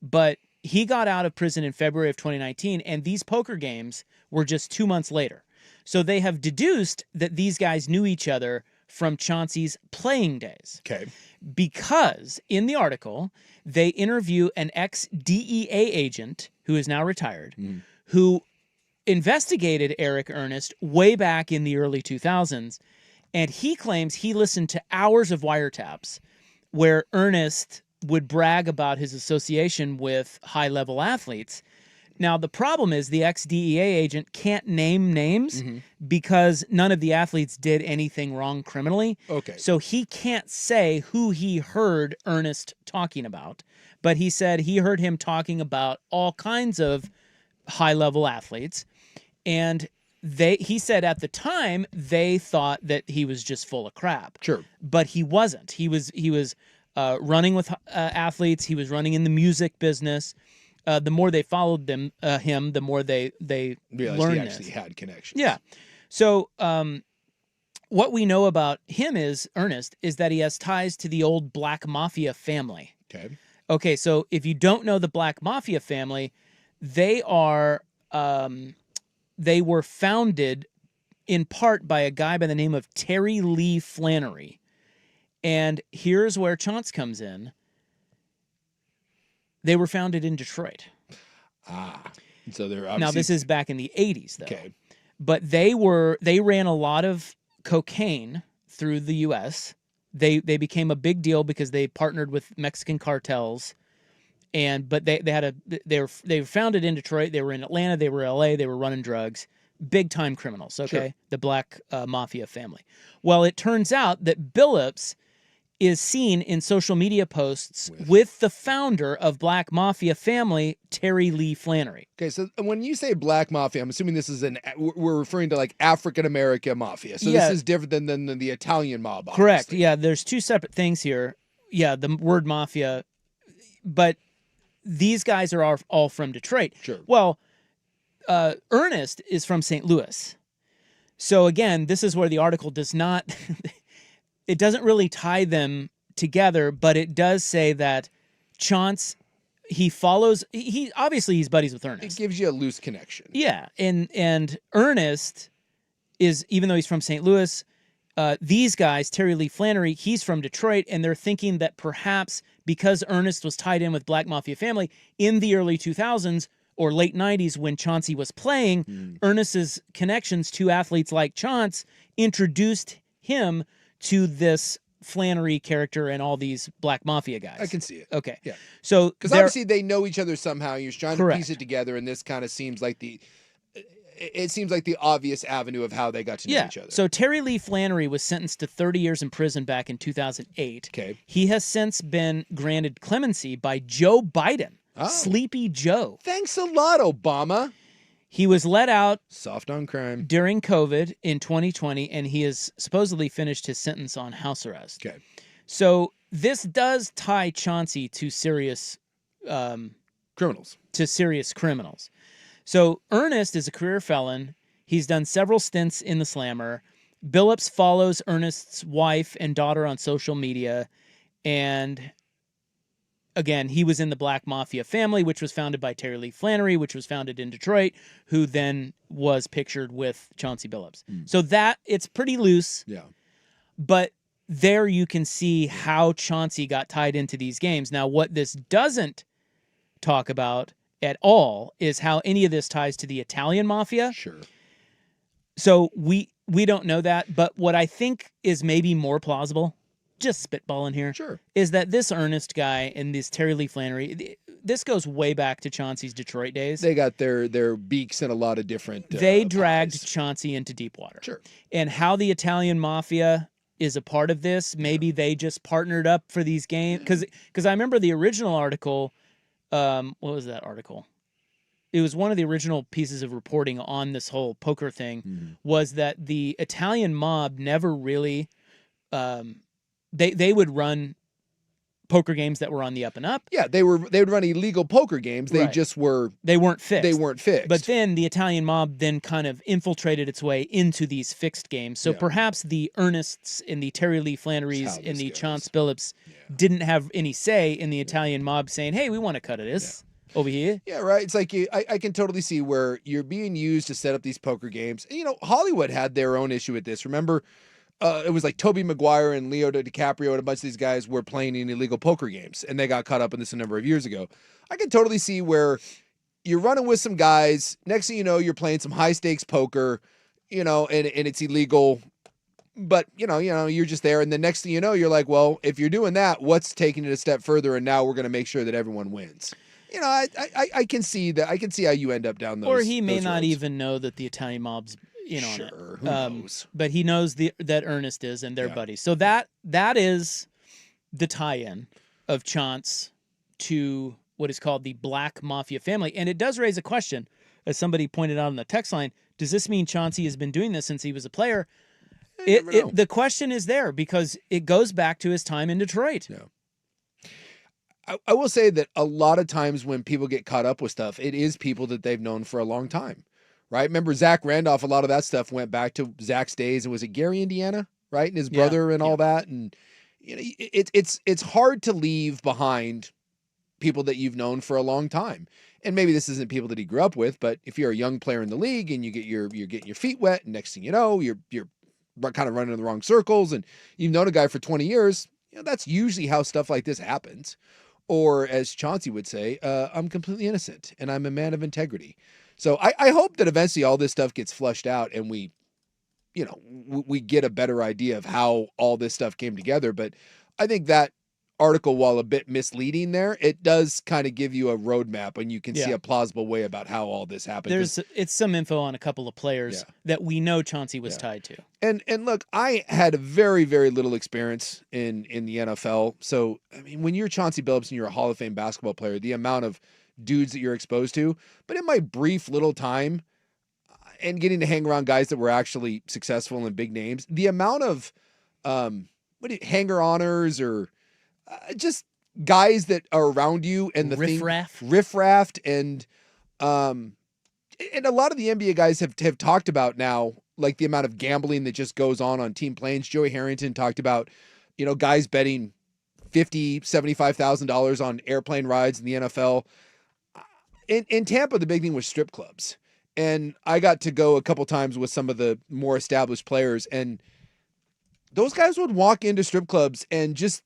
But he got out of prison in February of 2019, and these poker games were just 2 months later. So they have deduced that these guys knew each other from Chauncey's playing days. Okay. Because in the article, they interview an ex-DEA agent who is now retired, who investigated Eric Ernest way back in the early 2000s, and he claims he listened to hours of wiretaps where Ernest would brag about his association with high-level athletes. Now, the problem is the ex-DEA agent can't name names because none of the athletes did anything wrong criminally. Okay. So he can't say who he heard Ernest talking about, but he said he heard him talking about all kinds of high-level athletes, and he said at the time they thought that he was just full of crap. Sure. But he wasn't. He was running with athletes. He was running in the music business. The more they followed him, the more they Realized learned he actually this. had connections. Yeah. So what we know about him Ernest, is that he has ties to the old Black Mafia family. Okay. Okay, so if you don't know the Black Mafia family, they were founded in part by a guy by the name of Terry Lee Flannery. And here's where Chauncey comes in. They were founded in Detroit. So they're obviously... Now, this is back in the 80s, though. Okay. But they ran a lot of cocaine through the U.S. They became a big deal because they partnered with Mexican cartels. But they were founded in Detroit. They were in Atlanta. They were L.A. They were running drugs. Big time criminals. Okay, Sure. The Black Mafia family. Well, it turns out that Billups is seen in social media posts with the founder of Black Mafia family, Terry Lee Flannery. Okay, so when you say Black Mafia, I'm assuming this is we're referring to like African American mafia. So this is different than the Italian mob. Obviously. Correct. Yeah, there's two separate things here. Yeah, the word mafia, but these guys are all from Detroit. Sure. Well, Ernest is from St. Louis. So again, this is where the article does not... It doesn't really tie them together, but it does say that Chauncey, he's buddies with Ernest. It gives you a loose connection. Yeah, and Ernest is, even though he's from St. Louis, these guys, Terry Lee Flannery, he's from Detroit, and they're thinking that perhaps because Ernest was tied in with Black Mafia family in the early 2000s or late 90s when Chauncey was playing, Ernest's connections to athletes like Chauncey introduced him to this Flannery character and all these Black Mafia guys. I can see it. Okay. Yeah. So because obviously they know each other somehow. You're trying to piece it together, and this kind of seems like the obvious avenue of how they got to know each other. So Terry Lee Flannery was sentenced to 30 years in prison back in 2008. Okay. He has since been granted clemency by Joe Biden. Sleepy Joe. Thanks a lot, Obama. He was let out soft on crime during COVID in 2020, and he has supposedly finished his sentence on house arrest. Okay. So this does tie Chauncey to serious criminals. So Ernest is a career felon. He's done several stints in the slammer. Billups follows Ernest's wife and daughter on social media, and again, he was in the Black Mafia family, which was founded by Terry Lee Flannery, which was founded in Detroit, who then was pictured with Chauncey Billups. So that, it's pretty loose. Yeah. But there you can see how Chauncey got tied into these games. Now, what this doesn't talk about at all is how any of this ties to the Italian Mafia. Sure. So we don't know that, but what I think is maybe more plausible, just spitballing here, sure, is that this Ernest guy and this Terry Lee Flannery, this goes way back to Chauncey's Detroit days. They got their beaks in a lot of different They dragged Chauncey into deep water. Sure. And how the Italian Mafia is a part of this, maybe they just partnered up for these games. Because I remember the original article, what was that article? It was one of the original pieces of reporting on this whole poker thing, was that the Italian mob never really, they would run poker games that were on the up and up. Yeah, they would run illegal poker games. They Right. just were They weren't fixed. They weren't fixed. But then the Italian mob then kind of infiltrated its way into these fixed games. So perhaps the Ernests and the Terry Lee Flannerys and the Chauncey Billups didn't have any say in the Italian mob saying, hey, we want to cut of this over here. Yeah, right. It's like I can totally see where you're being used to set up these poker games. You know, Hollywood had their own issue with this. Remember, it was like Tobey Maguire and Leo DiCaprio and a bunch of these guys were playing in illegal poker games, and they got caught up in this a number of years ago. I can totally see where you're running with some guys. Next thing you know, you're playing some high stakes poker, you know, and it's illegal. But you know, you're just there, and the next thing you know, you're like, well, if you're doing that, what's taking it a step further? And now we're going to make sure that everyone wins. You know, I can see that. I can see how you end up down those. Or he may those not roads. even know that the Italian mob's in on it. Sure, who knows? But he knows that Ernest is, and they're buddies. So that is the tie-in of Chauncey to what is called the Black Mafia family. And it does raise a question, as somebody pointed out on the text line, does this mean Chauncey has been doing this since he was a player? The question is there because it goes back to his time in Detroit. Yeah. I will say that a lot of times when people get caught up with stuff, it is people that they've known for a long time, right? Remember Zach Randolph, a lot of that stuff went back to Zach's days. And was it Gary, Indiana, right? And his brother and all that. And you know, it's hard to leave behind people that you've known for a long time. And maybe this isn't people that he grew up with, but if you're a young player in the league and you're getting your feet wet, and next thing you know, you're kind of running in the wrong circles, and you've known a guy for 20 years, you know, that's usually how stuff like this happens. Or as Chauncey would say, I'm completely innocent and I'm a man of integrity. So I hope that eventually all this stuff gets flushed out and we get a better idea of how all this stuff came together. But I think that article, while a bit misleading there, it does kind of give you a roadmap and you can see a plausible way about how all this happened. It's some info on a couple of players that we know Chauncey was tied to. And look, I had very, very little experience in the NFL. So, I mean, when you're Chauncey Billups and you're a Hall of Fame basketball player, the amount of dudes that you're exposed to, but in my brief little time and getting to hang around guys that were actually successful and big names, the amount of hanger-oners or just guys that are around you and the riffraff and a lot of the NBA guys have talked about now, like the amount of gambling that just goes on team planes. Joey Harrington talked about, you know, guys betting $50,000, $75,000 on airplane rides in the NFL. In Tampa, the big thing was strip clubs. And I got to go a couple times with some of the more established players, and those guys would walk into strip clubs and just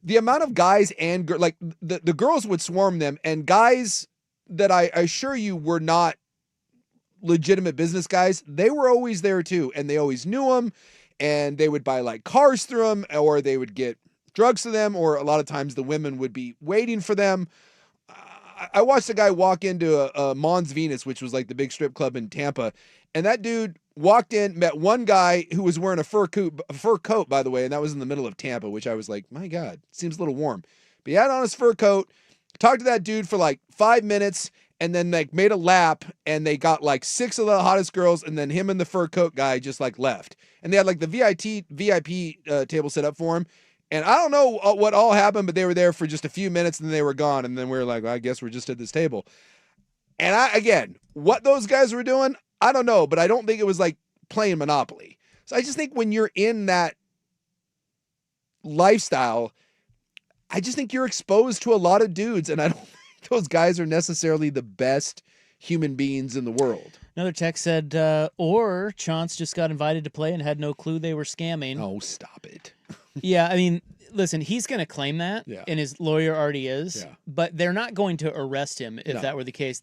the amount of guys and like the girls would swarm them, and guys that I assure you were not legitimate business guys, they were always there too. And they always knew them, and they would buy like cars through them, or they would get drugs to them, or a lot of times the women would be waiting for them. I watched a guy walk into a Mons Venus, which was like the big strip club in Tampa, and that dude walked in, met one guy who was wearing a fur coat, by the way, and that was in the middle of Tampa, which I was like, my God, seems a little warm. But he had on his fur coat, talked to that dude for like 5 minutes, and then like made a lap, and they got like 6 of the hottest girls, and then him and the fur coat guy just like left. And they had like the VIP table set up for him. And I don't know what all happened, but they were there for just a few minutes and then they were gone. And then we were like, well, I guess we're just at this table. And again, what those guys were doing, I don't know, but I don't think it was like playing Monopoly. So I just think when you're in that lifestyle, I just think you're exposed to a lot of dudes, and I don't think those guys are necessarily the best human beings in the world. Another text said, or Chance just got invited to play and had no clue they were scamming. Oh, stop it. Yeah, I mean, listen, he's going to claim that, and his lawyer already is, but they're not going to arrest him if that were the case.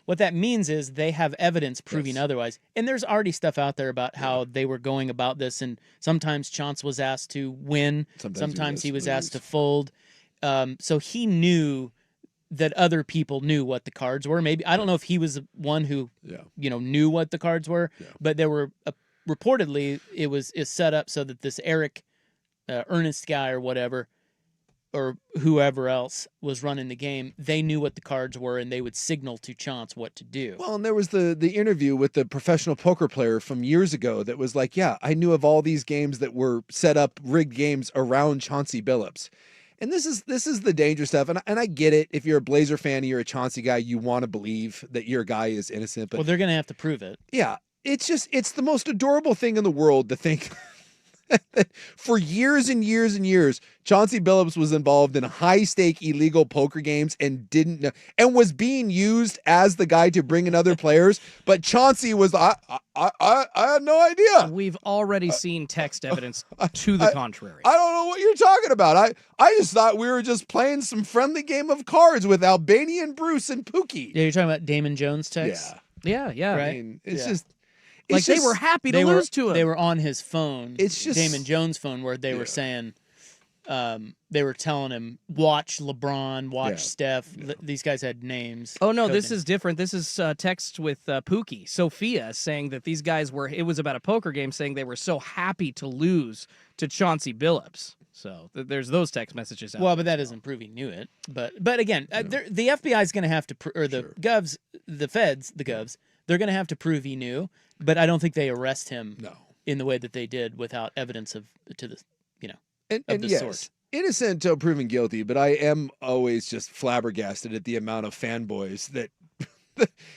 What that means is they have evidence proving otherwise. And there's already stuff out there about how they were going about this, and sometimes Chance was asked to win, sometimes he was asked to fold. So he knew that other people knew what the cards were. Maybe I don't know if he was the one who knew what the cards were, but there were reportedly it's set up so that this Eric Ernest guy or whatever, or whoever else was running the game, they knew what the cards were and they would signal to Chance what to do. Well, and there was the interview with the professional poker player from years ago that was like, yeah, I knew of all these games that were set up, rigged games around Chauncey Billups. And this is the dangerous stuff. And I get it. If you're a Blazer fan and you're a Chauncey guy, you want to believe that your guy is innocent. But well, they're going to have to prove it. Yeah. It's the most adorable thing in the world to think for years and years and years, Chauncey Billups was involved in high-stake illegal poker games and didn't know, and was being used as the guy to bring in other players. But Chauncey was, I had no idea. We've already seen text evidence to the contrary. I don't know what you're talking about. I just thought we were just playing some friendly game of cards with Albanian Bruce and Pookie. Yeah, you're talking about Damon Jones text? Yeah. Right? I mean, it's Yeah. just... Like they were happy to lose to him. They were on his phone. It's just Damon Jones' phone where they were saying, they were telling him, watch LeBron, watch Steph. These guys had names. Oh, no, this is different. This is text with Pookie, Sophia, saying that these guys it was about a poker game, saying they were so happy to lose to Chauncey Billups. So there's those text messages out Well, there. but that doesn't prove he knew it. But again, the FBI is going to have to, or the govs, the feds, the govs, they're going to have to prove he knew. But I don't think they arrest him in the way that they did without evidence of this sort. Innocent until proven guilty, but I am always just flabbergasted at the amount of fanboys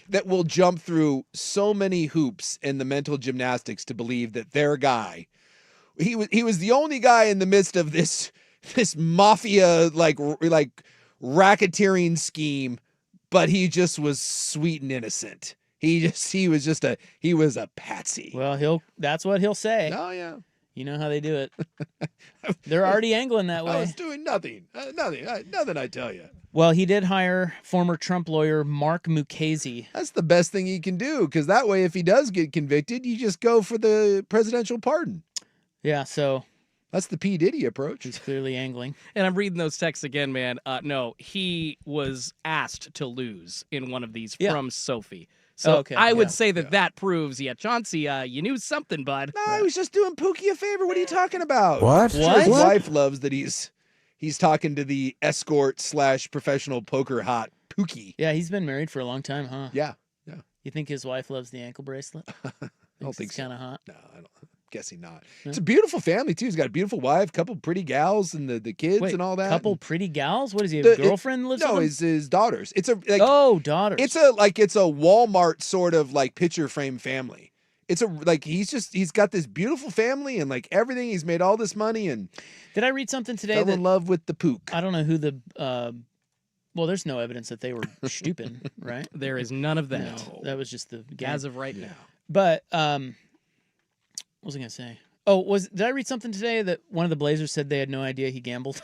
that will jump through so many hoops in the mental gymnastics to believe that their guy, he was the only guy in the midst of this mafia like racketeering scheme, but he just was sweet and innocent. He was a patsy. Well, that's what he'll say. Oh yeah. You know how they do it. They're already angling that way. I was doing nothing. Nothing I tell you. Well, he did hire former Trump lawyer Mark Mukasey. That's the best thing he can do, because that way, if he does get convicted, you just go for the presidential pardon. Yeah, so that's the P. Diddy approach. He's clearly angling. And I'm reading those texts again, man. No, he was asked to lose in one of these from Sophie. So I would say that proves, Chauncey, you knew something, bud. No, I was just doing Pookie a favor. What are you talking about? What? Sure, his wife loves that he's talking to the escort / professional poker hot Pookie. Yeah, he's been married for a long time, huh? Yeah. You think his wife loves the ankle bracelet? I don't think it's kind of hot. No, I don't. Guessing not. It's a beautiful family too. He's got a beautiful wife, couple pretty gals, and the kids and all that. Couple pretty gals? What does he have? A girlfriend lives with him? No, his daughters. It's a daughters. It's a Walmart sort of like picture frame family. It's he's got this beautiful family and like everything. He's made all this money and did I read something today fell in love with the Pook? I don't know who the well, there's no evidence that they were stupid, right? There is none of that. No, that was just the game. As of right now. But what was I going to say? Oh, did I read something today that one of the Blazers said they had no idea he gambled?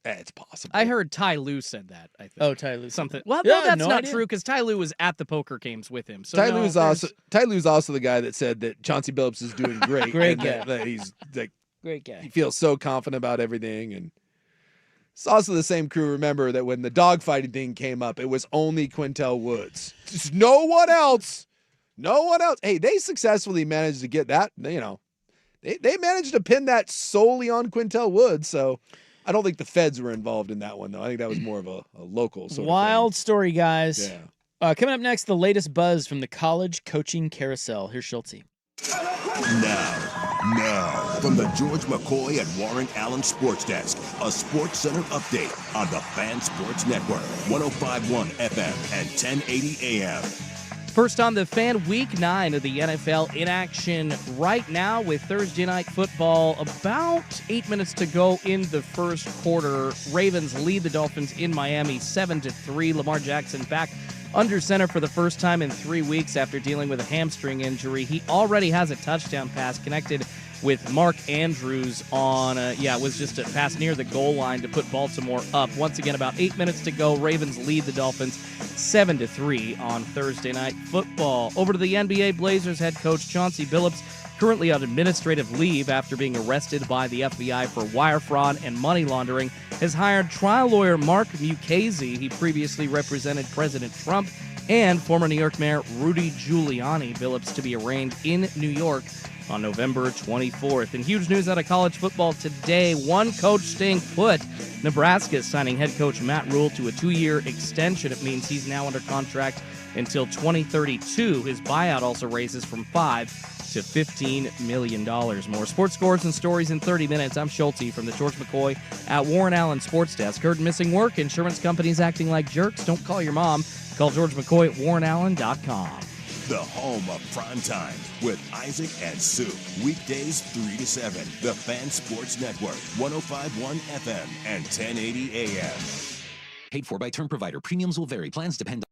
It's possible. I heard Ty Lue said that, I think. Oh, Ty Lue. Something. Well, no, that's not true, because Ty Lue was at the poker games with him. So Ty Lue's also the guy that said that Chauncey Billups is doing great. Great guy. That he's like great guy. He feels so confident about everything. And it's also the same crew. Remember that when the dogfighting thing came up, it was only Quintel Woods. Just no one else. No one else. Hey, they successfully managed to get that, they managed to pin that solely on Quintel Woods. So I don't think the feds were involved in that one, though. I think that was more of a local sort wild of story, guys. Yeah. Coming up next, the latest buzz from the college coaching carousel. Here's Schultze. Now, from the George McCoy and Warren Allen Sports Desk, a Sports Center update on the Fan Sports Network, 105.1 FM and 1080 AM. First on the fan, week 9 of the NFL in action right now with Thursday night football. About 8 minutes to go in the first quarter. Ravens lead the Dolphins in Miami 7-3. Lamar Jackson back under center for the first time in 3 weeks after dealing with a hamstring injury. He already has a touchdown pass connected with Mark Andrews on, it was just a pass near the goal line to put Baltimore up. Once again, about 8 minutes to go. Ravens lead the Dolphins 7-3 on Thursday night football. Over to the NBA, Blazers head coach Chauncey Billups, currently on administrative leave after being arrested by the FBI for wire fraud and money laundering, has hired trial lawyer Mark Mukasey. He previously represented President Trump and former New York Mayor Rudy Giuliani. Billups to be arraigned in New York on November 24th. And huge news out of college football today. One coach staying put. Nebraska is signing head coach Matt Rule to a 2-year extension. It means he's now under contract until 2032. His buyout also raises from $5 to $15 million more. Sports scores and stories in 30 minutes. I'm Schulte from the George McCoy at Warren Allen Sports Desk. Heard missing work, insurance companies acting like jerks. Don't call your mom. Call George McCoy at warrenallen.com. The home of Primetime with Isaac and Sue. Weekdays 3 to 7. The Fan Sports Network. 105.1 FM and 1080 AM. Paid for by term provider. Premiums will vary. Plans depend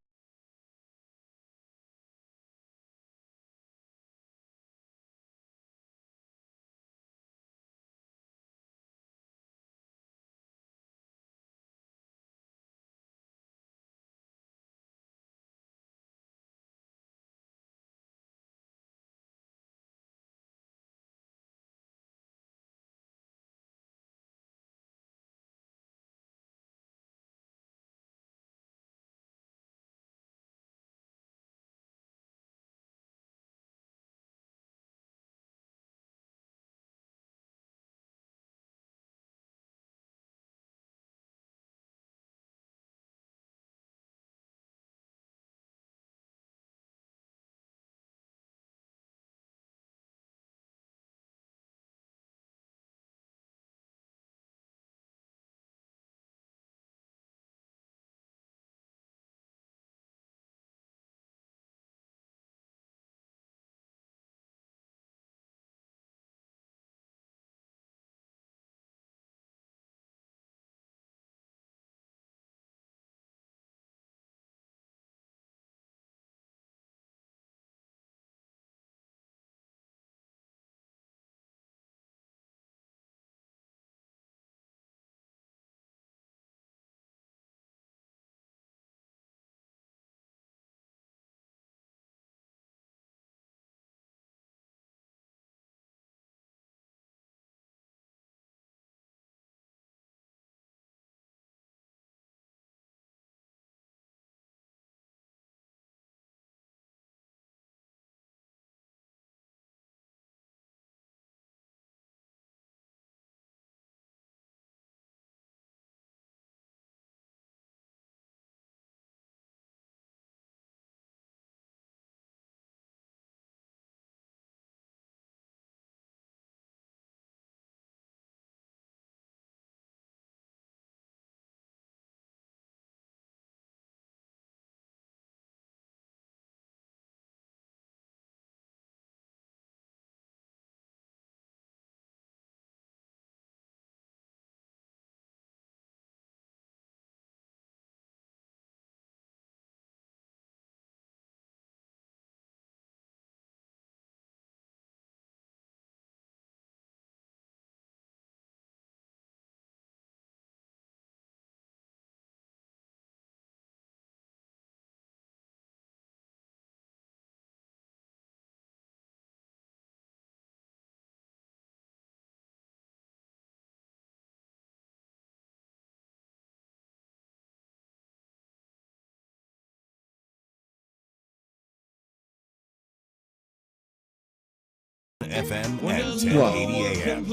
on FM and 1080 AM.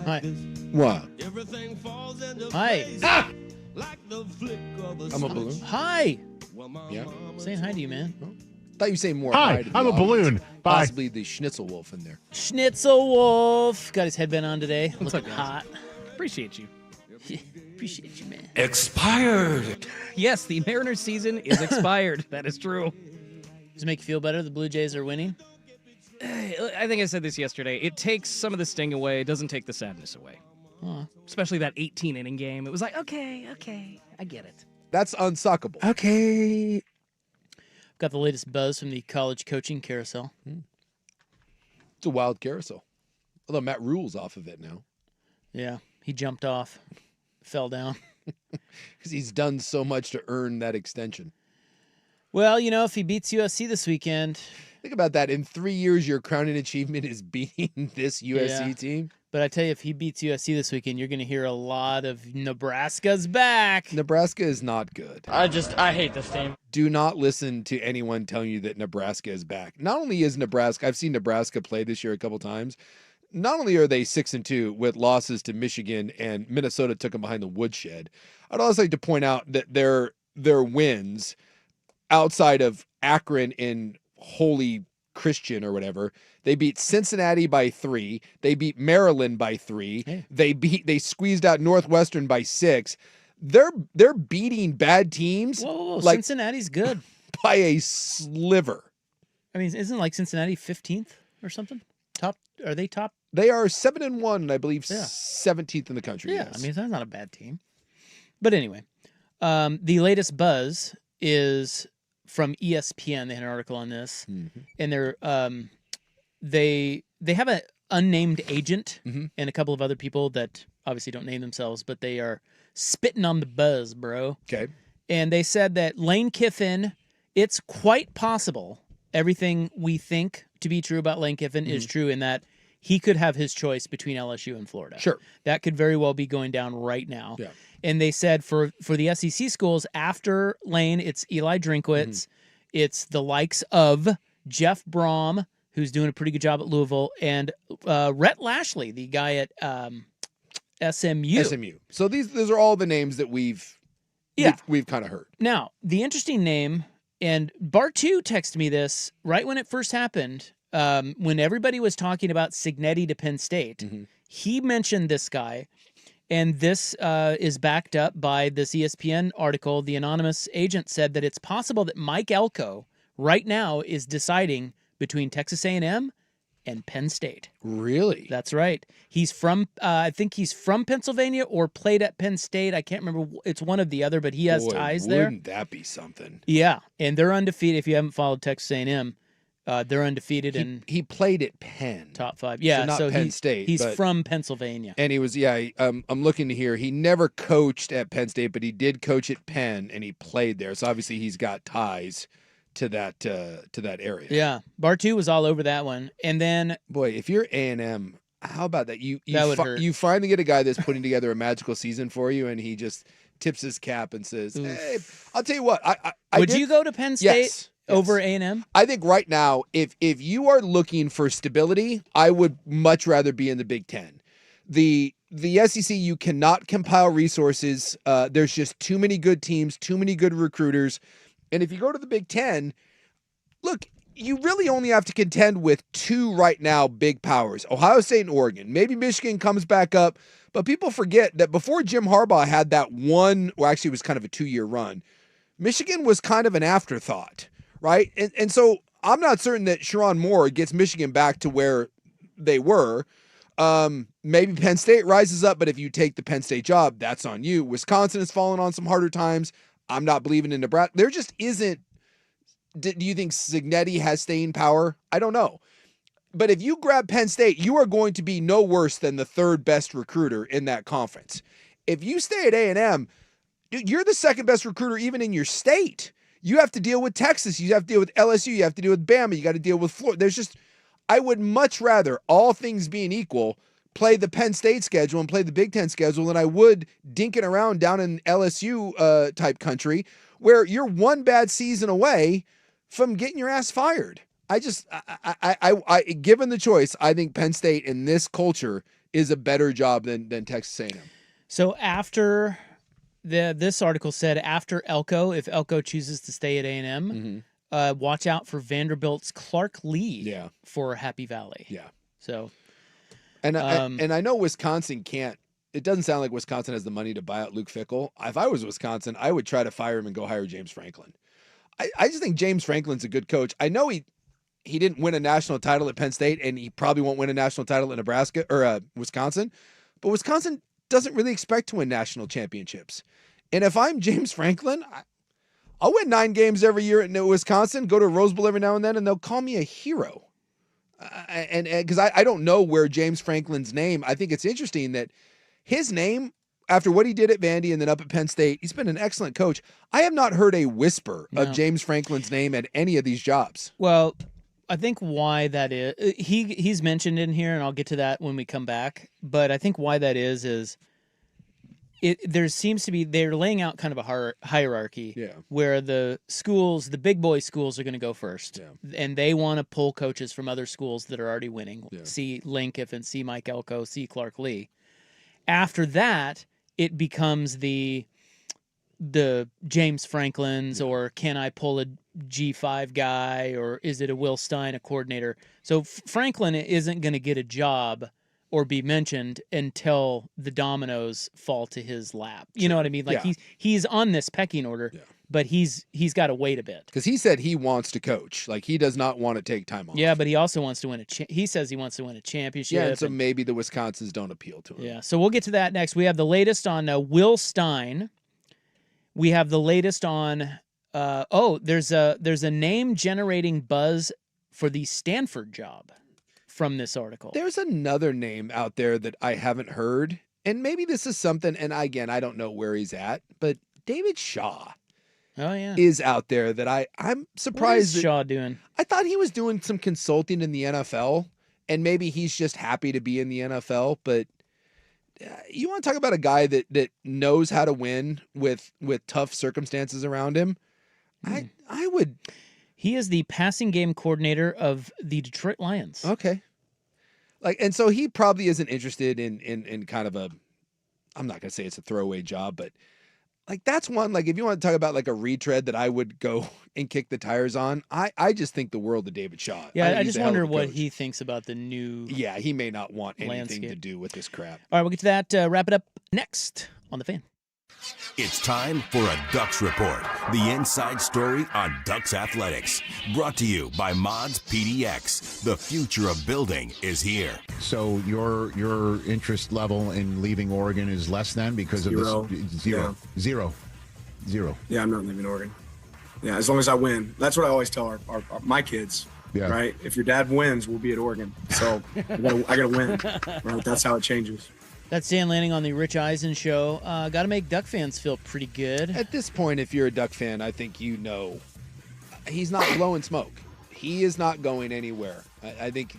Hi. What? Hi. Ah! I'm a balloon. Hi. Yeah. Saying hi to you, man. Thought you were saying more. Hi, to the I'm a audience. balloon. Bye. Possibly the Schnitzel Wolf in there. Schnitzel Wolf. Got his headband on today. What's Looking up, guys? hot. Appreciate you. Appreciate you, man. Expired. Yes, the Mariners season is expired. That is true. Does it make you feel better the Blue Jays are winning? I think I said this yesterday. It takes some of the sting away. It doesn't take the sadness away. Especially that 18-inning game. It was like, okay, I get it. That's unsuckable. Okay. Got the latest buzz from the college coaching carousel. It's a wild carousel. Although Matt Rule's off of it now. Yeah, he jumped off, fell down. Because he's done so much to earn that extension. Well, if he beats USC this weekend. Think about that. In 3 years, your crowning achievement is beating this USC team. But I tell you, if he beats USC this weekend, you're going to hear a lot of Nebraska's back. Nebraska is not good. I hate this team. Do not listen to anyone telling you that Nebraska is back. Not only is Nebraska, I've seen Nebraska play this year a couple times. Not only are they 6-2 with losses to Michigan and Minnesota took them behind the woodshed. I'd also like to point out that their wins outside of Akron and Holy Christian or whatever, they beat Cincinnati by 3. They beat Maryland by 3. Hey. They squeezed out Northwestern by 6. They're beating bad teams. Whoa, like Cincinnati's good. by a sliver. I mean, isn't like Cincinnati 15th or something? Are they top? They are 7-1, and I believe 17th in the country. Yeah, yes. I mean, that's not a bad team. But anyway, the latest buzz is from ESPN. They had an article on this, and they have an unnamed agent and a couple of other people that obviously don't name themselves, but they are spitting on the buzz, bro. Okay. And they said that Lane Kiffin, it's quite possible everything we think to be true about Lane Kiffin is true in that he could have his choice between LSU and Florida. Sure. That could very well be going down right now. Yeah. And they said for the SEC schools, after Lane, it's Eli Drinkwitz. It's the likes of Jeff Brom, who's doing a pretty good job at Louisville, and Rhett Lashley, the guy at SMU. So these are all the names that we've kind of heard. Now, the interesting name, and Bartu texted me this right when it first happened, when everybody was talking about Cignetti to Penn State. He mentioned this guy, and this is backed up by this ESPN article. The anonymous agent said that it's possible that Mike Elko right now is deciding between Texas A&M and Penn State. Really? That's right. He's from, I think he's from Pennsylvania or played at Penn State. I can't remember. It's one of the other, but he has ties there. Wouldn't that be something? Yeah, and they're undefeated. If you haven't followed Texas A&M, they're undefeated. He played at Penn. Top 5. Yeah, so not Penn State. He's but, from Pennsylvania. And he was, I'm looking to hear, he never coached at Penn State, but he did coach at Penn, and he played there. So obviously he's got ties to that area. Yeah, Bartu was all over that one. And then, boy, if you're A&M, how about that? You hurt. You finally get a guy that's putting together a magical season for you, and he just tips his cap and says, "Hey, I'll tell you what." Would you go to Penn State Yes. over A&M? I think right now, if you are looking for stability, I would much rather be in the Big Ten. The SEC, you cannot compile resources. There's just too many good teams, too many good recruiters. And if you go to the Big Ten, look, you really only have to contend with 2 right now big powers, Ohio State and Oregon. Maybe Michigan comes back up, but people forget that before Jim Harbaugh had that one, or actually it was kind of a 2-year run, Michigan was kind of an afterthought, right? And so I'm not certain that Sherrone Moore gets Michigan back to where they were. Maybe Penn State rises up, but if you take the Penn State job, that's on you. Wisconsin has fallen on some harder times. I'm not believing in Nebraska. There just isn't. Do you think Cignetti has staying power? I don't know. But if you grab Penn State, you are going to be no worse than the 3rd best recruiter in that conference. If you stay at A&M, dude, you're the 2nd best recruiter even in your state. You have to deal with Texas. You have to deal with LSU. You have to deal with Bama. You got to deal with Florida. I would much rather, all things being equal, play the Penn State schedule and play the Big Ten schedule than I would dinking around down in LSU type country where you're one bad season away from getting your ass fired. Given the choice, I think Penn State in this culture is a better job than Texas A&M. So after this article said after Elko, if Elko chooses to stay at A&M, watch out for Vanderbilt's Clark Lee for Happy Valley. Yeah. So, and I know Wisconsin can't. it doesn't sound like Wisconsin has the money to buy out Luke Fickell. If I was Wisconsin, I would try to fire him and go hire James Franklin. I just think James Franklin's a good coach. I know he didn't win a national title at Penn State, and he probably won't win a national title in Nebraska or Wisconsin, but Wisconsin doesn't really expect to win national championships. And if I'm James Franklin, I'll win 9 games every year in Wisconsin, go to a Rose Bowl every now and then, and they'll call me a hero. And because I don't know where James Franklin's name, I think it's interesting that his name, after what he did at Vandy and then up at Penn State, he's been an excellent coach. I have not heard a whisper of James Franklin's name at any of these jobs. Well, I think why that is, he's mentioned in here, and I'll get to that when we come back. But I think why that is there seems to be, they're laying out kind of a hierarchy where the schools, the big boy schools, are going to go first, and they want to pull coaches from other schools that are already winning. See Lane Kiffin, see Mike Elko, see Clark Lee. After that, it becomes the James Franklins, or can I pull a G5 guy, or is it a Will Stein, a coordinator? So Franklin isn't going to get a job or be mentioned until the dominoes fall to his lap. You know what I mean? Like he's on this pecking order, but he's got to wait a bit. Because he said he wants to coach. Like, he does not want to take time off. Yeah, but he also wants to win he says he wants to win a championship. Yeah, and so maybe the Wisconsins don't appeal to him. Yeah, so we'll get to that next. We have the latest on Will Stein. We have the latest on there's a name generating buzz for the Stanford job from this article. There's another name out there that I haven't heard, and maybe this is something, and again, I don't know where he's at, but David Shaw is out there that I'm surprised. What is Shaw doing? I thought he was doing some consulting in the NFL, and maybe he's just happy to be in the NFL, but you want to talk about a guy that knows how to win with tough circumstances around him? I would. He is the passing game coordinator of the Detroit Lions. Okay. And so he probably isn't interested in kind of I'm not going to say it's a throwaway job, but that's one, if you want to talk about a retread that I would go and kick the tires on, I just think the world of David Shaw. Yeah, I just wonder what he thinks about the new Yeah, he may not want anything landscape to do with this crap. All right, we'll get to that. Wrap it up next on The Fan. It's time for a Ducks Report, the inside story on Ducks athletics. Brought to you by Mods PDX. The future of building is here. So your interest level in leaving Oregon is less than because of this? Zero. Yeah. Zero. Yeah, I'm not leaving Oregon. Yeah, as long as I win. That's what I always tell my kids. Yeah. Right? If your dad wins, we'll be at Oregon. So I gotta win. Right? That's how it changes. That's Dan Lanning on the Rich Eisen Show. Got to make Duck fans feel pretty good. At this point, if you're a Duck fan, I think he's not blowing smoke. He is not going anywhere. I think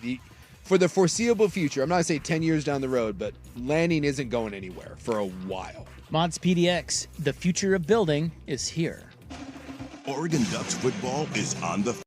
for the foreseeable future, I'm not going to say 10 years down the road, but Lanning isn't going anywhere for a while. Mods PDX, the future of building is here. Oregon Ducks football is on the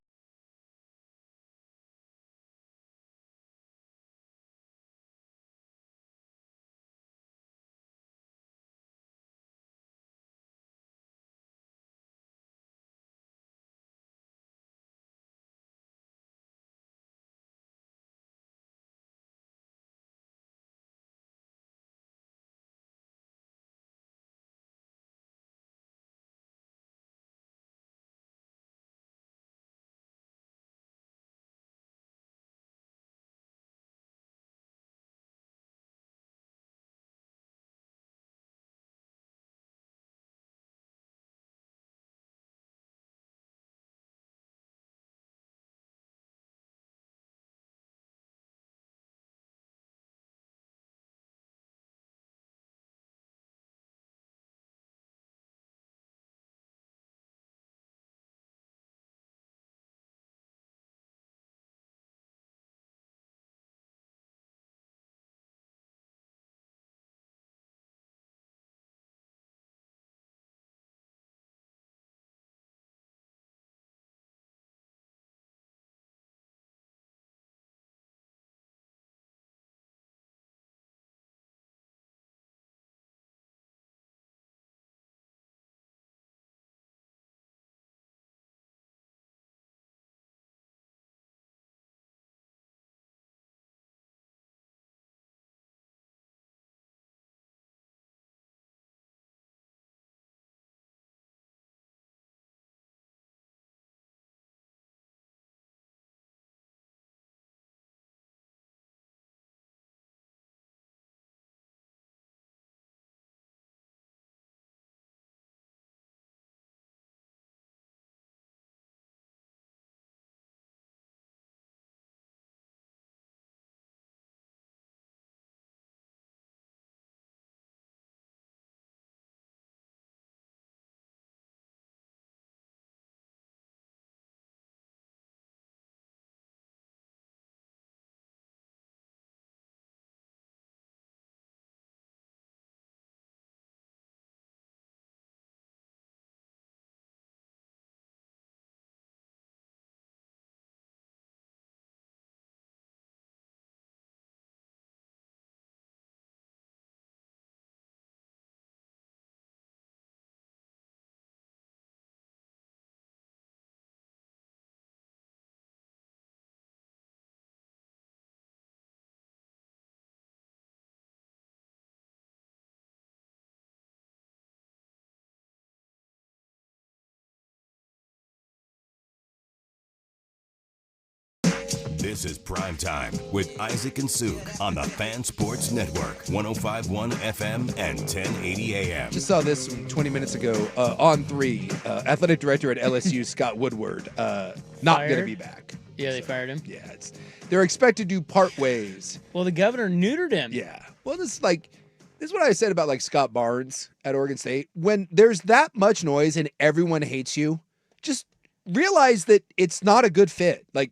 This is Primetime with Isaac and Suk on the Fan Sports Network, 105.1 FM and 1080 AM. Just saw this 20 minutes ago on 3. Athletic director at LSU, Scott Woodward, not going to be back. Yeah, they fired him. Yeah, they're expected to part ways. Well, the governor neutered him. Yeah. Well, this is what I said about like Scott Barnes at Oregon State. When there's that much noise and everyone hates you, just realize that it's not a good fit. Like,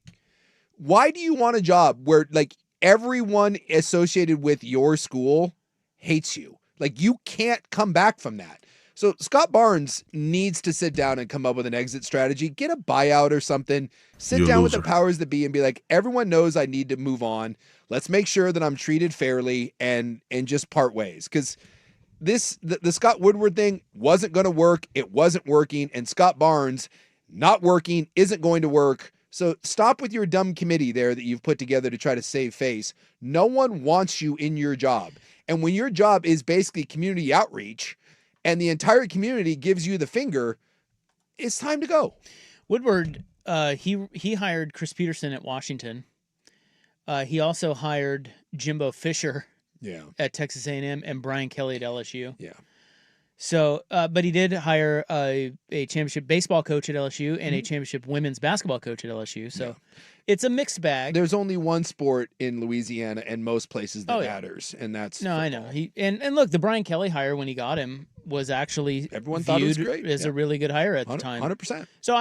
why do you want a job where like everyone associated with your school hates you? Like, you can't come back from that. So Scott Barnes needs to sit down and come up with an exit strategy, get a buyout or something, sit down with the powers that be and be like, everyone knows I need to move on. Let's make sure that I'm treated fairly and just part ways. Because the Scott Woodward thing wasn't going to work. It wasn't working. And Scott Barnes not working isn't going to work. So stop with your dumb committee there that you've put together to try to save face. No one wants you in your job. And when your job is basically community outreach and the entire community gives you the finger, it's time to go. Woodward, he hired Chris Peterson at Washington. He also hired Jimbo Fisher at Texas A&M and Brian Kelly at LSU. Yeah. So, but he did hire a championship baseball coach at LSU and a championship women's basketball coach at LSU. So it's a mixed bag. There's only one sport in Louisiana and most places that matters, and that's football. I know. And look, the Brian Kelly hire when he got him was actually everyone thought it was great. As a really good hire at the time. 100%. So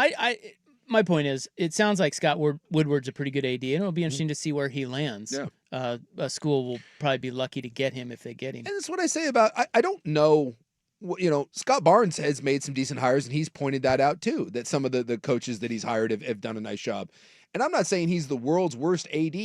my point is, it sounds like Scott Woodward's a pretty good AD, and it'll be interesting to see where he lands. Yeah. A school will probably be lucky to get him if they get him. And that's what I say about I don't know. You know, Scott Barnes has made some decent hires, and he's pointed that out too, that some of the coaches that he's hired have done a nice job. And I'm not saying he's the world's worst AD.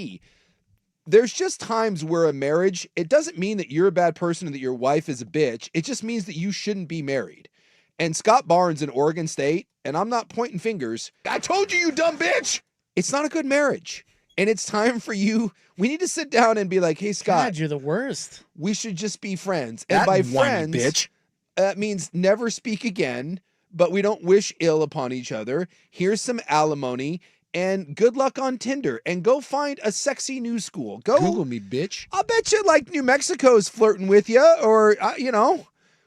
There's just times where a marriage, it doesn't mean that you're a bad person and that your wife is a bitch. It just means that you shouldn't be married. And Scott Barnes in Oregon State, and I'm not pointing fingers, I told you, you dumb bitch. It's not a good marriage. And it's time for you. We need to sit down and be like, hey, Scott. God, you're the worst. We should just be friends. And by friends, bitch. That means never speak again, but we don't wish ill upon each other. Here's some alimony, and good luck on Tinder. And go find a sexy new school. Go Google me, bitch. I'll bet you like New Mexico's flirting with you, or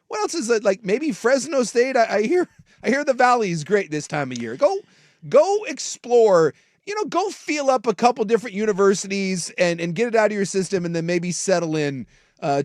what else is it? Like maybe Fresno State. I hear the Valley is great this time of year. Go explore. Go feel up a couple different universities and get it out of your system, and then maybe settle in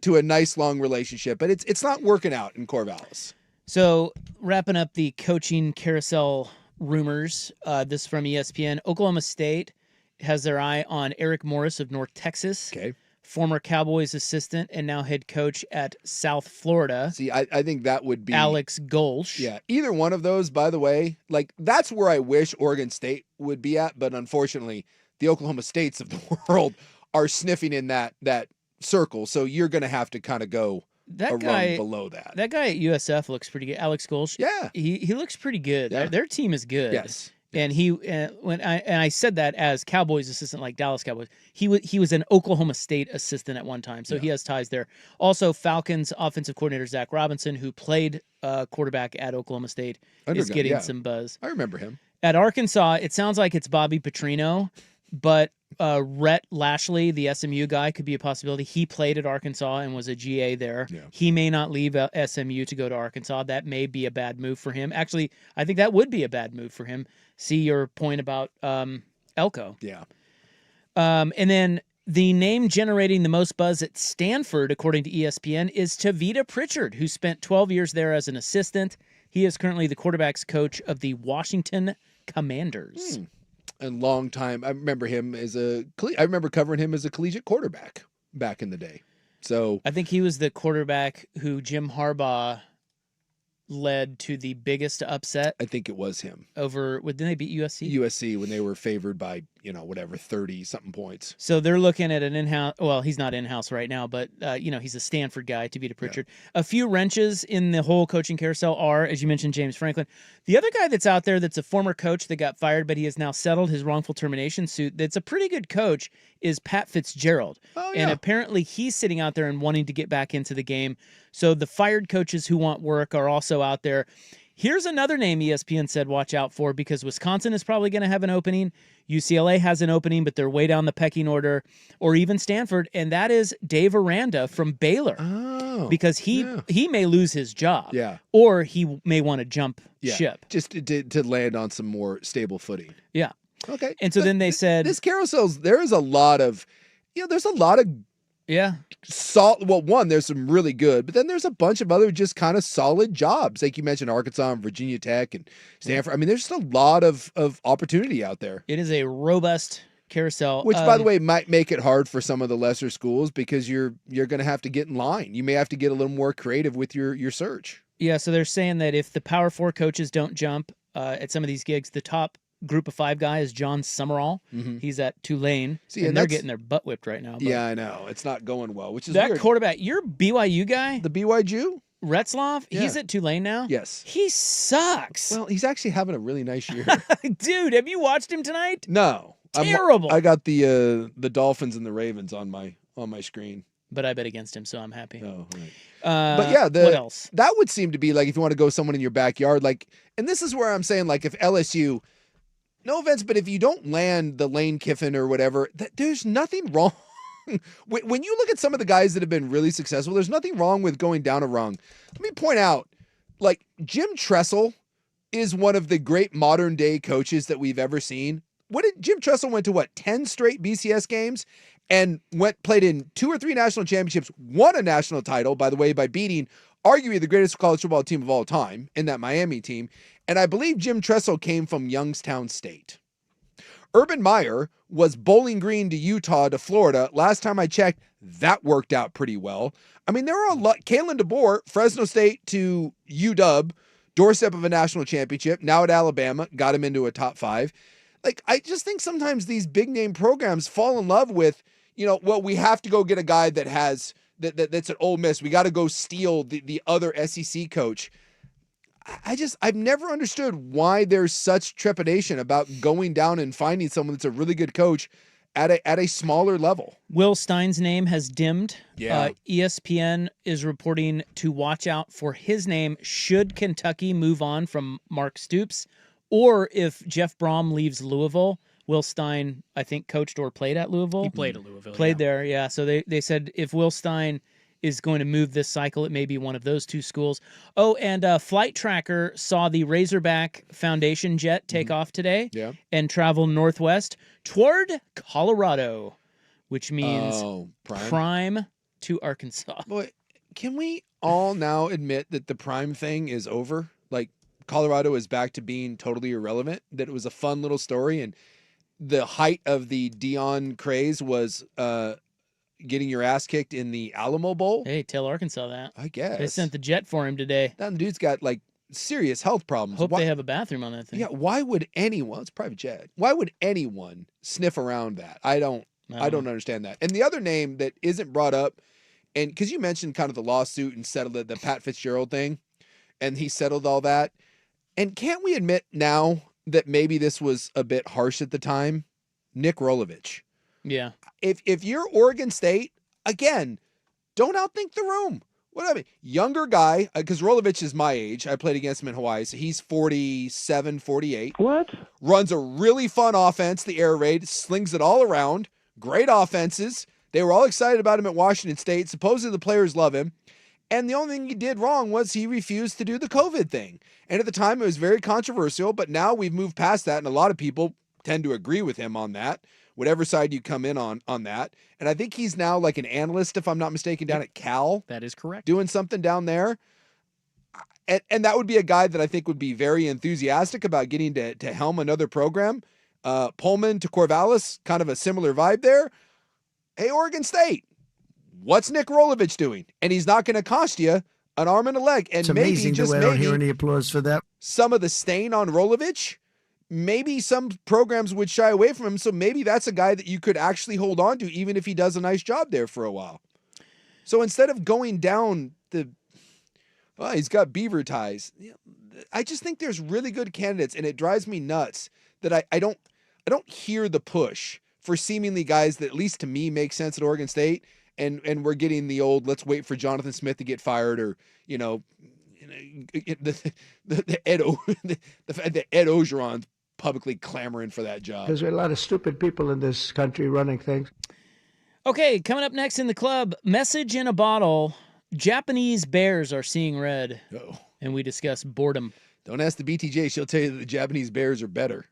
to a nice long relationship. But it's not working out in Corvallis. So wrapping up the coaching carousel rumors, this is from ESPN. Oklahoma State has their eye on Eric Morris of North Texas. Okay. Former Cowboys assistant and now head coach at South Florida. See, I think that would be Alex Golsh. Yeah, either one of those, by the way, like that's where I wish Oregon State would be at. But unfortunately, the Oklahoma States of the world are sniffing in that circle. So you're going to have to kind of go a rung below that. That guy at USF looks pretty good. Alex Golsh. Yeah. He looks pretty good. Yeah. Their team is good. Yes. And when I said that as Cowboys assistant, like Dallas Cowboys, he was an Oklahoma State assistant at one time, so he has ties there. Also, Falcons offensive coordinator Zach Robinson, who played quarterback at Oklahoma State, is getting some buzz. I remember him. At Arkansas, it sounds like it's Bobby Petrino, but Rhett Lashley, the SMU guy, could be a possibility. He played at Arkansas and was a GA there. Yeah. He may not leave SMU to go to Arkansas. That may be a bad move for him. Actually, I think that would be a bad move for him. See your point about Elko. Yeah. And then the name generating the most buzz at Stanford, according to ESPN, is Tavita Pritchard, who spent 12 years there as an assistant. He is currently the quarterback's coach of the Washington Commanders. And long time. I remember him I remember covering him as a collegiate quarterback back in the day. So I think he was the quarterback who Jim Harbaugh led to the biggest upset. I think it was him. Didn't they beat USC? USC when they were favored by, 30-something points. So they're looking at an in-house, well, he's not in-house right now, but, he's a Stanford guy, Tavita Pritchard. Yeah. A few wrenches in the whole coaching carousel are, as you mentioned, James Franklin. The other guy that's out there that's a former coach that got fired, but he has now settled his wrongful termination suit, that's a pretty good coach, is Pat Fitzgerald. Oh, yeah. And apparently he's sitting out there and wanting to get back into the game. So the fired coaches who want work are also out there. Here's another name ESPN said watch out for because Wisconsin is probably going to have an opening. UCLA has an opening, but they're way down the pecking order, or even Stanford, and that is Dave Aranda from Baylor. Oh, because he may lose his job. Yeah. Or he may want to jump ship. Just to land on some more stable footing. Yeah. Okay. And so then they said this carousel's, there's a lot of, there's a lot of well, there's some really good, but then there's a bunch of other just kind of solid jobs. Like you mentioned, Arkansas and Virginia Tech and Stanford. I mean, there's just a lot of opportunity out there. It is a robust carousel. Which, by the way, might make it hard for some of the lesser schools because you're going to have to get in line. You may have to get a little more creative with your search. Yeah, so they're saying that if the Power 4 coaches don't jump at some of these gigs, the top group of 5 guy is John Summerall. Mm-hmm. He's at Tulane, and they're getting their butt whipped right now. Yeah, I know. It's not going well, which is that weird. Quarterback, your BYU guy? The BYU? Retzloff? Yeah. He's at Tulane now? Yes. He sucks. Well, he's actually having a really nice year. Dude, have you watched him tonight? No. Terrible. I got the Dolphins and the Ravens on my screen. But I bet against him, so I'm happy. Oh, right. But yeah, what else? That would seem to be like if you want to go someone in your backyard, like, and this is where I'm saying, like, if LSU, no offense, but if you don't land the Lane Kiffin or whatever, there's nothing wrong. When you look at some of the guys that have been really successful, there's nothing wrong with going down a rung. Let me point out, like, Jim Tressel is one of the great modern day coaches that we've ever seen. Jim Tressel went to 10 straight BCS games and played in 2 or 3 national championships, won a national title, by the way, by beating arguably the greatest college football team of all time in that Miami team. And I believe Jim Tressel came from Youngstown State. Urban Meyer was Bowling Green to Utah to Florida. Last time I checked, that worked out pretty well. I mean, there are a lot. Kalen DeBoer, Fresno State to UW, doorstep of a national championship, now at Alabama, got him into a top 5. Like, I just think sometimes these big name programs fall in love with, well, we have to go get a guy that has that's an Ole Miss. We got to go steal the other SEC coach. I've never understood why there's such trepidation about going down and finding someone that's a really good coach at a smaller level. Will Stein's name has dimmed. Yeah. ESPN is reporting to watch out for his name should Kentucky move on from Mark Stoops, or if Jeff Brom leaves Louisville. Will Stein, I think, coached or played at Louisville. He played at Louisville. Played there, yeah. So they said if Will Stein is going to move this cycle, it may be one of those 2 schools. Oh, and Flight Tracker saw the Razorback Foundation jet take off today and travel northwest toward Colorado, which means prime to Arkansas. Boy, can we all now admit that the prime thing is over? Like, Colorado is back to being totally irrelevant, that it was a fun little story, and the height of the Dion craze was getting your ass kicked in the Alamo Bowl. Hey, tell Arkansas that. I guess. They sent the jet for him today. That dude's got, like, serious health problems. Hope they have a bathroom on that thing. Yeah, why would anyone, it's a private jet, why would anyone sniff around that? I don't understand that. And the other name that isn't brought up, and because you mentioned kind of the lawsuit and settled the Pat Fitzgerald thing, and he settled all that, and can't we admit now that maybe this was a bit harsh at the time? Nick Rolovich. Yeah. If you're Oregon State, again, don't outthink the room. What I mean, younger guy, because Rolovich is my age. I played against him in Hawaii, so he's 47, 48. What? Runs a really fun offense, the air raid, slings it all around. Great offenses. They were all excited about him at Washington State. Supposedly the players love him. And the only thing he did wrong was he refused to do the COVID thing. And at the time, it was very controversial, but now we've moved past that, and a lot of people tend to agree with him on that, whatever side you come in on that. And I think he's now like an analyst, if I'm not mistaken, down at Cal. That is correct. Doing something down there. And that would be a guy that I think would be very enthusiastic about getting to helm another program. Pullman to Corvallis, kind of a similar vibe there. Hey, Oregon State, what's Nick Rolovich doing? And he's not going to cost you an arm and a leg. And it's amazing maybe, the way I don't hear any applause for that. Some of the stain on Rolovich, maybe some programs would shy away from him. So maybe that's a guy that you could actually hold on to, even if he does a nice job there for a while. So instead of going down he's got beaver ties. I just think there's really good candidates, and it drives me nuts that I don't hear the push for seemingly guys that, at least to me, make sense at Oregon State. And we're getting the old, let's wait for Jonathan Smith to get fired, or, the fact that Ed Ogeron's publicly clamoring for that job. Because there are a lot of stupid people in this country running things. Okay, coming up next in the club, message in a bottle. Japanese bears are seeing red. Uh-oh. And we discuss boredom. Don't ask the BTJ. She'll tell you that the Japanese bears are better.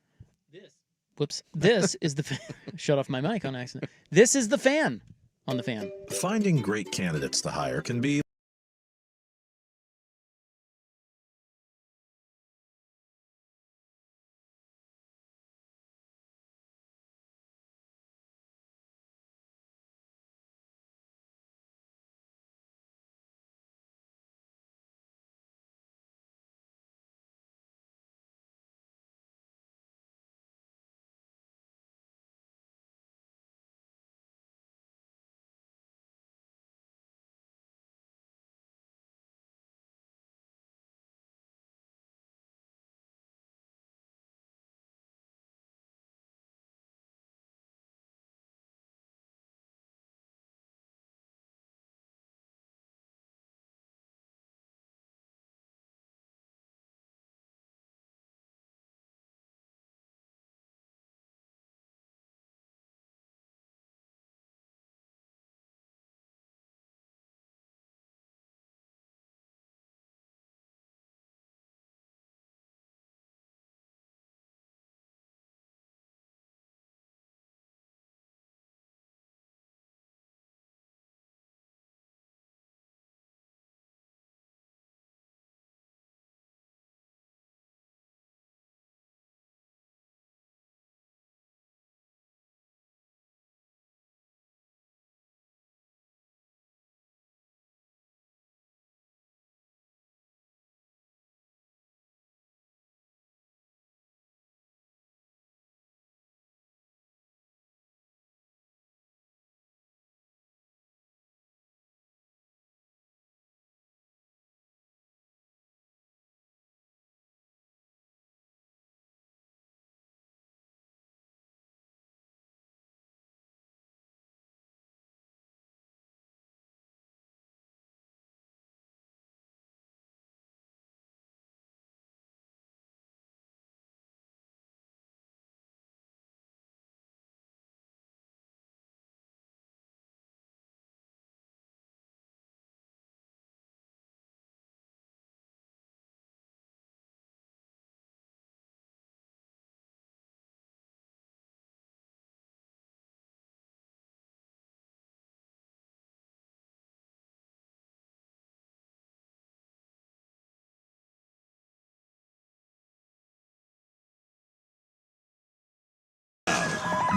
Whoops. This is the shut off my mic on accident. This is the fan on the fan. Finding great candidates to hire can be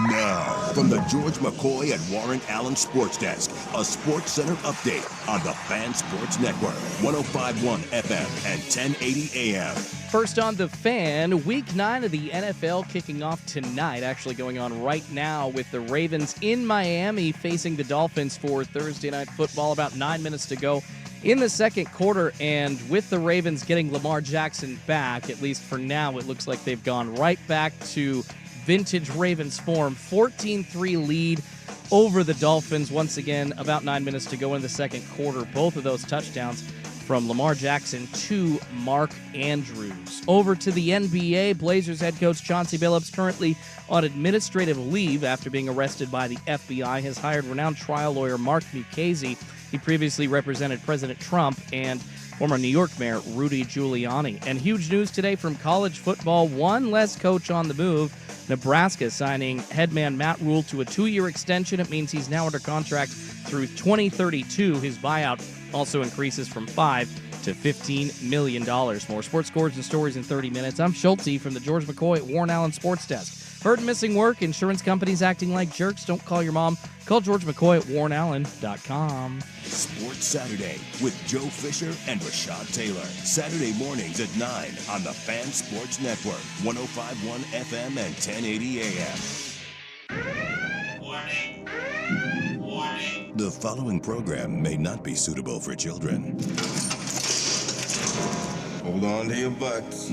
Now, from the George McCoy and Warren Allen Sports Desk, a Sports Center update on the Fan Sports Network, 105.1 FM and 1080 AM. First on the Fan, Week 9 of the NFL kicking off tonight, actually going on right now with the Ravens in Miami facing the Dolphins for Thursday Night Football. About 9 minutes to go in the second quarter, and with the Ravens getting Lamar Jackson back, at least for now, it looks like they've gone right back to vintage Ravens form. 14-3 lead over the Dolphins. Once again, about 9 minutes to go in the second quarter. Both of those touchdowns from Lamar Jackson to Mark Andrews. Over to the NBA, Blazers head coach Chauncey Billups, currently on administrative leave after being arrested by the FBI, has hired renowned trial lawyer Mark Mukasey. He previously represented President Trump and former New York Mayor Rudy Giuliani. And huge news today from college football, one less coach on the move. Nebraska signing headman Matt Rule to a 2-year extension. It means he's now under contract through 2032. His buyout also increases from $5 to $15 million. More sports scores and stories in 30 minutes. I'm Schulte from the George McCoy at Warren Allen Sports Desk. Heard missing work? Insurance companies acting like jerks? Don't call your mom. Call George McCoy at warrenallen.com. Sports Saturday with Joe Fisher and Rashad Taylor. Saturday mornings at 9 on the Fan Sports Network, 105.1 FM and 1080 AM. Warning. The following program may not be suitable for children. Hold on to your butts.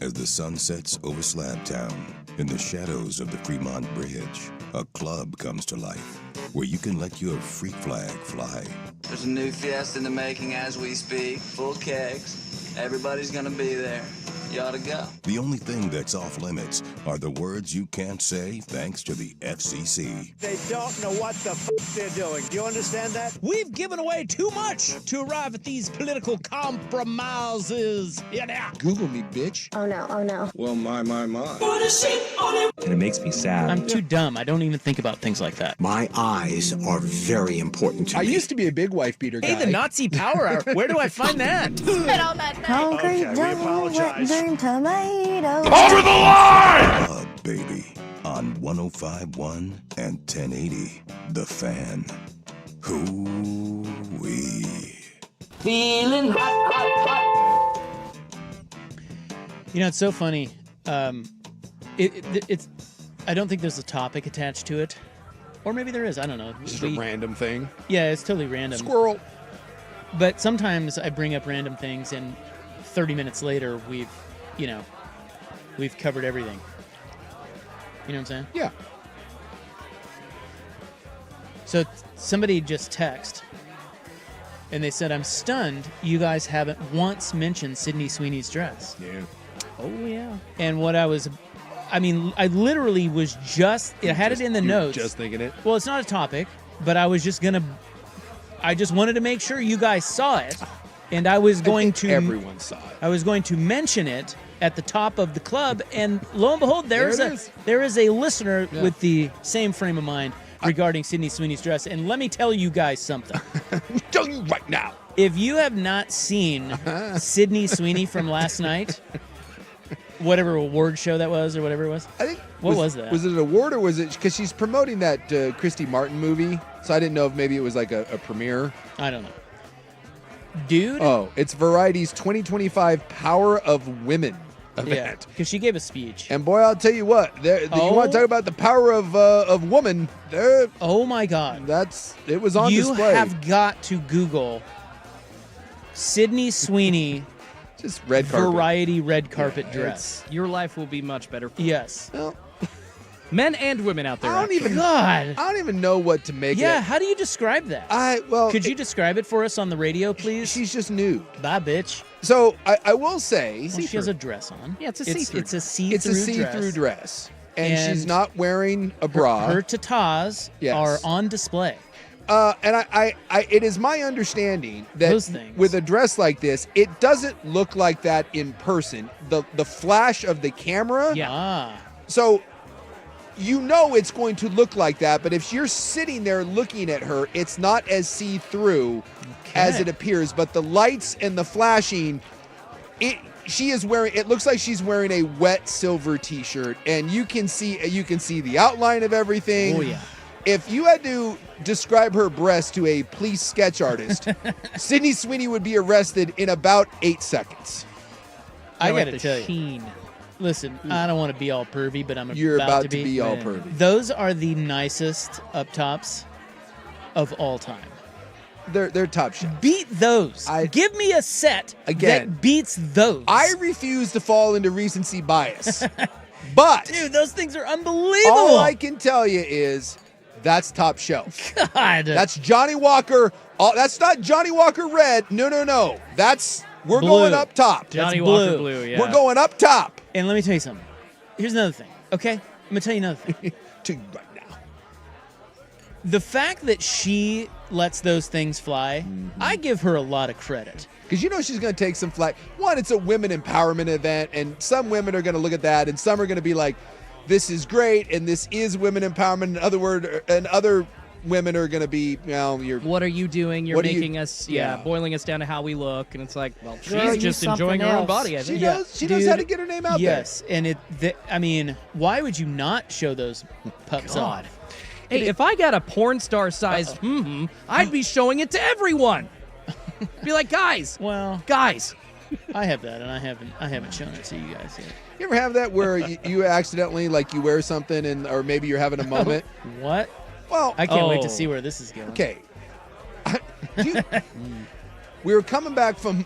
As the sun sets over Slab Town, In the shadows of the Fremont Bridge, a club comes to life where you can let your freak flag fly. There's a new fiesta in the making as we speak. Full kegs. Everybody's gonna be there. You ought to go. The only thing that's off limits are the words you can't say thanks to the FCC. They don't know what the they're doing. Do you understand that? We've given away too much to arrive at these political compromises. Yeah. Google me, bitch. Oh no, oh no. Well, my. And it makes me sad. I'm too dumb. I don't even think about things like that. My eyes are very important to I me. used to be a big wife beater guy. Hey, the Nazi Power Hour. Where do I find that? Concrete jungle, tomatoes. Over the line! Club, baby, on 105.1 and 1080. The Fan. Hoo-wee. Feeling hot. You know, it's so funny. It's. I don't think there's a topic attached to it, or maybe there is. I don't know. Just a random thing. Yeah, it's totally random. Squirrel. But sometimes I bring up random things, and 30 minutes later, we've covered everything. You know what I'm saying? Yeah. So somebody just texted, and they said, "I'm stunned you guys haven't once mentioned Sydney Sweeney's dress." Yeah. Oh, yeah. And I literally was I had it in the notes. Just thinking it. Well, it's not a topic, but I just wanted to make sure you guys saw it. And everyone saw it. I was going to mention it at the top of the club. And lo and behold, there is a listener with the same frame of mind regarding Sydney Sweeney's dress. And let me tell you guys something. I'm telling you right now. If you have not seen Sydney Sweeney from last night, whatever award show that was or whatever it was. I think. What was that? Was it an award or was it because she's promoting that Christy Martin movie? So I didn't know if maybe it was like a premiere. I don't know. Dude. Oh, it's Variety's 2025 Power of Women event. Yeah, because she gave a speech. And boy, I'll tell you what. You want to talk about the power of woman? Oh my God. It was on display. You have got to Google Sydney Sweeney. Just red carpet. Variety red carpet dress. Your life will be much better. Yes. Well, men and women out there. I don't even know what to make. Yeah. How do you describe that? Could you describe it for us on the radio, please? She's just nude. Bye, bitch. So I will say, she has a dress on. Yeah, it's a see-through. It's a see-through dress, and she's not wearing a bra. Her tatas are on display. And it is my understanding that with a dress like this, it doesn't look like that in person. The flash of the camera. Yeah. So it's going to look like that, but if you're sitting there looking at her, it's not as see-through as it appears. But the lights and the flashing, it looks like she's wearing a wet silver t-shirt, and you can see the outline of everything. Oh yeah. If you had to describe her breast to a police sketch artist, Sydney Sweeney would be arrested in about 8 seconds. I gotta tell you. Listen, I don't want to be all pervy, but You're about to be all pervy. Those are the nicest up tops of all time. They're top shelf. Beat those. Give me a set that beats those. I refuse to fall into recency bias. But dude, those things are unbelievable. All I can tell you is that's top shelf. God. That's Johnny Walker. That's not Johnny Walker red. No. We're blue. Going up top. Johnny Walker blue, yeah. We're going up top. And let me tell you something. Here's another thing, okay? I'm going to tell you another thing. To you right now. The fact that she lets those things fly, I give her a lot of credit. Because she's going to take some flack. One, it's a women empowerment event, and some women are going to look at that, and some are going to be like, this is great, and this is women empowerment. And other women are going to be, what are you doing? You're making us, boiling us down to how we look. And it's like, well, she's just enjoying her own body. I think. She knows how to get her name out there. Yes, and why would you not show those pups off? Hey, if I got a porn star sized I'd be showing it to everyone. Be like, guys. I have that, and I haven't shown it to you guys yet. You ever have that where you accidentally, like, you wear something or maybe you're having a moment? What? Well, I can't wait to see where this is going. Okay. we were coming back from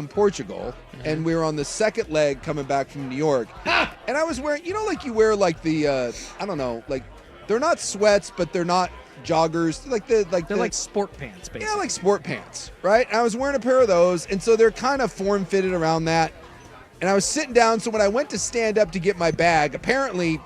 Portugal, and we were on the second leg coming back from New York. And I was wearing, like you wear like the I don't know, like they're not sweats, but they're not joggers. They're like sport pants, basically. Yeah, like sport pants, right? And I was wearing a pair of those, and so they're kind of form fitted around that. And I was sitting down, so when I went to stand up to get my bag, apparently,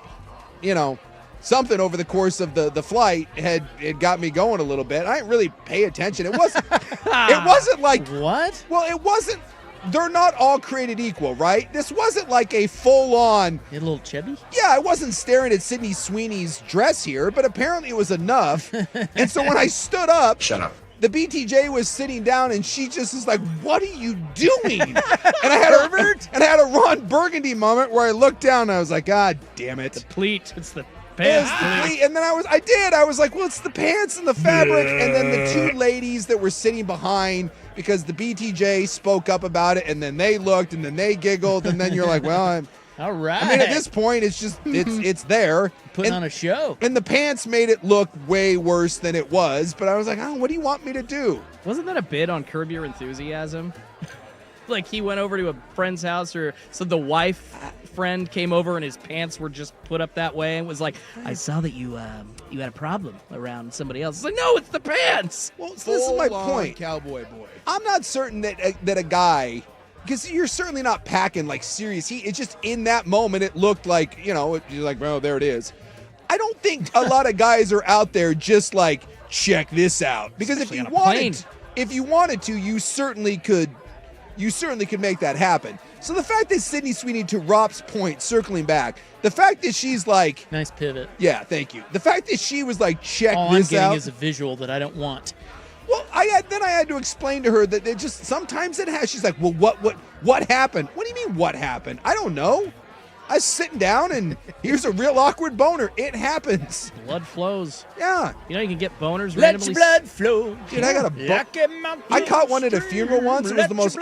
something over the course of the flight had got me going a little bit. I didn't really pay attention. It wasn't like what? Well, it wasn't. They're not all created equal, right? This wasn't like a full-on. A little chubby? Yeah, I wasn't staring at Sydney Sweeney's dress here, but apparently it was enough. And so when I stood up, shut up. The BTJ was sitting down, and she just is like, "What are you doing?" and I had a Ron Burgundy moment where I looked down and I was like, "God damn it!" The pleat. It's the pants. And then I was like, "Well, it's the pants and the fabric." And then the two ladies that were sitting behind, because the BTJ spoke up about it, and then they looked, and then they giggled, and then you're like, "Well, all right." I mean, at this point, it's just it's there. Putting on a show. And the pants made it look way worse than it was, but I was like, what do you want me to do? Wasn't that a bit on Curb Your Enthusiasm? Like he went over to a friend's house, so the wife friend came over and his pants were just put up that way and was like, "I saw that you had a problem around somebody else." It's like, no, it's the pants. Well, so this is my point. Cowboy boy. I'm not certain that a guy, because you're certainly not packing like serious heat. It's just in that moment it looked like, you're like, well, there it is. I don't think a lot of guys are out there just like, check this out. Because Especially if you wanted to, you certainly could make that happen. So the fact that Sydney Sweeney, to Rob's point, circling back, the fact that she's like, nice pivot. Yeah, thank you. The fact that she was like, check All this I'm getting out. is a visual that I don't want. Well, I had to explain to her that it just sometimes it has. She's like, well, what happened? What do you mean, what happened? I don't know. I was sitting down and here's a real awkward boner. It happens. Blood flows. Yeah. You know you can get boners Let randomly. your blood flow. Dude, I got I caught one at a funeral once. It was the most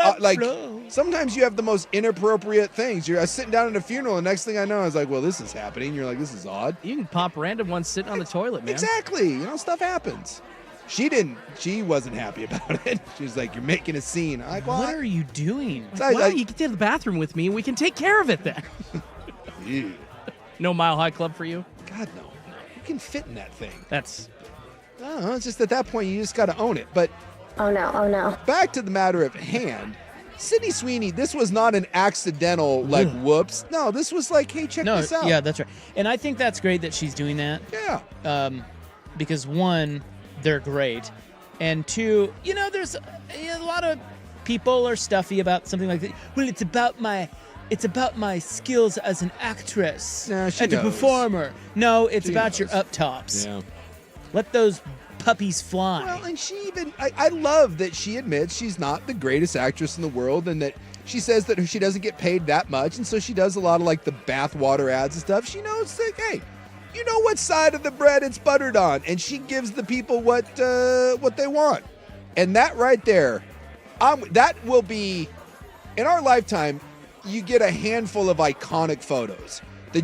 sometimes you have the most inappropriate things. I was sitting down at a funeral, and next thing I know, I was like, well, this is happening. You're like, this is odd. You can pop random ones sitting on the toilet, man. Exactly. Stuff happens. She wasn't happy about it. She was like, you're making a scene. I'm like, well, what are you doing? Well, you can get to the bathroom with me and we can take care of it then. Ew. No Mile High Club for you? God, no. You can fit in that thing. That's... No, it's just at that point, you just got to own it. But... Oh, no. Back to the matter at hand. Sydney Sweeney, this was not an accidental, whoops. No, this was like, hey, check this out. Yeah, that's right. And I think that's great that she's doing that. Yeah. Because one, they're great. And two, there's a lot of people are stuffy about something like that. Well, it's about my skills as an actress and a performer. No, it's about your up tops. Yeah. Let those puppies fly. Well, and she even, I love that she admits she's not the greatest actress in the world, and that she says that she doesn't get paid that much, and so she does a lot of like the bathwater ads and stuff. She knows that, hey, you know what side of the bread it's buttered on, and she gives the people what they want. And that right there, that will be, in our lifetime, you get a handful of iconic photos.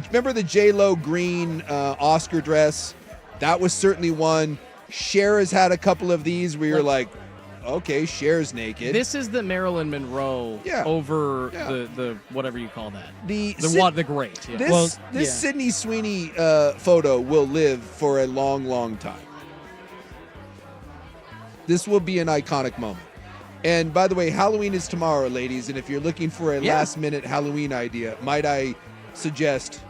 Remember the J-Lo green Oscar dress? That was certainly one. Cher has had a couple of these where you're like, okay, Cher's naked. This is the Marilyn Monroe over the whatever you call that. The great. Yeah. This Sydney Sweeney photo will live for a long, long time. This will be an iconic moment. And by the way, Halloween is tomorrow, ladies. And if you're looking for a last-minute Halloween idea, might I suggest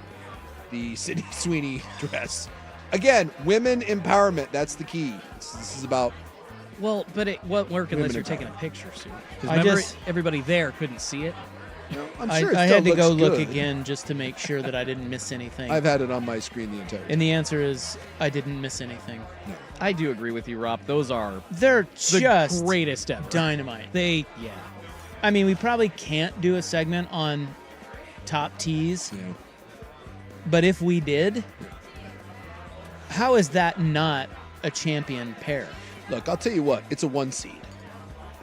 the Sydney Sweeney dress? Again, women empowerment. That's the key. This is about. Well, but it won't work unless you're taking a picture, Sue. Because everybody there couldn't see it. I'm sure I had to go look again just to make sure that I didn't miss anything. I've had it on my screen the entire time. And the answer is I didn't miss anything. No. I do agree with you, Rob. They're just greatest ever. Dynamite. Yeah. I mean, we probably can't do a segment on top tees. Yeah. But if we did, how is that not a champion pair? Look, I'll tell you what, it's a 1 seed.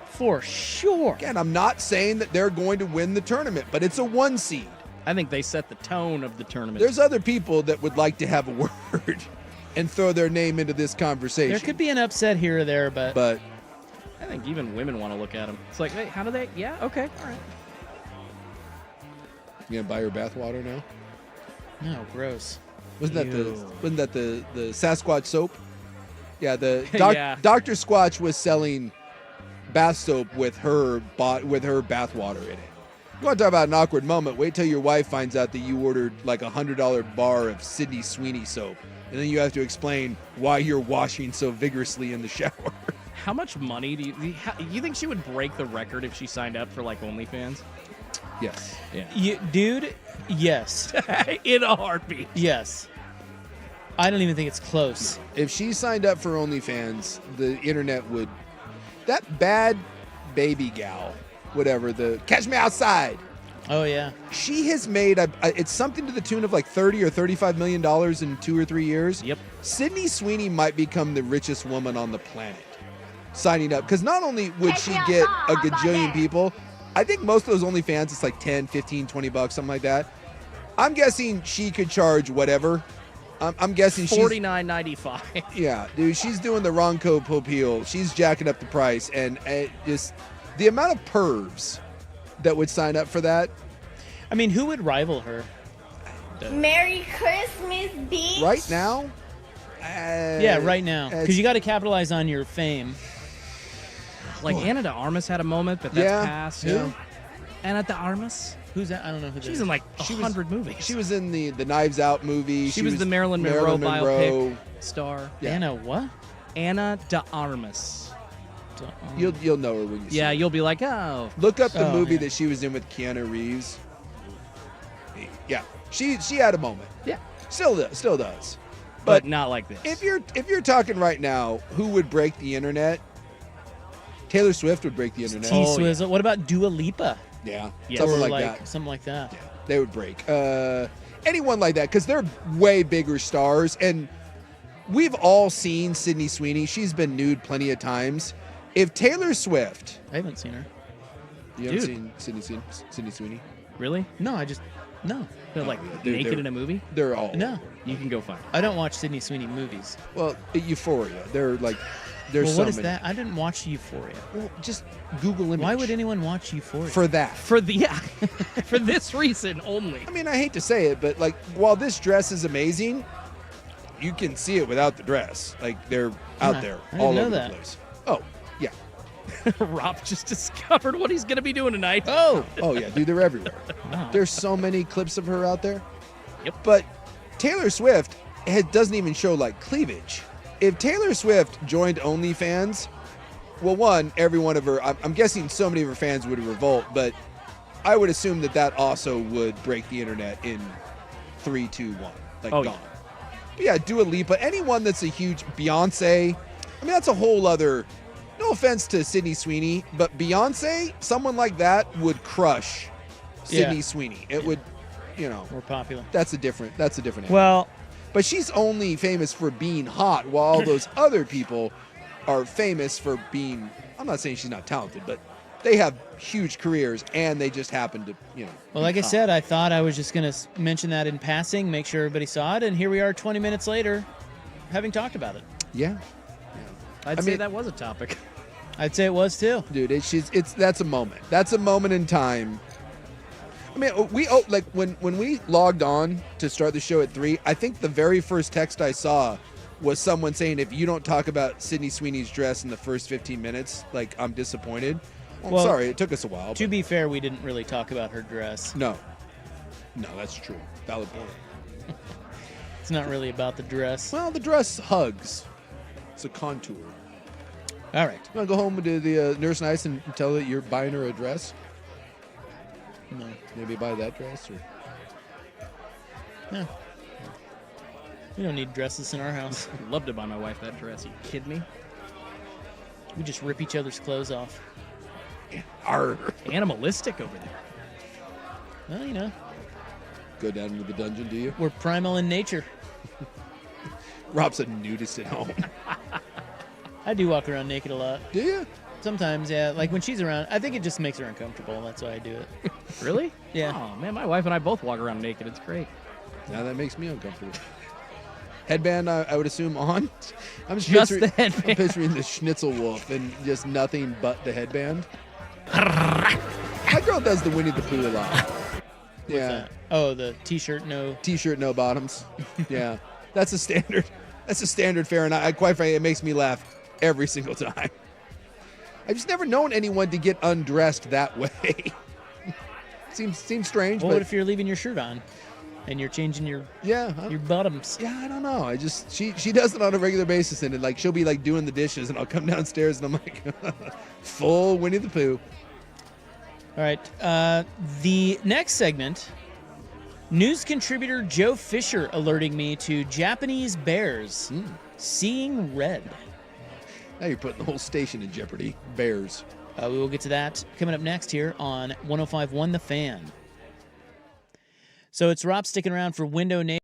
For sure. Again, I'm not saying that they're going to win the tournament, but it's a 1 seed. I think they set the tone of the tournament. There's other people that would like to have a word and throw their name into this conversation. There could be an upset here or there, but I think even women want to look at them. It's like, hey, how do they? Yeah, okay, all right. You gonna buy her bathwater now? No, gross. Wasn't that the Sasquatch soap? Yeah, Yeah. Dr. Squatch was selling bath soap with her bathwater in it. You want to talk about an awkward moment? Wait till your wife finds out that you ordered like $100 bar of Sydney Sweeney soap, and then you have to explain why you're washing so vigorously in the shower. How much money do you think she would break the record if she signed up for like OnlyFans? Yes. Yeah. Dude, yes. In a heartbeat. Yes. I don't even think it's close. If she signed up for OnlyFans, the internet would. That bad baby gal, whatever, the Catch Me Outside. Oh, yeah. She has made, it's something to the tune of like $30 or $35 million in 2 or 3 years. Yep. Sydney Sweeney might become the richest woman on the planet signing up. Because not only would she get a gajillion people, I think most of those OnlyFans, it's like 10, 15, 20 bucks, something like that. I'm guessing she could charge whatever. I'm guessing she's $49.95. Yeah, dude, she's doing the Ronco Popeel. She's jacking up the price, and just the amount of pervs that would sign up for that. I mean, who would rival her? Merry Christmas, bitch. Right now? Yeah, right now. Because you got to capitalize on your fame. Like Anna de Armas had a moment, but that's past. Yeah. Anna de Armas? Who's that? I don't know who that She's is. in like 100 movies. She was in the Knives Out movie. She was the Marilyn Monroe biopic star. Yeah. Anna what? Anna de Armas. You'll know her when you see her. You'll be like, oh. Look up the movie that she was in with Keanu Reeves. Yeah, she had a moment. Yeah, still does. But not like this. If you're talking right now, who would break the internet? Taylor Swift would break the internet. T-Swizzle. What about Dua Lipa? Yeah, Yes. something Or like that. Something like that. Yeah, they would break. Anyone like that, because they're way bigger stars, and we've all seen Sydney Sweeney. She's been nude plenty of times. If Taylor Swift, I haven't seen her. You haven't seen Sydney Sweeney? Really? No, no. They're like they're- naked in a movie? They're all. No. You can go find it. I don't watch Sydney Sweeney movies. Well, Euphoria. They're like, there's Well, so what is many. that? I didn't watch Euphoria. Well, just Google image. Why would anyone watch Euphoria? For that. For this reason only. I mean, I hate to say it, but like, while this dress is amazing, you can see it without the dress. Like, they're out there I didn't all know over that. the place. Oh, yeah. Rob just discovered what he's going to be doing tonight. Oh, yeah, dude, they're everywhere. Wow. There's so many clips of her out there. Yep. But Taylor Swift doesn't even show like cleavage. If Taylor Swift joined OnlyFans, well, one, every one of her, I'm guessing so many of her fans would revolt, but I would assume that also would break the internet in 3, 2, 1. Like, gone. Yeah. But yeah, Dua Lipa, anyone that's a huge Beyonce, I mean, that's a whole other, no offense to Sydney Sweeney, but Beyonce, someone like that would crush Sydney Sweeney. It would, more popular. That's a different animal. Well, but she's only famous for being hot, while all those other people are famous for being, I'm not saying she's not talented, but they have huge careers and they just happen to, Well, like I said, I thought I was just going to mention that in passing, make sure everybody saw it, and here we are 20 minutes later having talked about it. Yeah. I'd say that was a topic. I'd say it was too. Dude, that's a moment. That's a moment in time. I mean, when we logged on to start the show at 3, I think the very first text I saw was someone saying, if you don't talk about Sydney Sweeney's dress in the first 15 minutes, like, I'm disappointed. Well, I'm sorry, it took us a while. To be fair, we didn't really talk about her dress. No, that's true. Valid point. It's not really about the dress. Well, the dress hugs. It's a contour. All right. You want to go home to the nurse nice and tell her that you're buying her a dress? No. Maybe buy that dress or. No. We don't need dresses in our house. I'd love to buy my wife that dress. You kidding me? We just rip each other's clothes off. Arr. Animalistic over there. Well, Go down into the dungeon, do you? We're primal in nature. Rob's a nudist at home. I do walk around naked a lot. Do you? Sometimes, yeah. Like when she's around, I think it just makes her uncomfortable. That's why I do it. Really? Yeah. Oh, man, my wife and I both walk around naked. It's great. Now that makes me uncomfortable. Headband, I would assume, on. I'm Just picturing, the headband. I'm picturing the Schnitzel Wolf and just nothing but the headband. My girl does the Winnie the Pooh a lot. Yeah. That? Oh, the T-shirt, no bottoms. Yeah, that's a standard. That's a standard fare, and I quite frankly, it makes me laugh every single time. I've just never known anyone to get undressed that way. seems strange. Well, but what if you're leaving your shirt on, and you're changing your bottoms? Yeah, I don't know. She does it on a regular basis, and like she'll be like doing the dishes, and I'll come downstairs, and I'm like, full Winnie the Pooh. All right. The next segment, news contributor Joe Fisher alerting me to Japanese bears seeing red. Now you're putting the whole station in jeopardy. Bears. We will get to that coming up next here on 105.1 The Fan. So it's Rob sticking around for Window Nation.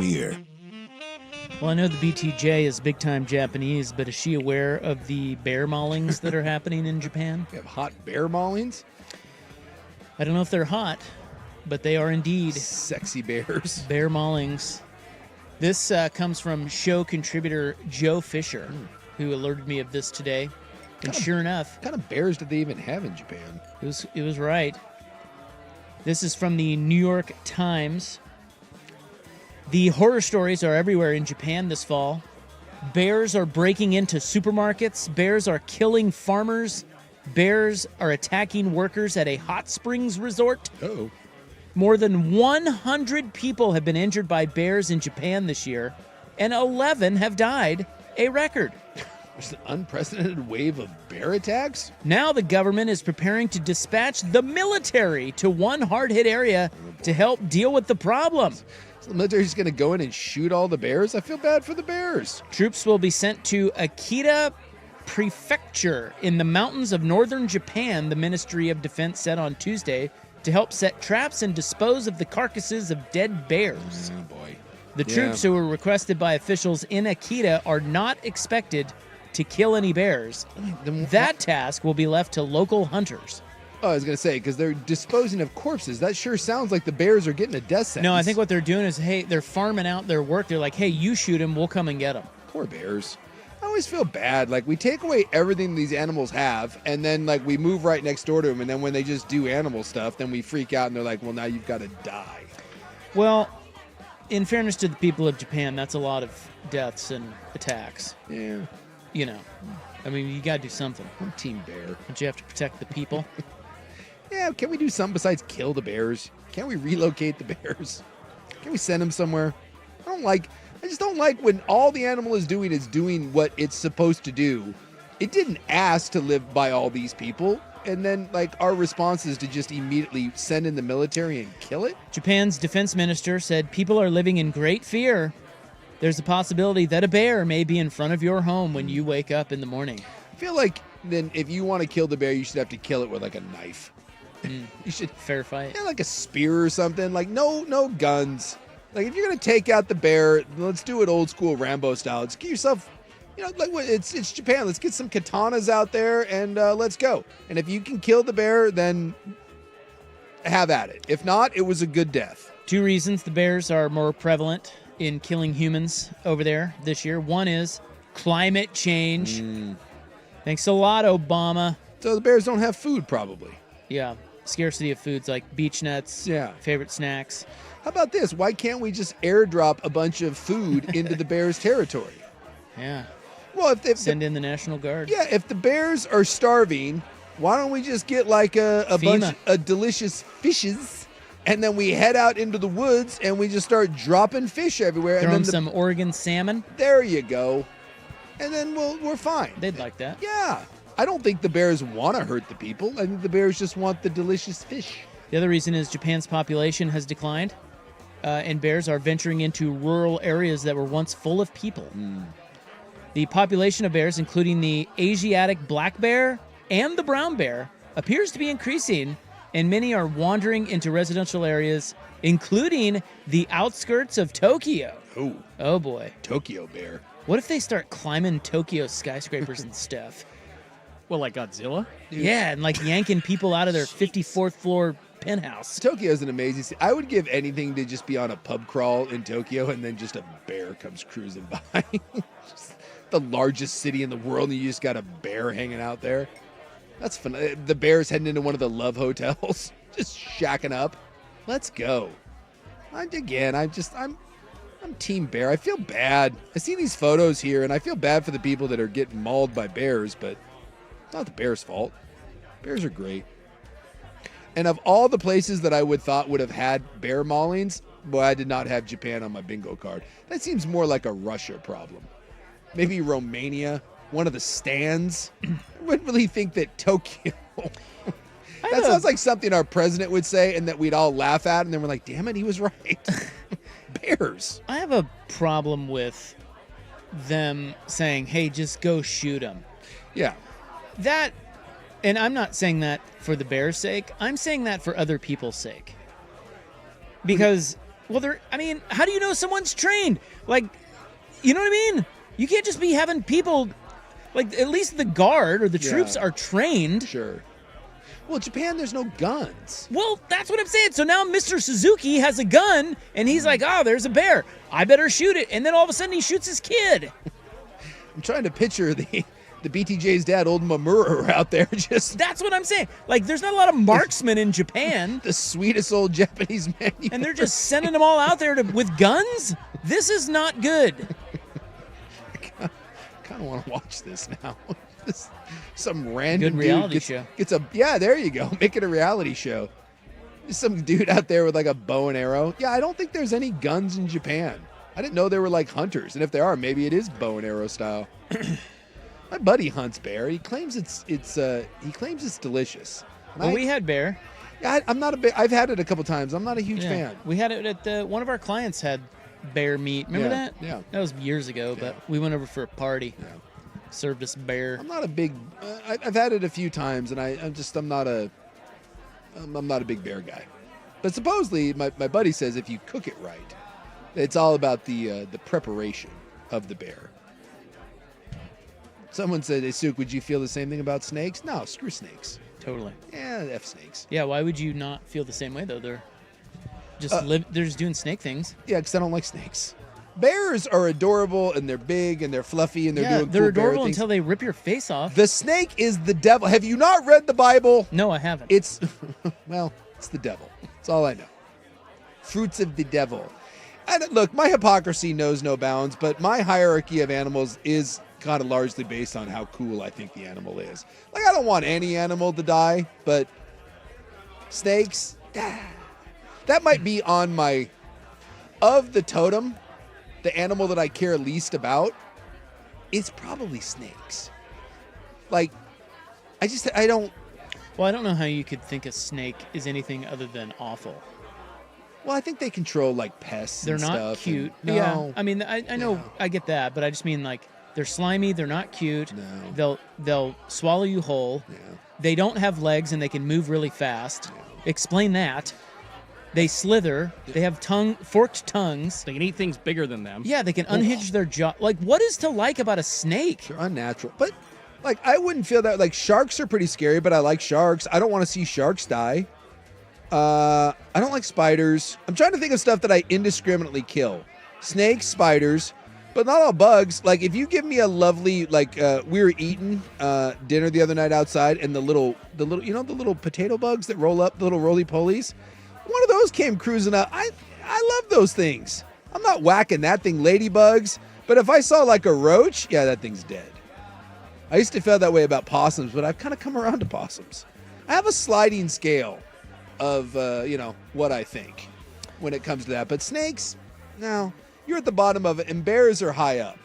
premiere. Well, I know the BTJ is big-time Japanese, but is she aware of the bear maulings that are happening in Japan? We have hot bear maulings? I don't know if they're hot, but they are indeed sexy bears. Bear maulings. This comes from show contributor Joe Fisher, who alerted me of this today. And sure enough, what kind of bears did they even have in Japan? It was right. This is from the New York Times. The horror stories are everywhere in Japan this fall. Bears are breaking into supermarkets. Bears are killing farmers. Bears are attacking workers at a hot springs resort. Uh-oh. More than 100 people have been injured by bears in Japan this year, and 11 have died, a record. There's an unprecedented wave of bear attacks? Now the government is preparing to dispatch the military to one hard-hit area to help deal with the problem. So the military's going to go in and shoot all the bears? I feel bad for the bears. Troops will be sent to Akita Prefecture in the mountains of northern Japan, the Ministry of Defense said on Tuesday, to help set traps and dispose of the carcasses of dead bears. Oh, boy. The troops who were requested by officials in Akita are not expected to kill any bears. That task will be left to local hunters. Oh, I was going to say, because they're disposing of corpses. That sure sounds like the bears are getting a death sentence. No, I think what they're doing is, hey, they're farming out their work. They're like, hey, you shoot him, we'll come and get him. Poor bears. I always feel bad. Like, we take away everything these animals have, and then, like, we move right next door to them, and then when they just do animal stuff, then we freak out, and they're like, well, now you've got to die. Well, in fairness to the people of Japan, that's a lot of deaths and attacks. Yeah. You know, I mean, you got to do something. I'm Team Bear. Don't you have to protect the people? Yeah, can we do something besides kill the bears? Can't we relocate the bears? Can we send them somewhere? I just don't like when all the animal is doing what it's supposed to do. It didn't ask to live by all these people. And then, like, our response is to just immediately send in the military and kill it? Japan's defense minister said people are living in great fear. There's a possibility that a bear may be in front of your home when you wake up in the morning. I feel like then if you want to kill the bear, you should have to kill it with, like, a knife. You should fair fight. Yeah, like a spear or something. Like, no guns. Like, if you're going to take out the bear, let's do it old school Rambo style. Just get yourself, like it's Japan. Let's get some katanas out there and let's go. And if you can kill the bear, then have at it. If not, it was a good death. 2 reasons the bears are more prevalent in killing humans over there this year. One is climate change. Thanks a lot, Obama. So the bears don't have food, probably. Yeah. Scarcity of foods like beech nuts. Yeah. Favorite snacks. How about this? Why can't we just airdrop a bunch of food into the bears' territory? Yeah. Well, if send in the National Guard. Yeah, if the bears are starving, why don't we just get like a bunch of delicious fishes, and then we head out into the woods and we just start dropping fish everywhere. Throw and then some Oregon salmon. There you go. And then we're fine. They'd like that. Yeah. I don't think the bears want to hurt the people. I think the bears just want the delicious fish. The other reason is Japan's population has declined, and bears are venturing into rural areas that were once full of people. The population of bears, including the Asiatic black bear and the brown bear, appears to be increasing, and many are wandering into residential areas, including the outskirts of Tokyo. Oh boy. Tokyo bear. What if they start climbing Tokyo skyscrapers and stuff? Well, like Godzilla? Yeah, and like yanking people out of their 54th floor penthouse. Tokyo's an amazing city. I would give anything to just be on a pub crawl in Tokyo and then just a bear comes cruising by. Just the largest city in the world and you just got a bear hanging out there. That's fun. The bear's heading into one of the love hotels, just shacking up. Let's go. I'm Team Bear. I feel bad. I see these photos here and I feel bad for the people that are getting mauled by bears, but it's not the bear's fault. Bears are great. And of all the places that I would have had bear maulings, boy, I did not have Japan on my bingo card. That seems more like a Russia problem. Maybe Romania, one of the stands. I wouldn't really think that Tokyo. That sounds like something our president would say and that we'd all laugh at, and then we're like, damn it, he was right. Bears. I have a problem with them saying, hey, just go shoot them. Yeah. And I'm not saying that for the bears' sake. I'm saying that for other people's sake. Because Well, how do you know someone's trained? Like, you know what I mean? You can't just be having people, like, at least the guard or the troops are trained. Sure. Well, Japan, there's no guns. Well, that's what I'm saying. So now Mr. Suzuki has a gun, and he's like, oh, there's a bear. I better shoot it. And then all of a sudden he shoots his kid. I'm trying to picture the BTJ's dad, old Mamura, out there just... That's what I'm saying. Like, there's not a lot of marksmen in Japan. The sweetest old Japanese man. And they're just sending them all out there with guns? This is not good. I kind of want to watch this now. Some random good reality dude show. Yeah, there you go. Make it a reality show. There's some dude out there with like a bow and arrow. Yeah, I don't think there's any guns in Japan. I didn't know they were like hunters, and if they are, maybe it is bow and arrow style. My buddy hunts bear. He claims it's delicious. Well, we had bear. Yeah, I'm not a big. I've had it a couple times. I'm not a huge fan. We had it at one of our clients had bear meat. Remember that? Yeah. That was years ago, but we went over for a party. Yeah. Served us bear. I'm not a big. I've had it a few times, and I'm not a big bear guy. But supposedly, my buddy says if you cook it right, it's all about the preparation of the bear. Someone said, hey, Suk, would you feel the same thing about snakes? No, screw snakes. Totally. Yeah, F snakes. Yeah, why would you not feel the same way though? They're just doing snake things. Yeah, because I don't like snakes. Bears are adorable, and they're big, and they're fluffy, and they're doing they're cool adorable bear things. until they rip your face off. The snake is the devil. Have you not read the Bible? No, I haven't. It's the devil. That's all I know. Fruits of the devil. And look, my hypocrisy knows no bounds, but my hierarchy of animals is kind of largely based on how cool I think the animal is. Like, I don't want any animal to die, but snakes, that might be on my, of the totem, the animal that I care least about is probably snakes. Like, I don't. Well, I don't know how you could think a snake is anything other than awful. Well, I think they control like pests. They're and not stuff cute. No. Yeah, I mean, I know, I get that, but I just mean like they're slimy. They're not cute. No. They'll swallow you whole. Yeah. They don't have legs and they can move really fast. Yeah. Explain that. They slither. They have forked tongues. They can eat things bigger than them. Yeah, they can unhinge their jaw. Like, what is to like about a snake? They're unnatural. But, like, I wouldn't feel that. Like, sharks are pretty scary, but I like sharks. I don't want to see sharks die. I don't like spiders. I'm trying to think of stuff that I indiscriminately kill. Snakes, spiders, but not all bugs. Like, if you give me a lovely, like, we were eating dinner the other night outside, and the little, you know, the little potato bugs that roll up, the little roly-polies? One of those came cruising up. I love those things. I'm not whacking that thing, ladybugs. But if I saw like a roach, yeah, that thing's dead. I used to feel that way about possums, but I've kind of come around to possums. I have a sliding scale of, what I think when it comes to that. But snakes, no, you're at the bottom of it, and bears are high up.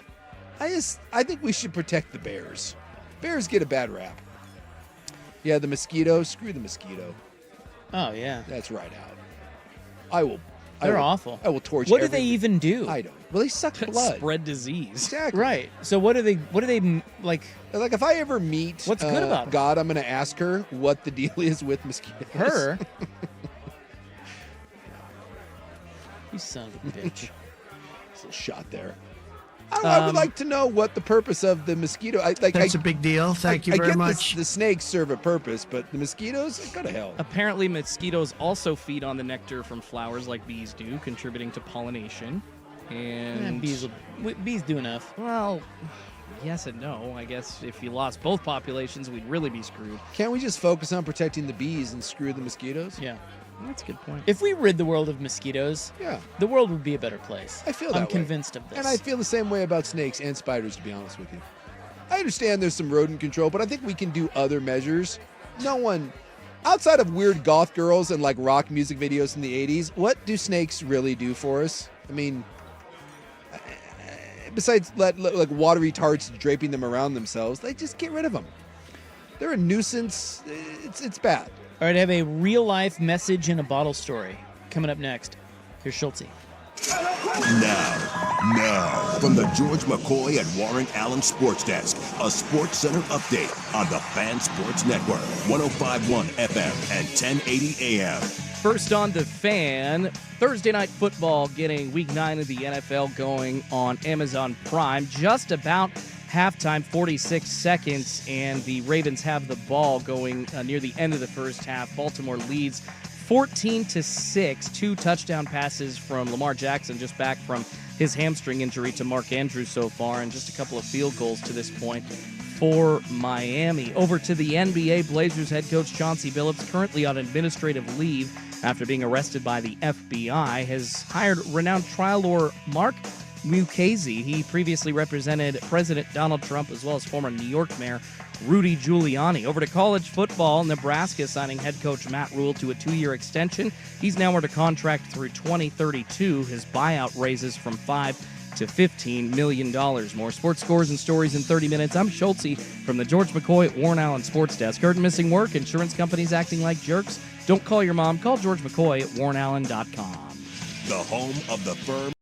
I think we should protect the bears. Bears get a bad rap. Yeah, the mosquito, screw the mosquito. Oh, yeah. That's right out. They're awful. I will torch. What do they even do? I don't. Well, they suck blood. Spread disease. Exactly. Right. So what do they like? Like, if I ever meet what's good about them? God, I'm going to ask her what the deal is with mosquitoes. Her? You son of a bitch. It's a shot there. I would like to know what the purpose of the mosquito. That's a big deal. Thank you very much. The snakes serve a purpose, but the mosquitoes, go to hell. Apparently, mosquitoes also feed on the nectar from flowers like bees do, contributing to pollination. And bees do enough. Well, yes and no. I guess if you lost both populations, we'd really be screwed. Can't we just focus on protecting the bees and screw the mosquitoes? Yeah. That's a good point. If we rid the world of mosquitoes, the world would be a better place. I feel that I'm way. convinced of this. And I feel the same way about snakes and spiders, to be honest with you. I understand there's some rodent control, but I think we can do other measures. No one, outside of weird goth girls and like rock music videos in the 80s, what do snakes really do for us? I mean, besides like watery tarts draping them around themselves, they just get rid of them. They're a nuisance. It's bad. All right, I have a real-life message in a bottle story coming up next. Here's Schultze. Now, from the George McCoy and Warren Allen Sports Desk, a Sports Center update on the Fan Sports Network, 105.1 FM and 1080 AM. First on The Fan, Thursday Night Football getting Week 9 of the NFL going on Amazon Prime. Just about halftime, 46 seconds, and the Ravens have the ball going near the end of the first half. Baltimore leads 14-6. 2 touchdown passes from Lamar Jackson, just back from his hamstring injury, to Mark Andrews so far, and just a couple of field goals to this point for Miami. Over to the NBA, Blazers head coach Chauncey Billups, currently on administrative leave after being arrested by the FBI, has hired renowned trial lawyer Mark Mukasey. He previously represented President Donald Trump as well as former New York Mayor Rudy Giuliani. Over to college football, Nebraska signing head coach Matt Rule to a 2-year extension. He's now under contract through 2032. His buyout raises from $5 to $15 million. More sports scores and stories in 30 minutes. I'm Schultze from the George McCoy at Warren Allen Sports Desk. Heard missing work? Insurance companies acting like jerks? Don't call your mom. Call George McCoy at warrenallen.com. The home of the firm.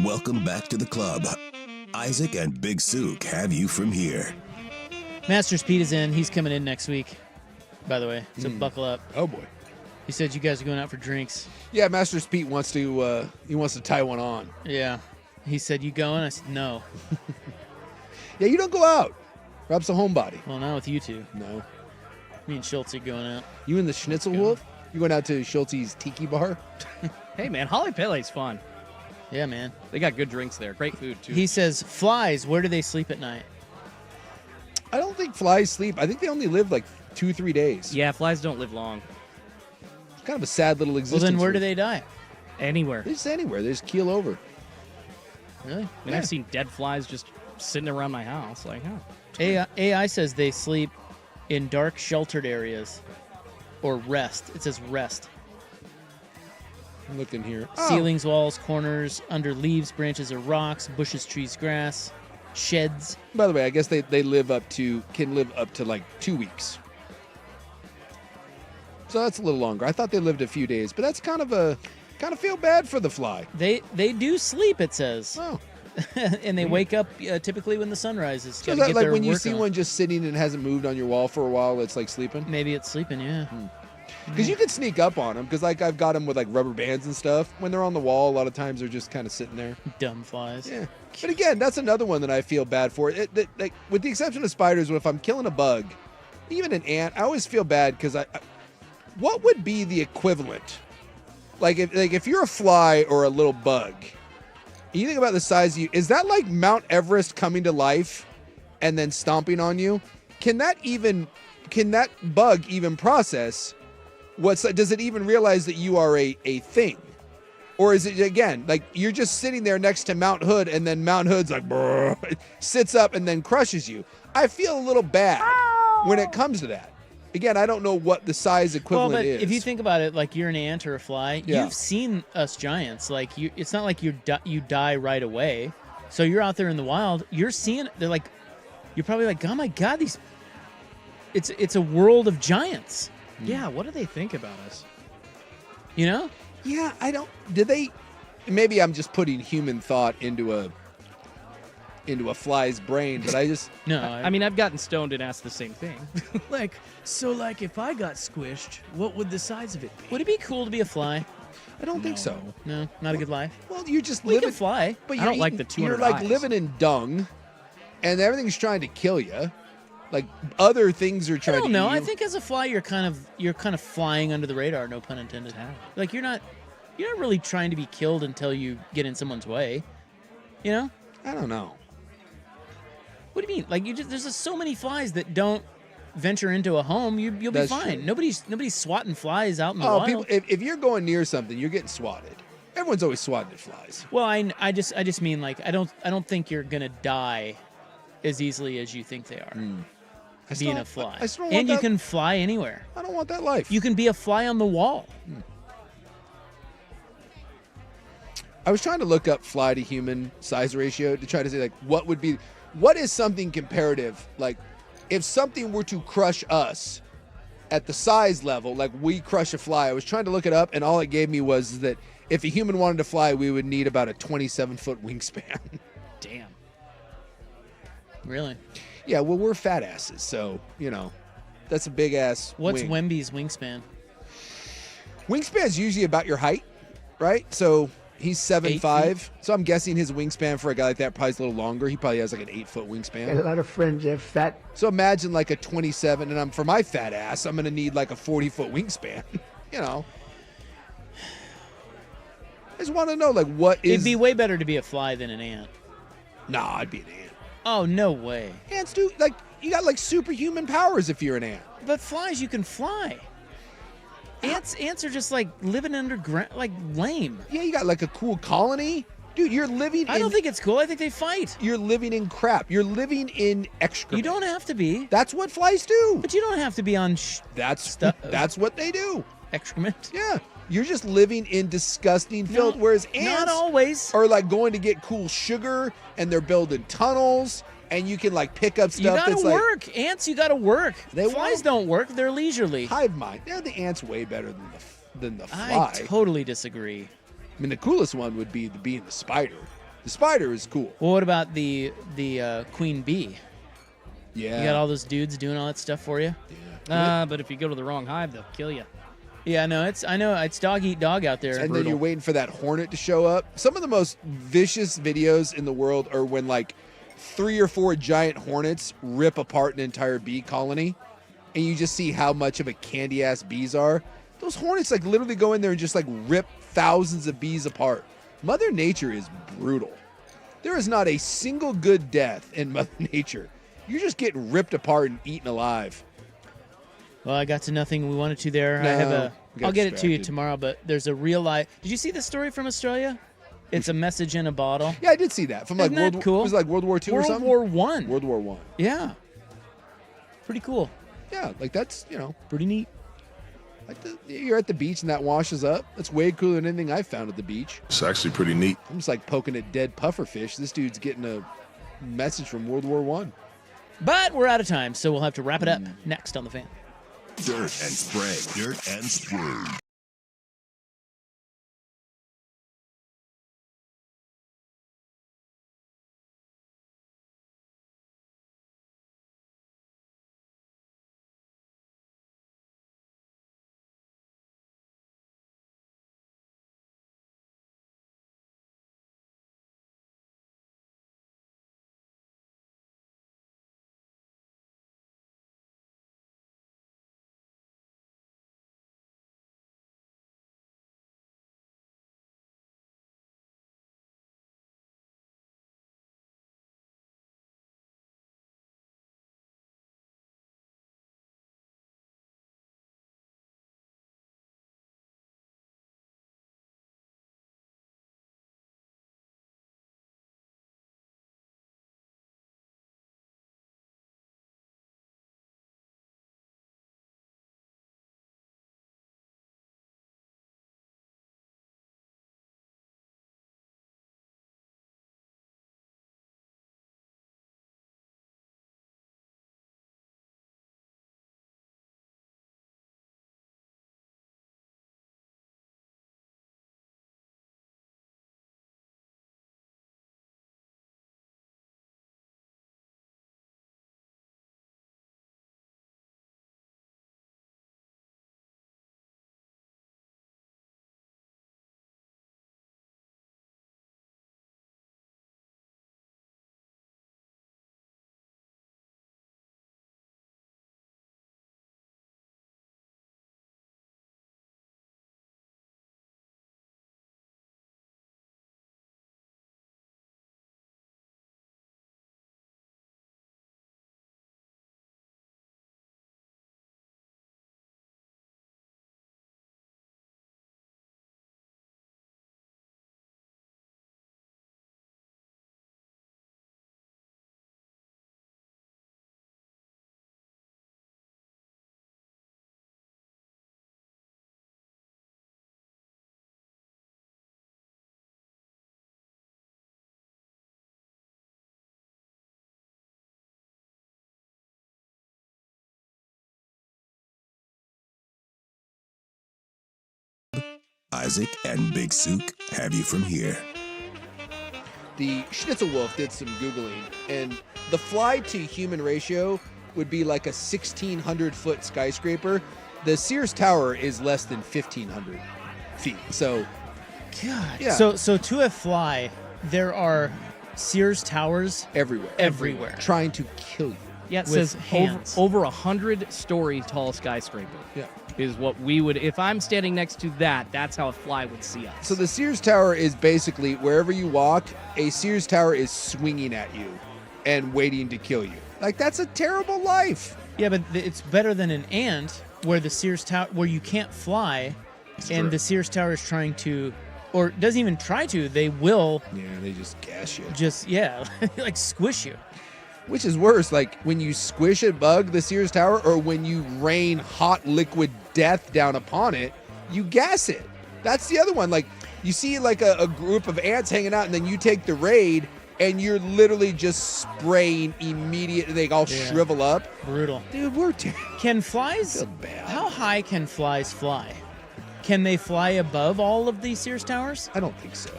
Welcome back to the club. Isaac and Big Sook have you from here. Masters Pete is in. He's coming in next week, by the way. So buckle up. Oh, boy. He said you guys are going out for drinks. Yeah, Masters Pete wants to tie one on. Yeah. He said, you going? I said, no. Yeah, you don't go out. Rob's a homebody. Well, not with you two. No. Me and Schultz are going out. You and the Schnitzel Wolf? You went out to Schultze's Tiki Bar? Hey, man, Holly Pele's fun. Yeah, man. They got good drinks there. Great food, too. He says, flies, where do they sleep at night? I don't think flies sleep. I think they only live like 2-3 days. Yeah, flies don't live long. It's kind of a sad little existence. Well, then where do they die? Anywhere. They just anywhere. They just keel over. Really? I mean, I've seen dead flies just sitting around my house. Like, oh. AI says they sleep in dark, sheltered areas or rest. It says rest. I'm looking here. Oh. Ceilings, walls, corners, under leaves, branches or rocks, bushes, trees, grass, sheds. By the way, I guess they can live up to like 2 weeks. So that's a little longer. I thought they lived a few days, but that's kind of feel bad for the fly. They do sleep, it says. Oh. And they wake up typically when the sun rises. So is that like when you see one just sitting and hasn't moved on your wall for a while, it's like sleeping? Maybe it's sleeping, yeah. Because you can sneak up on them, because like I've got them with like rubber bands and stuff. When they're on the wall, a lot of times they're just kind of sitting there. Dumb flies. Yeah. But again, that's another one that I feel bad for. Like, with the exception of spiders, if I'm killing a bug, even an ant, I always feel bad because what would be the equivalent? Like if you're a fly or a little bug, and you think about the size of you, is that like Mount Everest coming to life and then stomping on you? Can that bug even process does it even realize that you are a thing? Or is it, again, like you're just sitting there next to Mount Hood and then Mount Hood's like, sits up and then crushes you? I feel a little bad when it comes to that. Again, I don't know what the size equivalent is. If you think about it, like you're an ant or a fly, Yeah. you've seen us giants. Like it's not like you die right away. So you're out there in the wild. You're seeing. They're like, you're probably like, oh my god, these. It's a world of giants. Yeah, what do they think about us? You know? Yeah, I don't. Did they? Maybe I'm just putting human thought into a fly's brain, but I just no. I mean, I've gotten stoned and asked the same thing. like if I got squished, what would the size of it be? Would it be cool to be a fly? I don't think so. No, not a good life. Well, you're just We living. can fly. But I don't like the 200 You're like eyes. living in dung, and everything's trying to kill you. Like other things are I trying don't to know. eat you. I think as a fly, you're kind of flying under the radar. No pun intended. Like you're not really trying to be killed until you get in someone's way. You know? I don't know. What do you mean? Like there's just so many flies that don't venture into a home. You'll be That's fine. true. Nobody's swatting flies out in the Oh, wild. people! If you're going near something, you're getting swatted. Everyone's always swatting at flies. Well, I just mean like I don't think you're gonna die as easily as you think they are. Being a fly. I still don't want And you that- can fly anywhere. I don't want that life. You can be a fly on the wall. I was trying to look up fly to human size ratio to try to say like what is something comparative? Like if something were to crush us at the size level, like we crush a fly. I was trying to look it up, and all it gave me was that if a human wanted to fly, we would need about a 27-foot wingspan. Damn. Really? Yeah, well, we're fat asses, so, that's a big ass What's wing. Wemby's wingspan? Wingspan's usually about your height, right? So he's 7'5", so I'm guessing his wingspan for a guy like that probably is a little longer. He probably has like an 8-foot wingspan. A lot of friends have fat. So imagine like a 27, and for my fat ass, I'm going to need like a 40-foot wingspan. I just want to know, like, what is... It'd be way better to be a fly than an ant. Nah, I'd be an ant. Oh, no way. Ants do, like, you got like superhuman powers if you're an ant. But flies, you can fly. Ants are just like living underground, like lame. Yeah, you got like a cool colony. Dude, you're living I don't think it's cool. I think they fight. You're living in crap. You're living in excrement. You don't have to be. That's what flies do. But you don't have to be on That's what they do. Excrement? Yeah. You're just living in disgusting filth, whereas ants not always. are like going to get cool sugar, and they're building tunnels, and you can like pick up stuff. You gotta that's work. Like, Ants, you gotta work. They Flies don't work. They're leisurely. hive mind. They're the ants way better than the fly. I totally disagree. I mean, the coolest one would be being the spider. The spider is cool. Well, what about the queen bee? Yeah. You got all those dudes doing all that stuff for you? But if you go to the wrong hive, they'll kill you. Yeah, I know it's dog eat dog out there. And then you're waiting for that hornet to show up. Some of the most vicious videos in the world are when like 3 or 4 giant hornets rip apart an entire bee colony, and you just see how much of a candy ass bees are. Those hornets like literally go in there and just like rip thousands of bees apart. Mother Nature is brutal. There is not a single good death in Mother Nature. You're just getting ripped apart and eaten alive. Well, I got to nothing we wanted to there. No, I'll get it to you distracted. tomorrow, but there's a real life. Did you see this story from Australia? It's a message in a bottle. Yeah, I did see that. From like Isn't that cool? It was like World War II or something? World War I. World War I. Yeah. Pretty cool. Yeah, like that's, Pretty neat. You're at the beach and that washes up. That's way cooler than anything I've found at the beach. It's actually pretty neat. I'm just like poking at dead pufferfish. This dude's getting a message from World War I. But we're out of time, so we'll have to wrap it up next on The Fan. Dirt and spray. Dirt and spray. Isaac and Big Sook have you from here. The Schnitzel Wolf did some Googling, and the fly to human ratio would be like a 1,600-foot skyscraper. The Sears Tower is less than 1,500 feet. So, God. yeah. So to a fly, there are Sears Towers everywhere. Trying to kill you. Yeah, it with says hands. over 100-story tall skyscraper. Yeah. Is what we would, if I'm standing next to that, that's how a fly would see us. So the Sears Tower is basically wherever you walk, a Sears Tower is swinging at you and waiting to kill you. Like, that's a terrible life. Yeah, but it's better than an ant where the Sears Tower, where you can't fly, and the Sears Tower is trying to, or doesn't even try to, they will. Yeah, they just gas you. Like squish you. Which is worse, like when you squish a bug, the Sears Tower, or when you rain hot liquid death down upon it, you gas it. That's the other one. Like, you see like a group of ants hanging out, and then you take the raid, and you're literally just spraying immediately. They all shrivel up. Brutal. Dude, we're Can flies, how high can flies fly? Can they fly above all of these Sears Towers? I don't think so.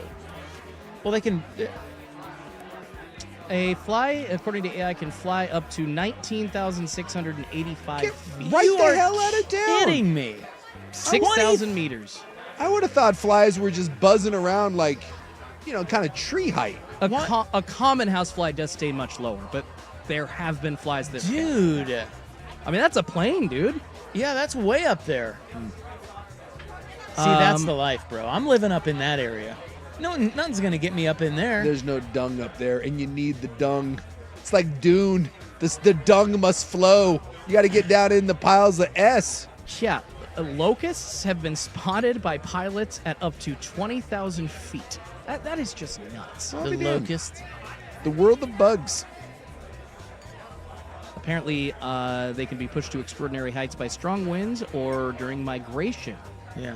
Well, they can... A fly, according to AI, can fly up to 19,685 feet. Right the hell out of town. Kidding me. 6,000 meters. I would have thought flies were just buzzing around like, kind of tree height. A common housefly does stay much lower, but there have been flies that... Dude. I mean, that's a plane, dude. Yeah, that's way up there. See, that's the life, bro. I'm living up in that area. No, nothing's going to get me up in there. There's no dung up there, and you need the dung. It's like Dune. The dung must flow. You got to get down in the piles of S. Yeah, locusts have been spotted by pilots at up to 20,000 feet. That is just nuts. The locust. The world of bugs. apparently they can be pushed to extraordinary heights by strong winds or during migration. Yeah.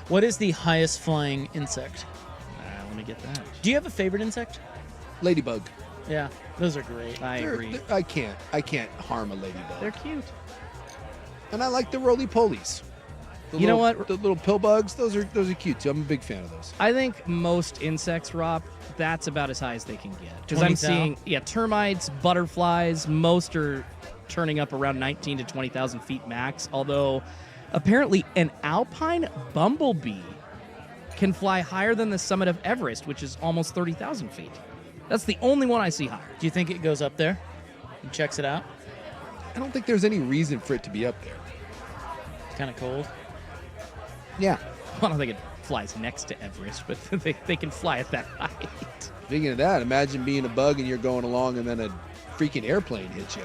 What is the highest flying insect? Let me get that. Do you have a favorite insect? Ladybug. Yeah, those are great. I agree. I can't harm a ladybug. They're cute. And I like the roly-polies. You know what? The little pill bugs, those are cute too. I'm a big fan of those. I think most insects, Rob, that's about as high as they can get. Because 20,000? I'm seeing, termites, butterflies, most are turning up around 19 to 20,000 feet max. Although, apparently, an alpine bumblebee can fly higher than the summit of Everest, which is almost 30,000 feet. That's the only one I see higher. Do you think it goes up there and checks it out? I don't think there's any reason for it to be up there. It's kind of cold. Yeah. I don't think it flies next to Everest, but they can fly at that height. Speaking of that, imagine being a bug and you're going along and then a freaking airplane hits you.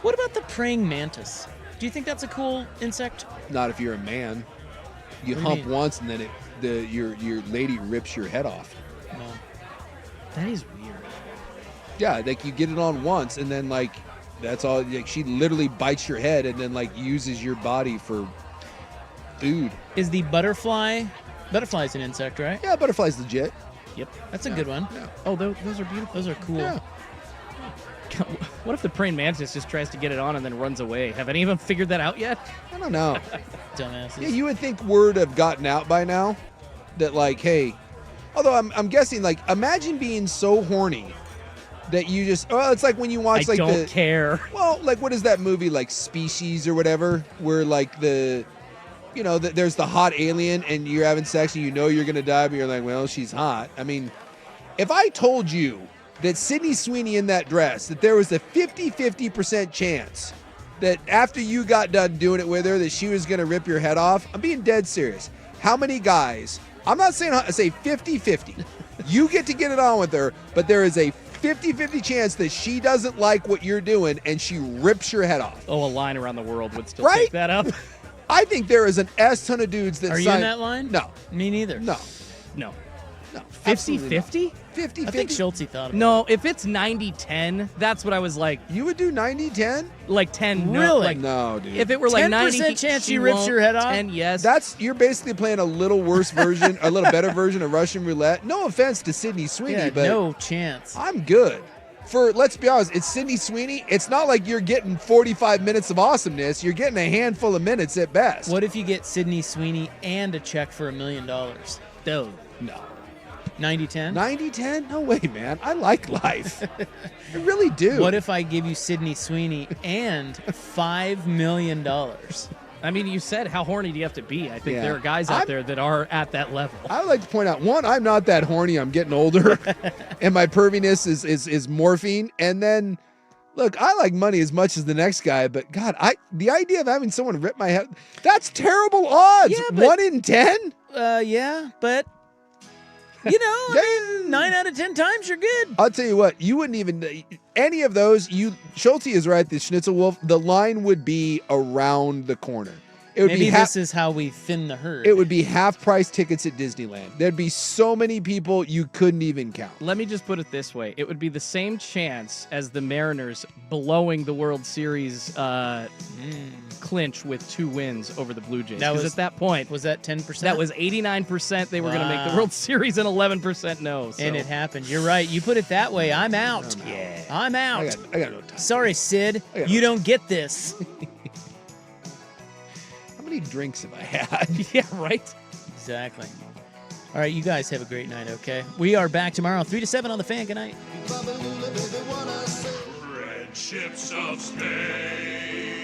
What about the praying mantis? Do you think that's a cool insect? Not if you're a man. You What do you hump mean? once and then your lady rips your head off. No. That is weird. Yeah, like you get it on once and then like that's all. Like she literally bites your head and then like uses your body for food. Is the butterfly? Butterfly's an insect, right? Yeah, butterfly's legit. Yep. That's a good one. Yeah. Oh, those are beautiful. Those are cool. Yeah. What if the praying mantis just tries to get it on and then runs away? Have any of them figured that out yet? I don't know. Dumbasses. Yeah, you would think word have gotten out by now that like, hey, although I'm guessing like imagine being so horny that you just it's like when you watch I like don't care. Well, like what is that movie like Species or whatever where like there's the hot alien and you're having sex and you know you're going to die but you're like, well, she's hot. I mean, if I told you that Sydney Sweeney in that dress, that there was a 50% chance that after you got done doing it with her that she was going to rip your head off, I'm being dead serious. How many guys, I'm not saying, I say 50-50. You get to get it on with her, but there is a 50-50 chance that she doesn't like what you're doing and she rips your head off. Oh, a line around the world would still Right? take that up. I think there is an S ton of dudes that Are you in that line? No. Me neither. No. No. 50-50? 50-50? I think Schultze thought about No, if it's 90-10, that's what I was like. You would do 90-10? Like 10, no. Really? Like, No, dude. if it were like 90, 10% chance she she rips won't, your head off? 10, yes. You're basically playing a little worse version, a little better version of Russian roulette. No offense to Sydney Sweeney, Yeah, but no chance. I'm good. Let's be honest, it's Sydney Sweeney. It's not like you're getting 45 minutes of awesomeness. You're getting a handful of minutes at best. What if you get Sydney Sweeney and a check for $1 million? No. 90-10? 90-10? No way, man. I like life. I really do. What if I give you Sydney Sweeney and $5 million? I mean, you said how horny do you have to be? I think Yeah. there are guys out there that are at that level. I would like to point out, one, I'm not that horny. I'm getting older, and my perviness is morphine. And then, look, I like money as much as the next guy, but God, the idea of having someone rip my head, that's terrible odds. Yeah, but- 1 in 10? Yeah, but, you know, I mean, 9 out of 10 times you're good. I'll tell you what, you wouldn't even, any of those, Schulte is right, the Schnitzel Wolf, the line would be around the corner. It would Maybe be this is how we thin the herd. It would be half-price tickets at Disneyland. There'd be so many people you couldn't even count. Let me just put it this way. It would be the same chance as the Mariners blowing the World Series clinch with 2 wins over the Blue Jays. Because at that point... Was that 10%? That was 89% they were going to make the Wow. World Series and 11% no. So. And it happened. You're right. You put it that way. I'm out. Yeah. I'm out. I got no time. Sorry, Sid. I got You no don't get this. How many drinks have I had? Yeah, right? Exactly. All right, you guys have a great night, okay? We are back tomorrow, 3 to 7 on The Fan. Good night. Red ships of space.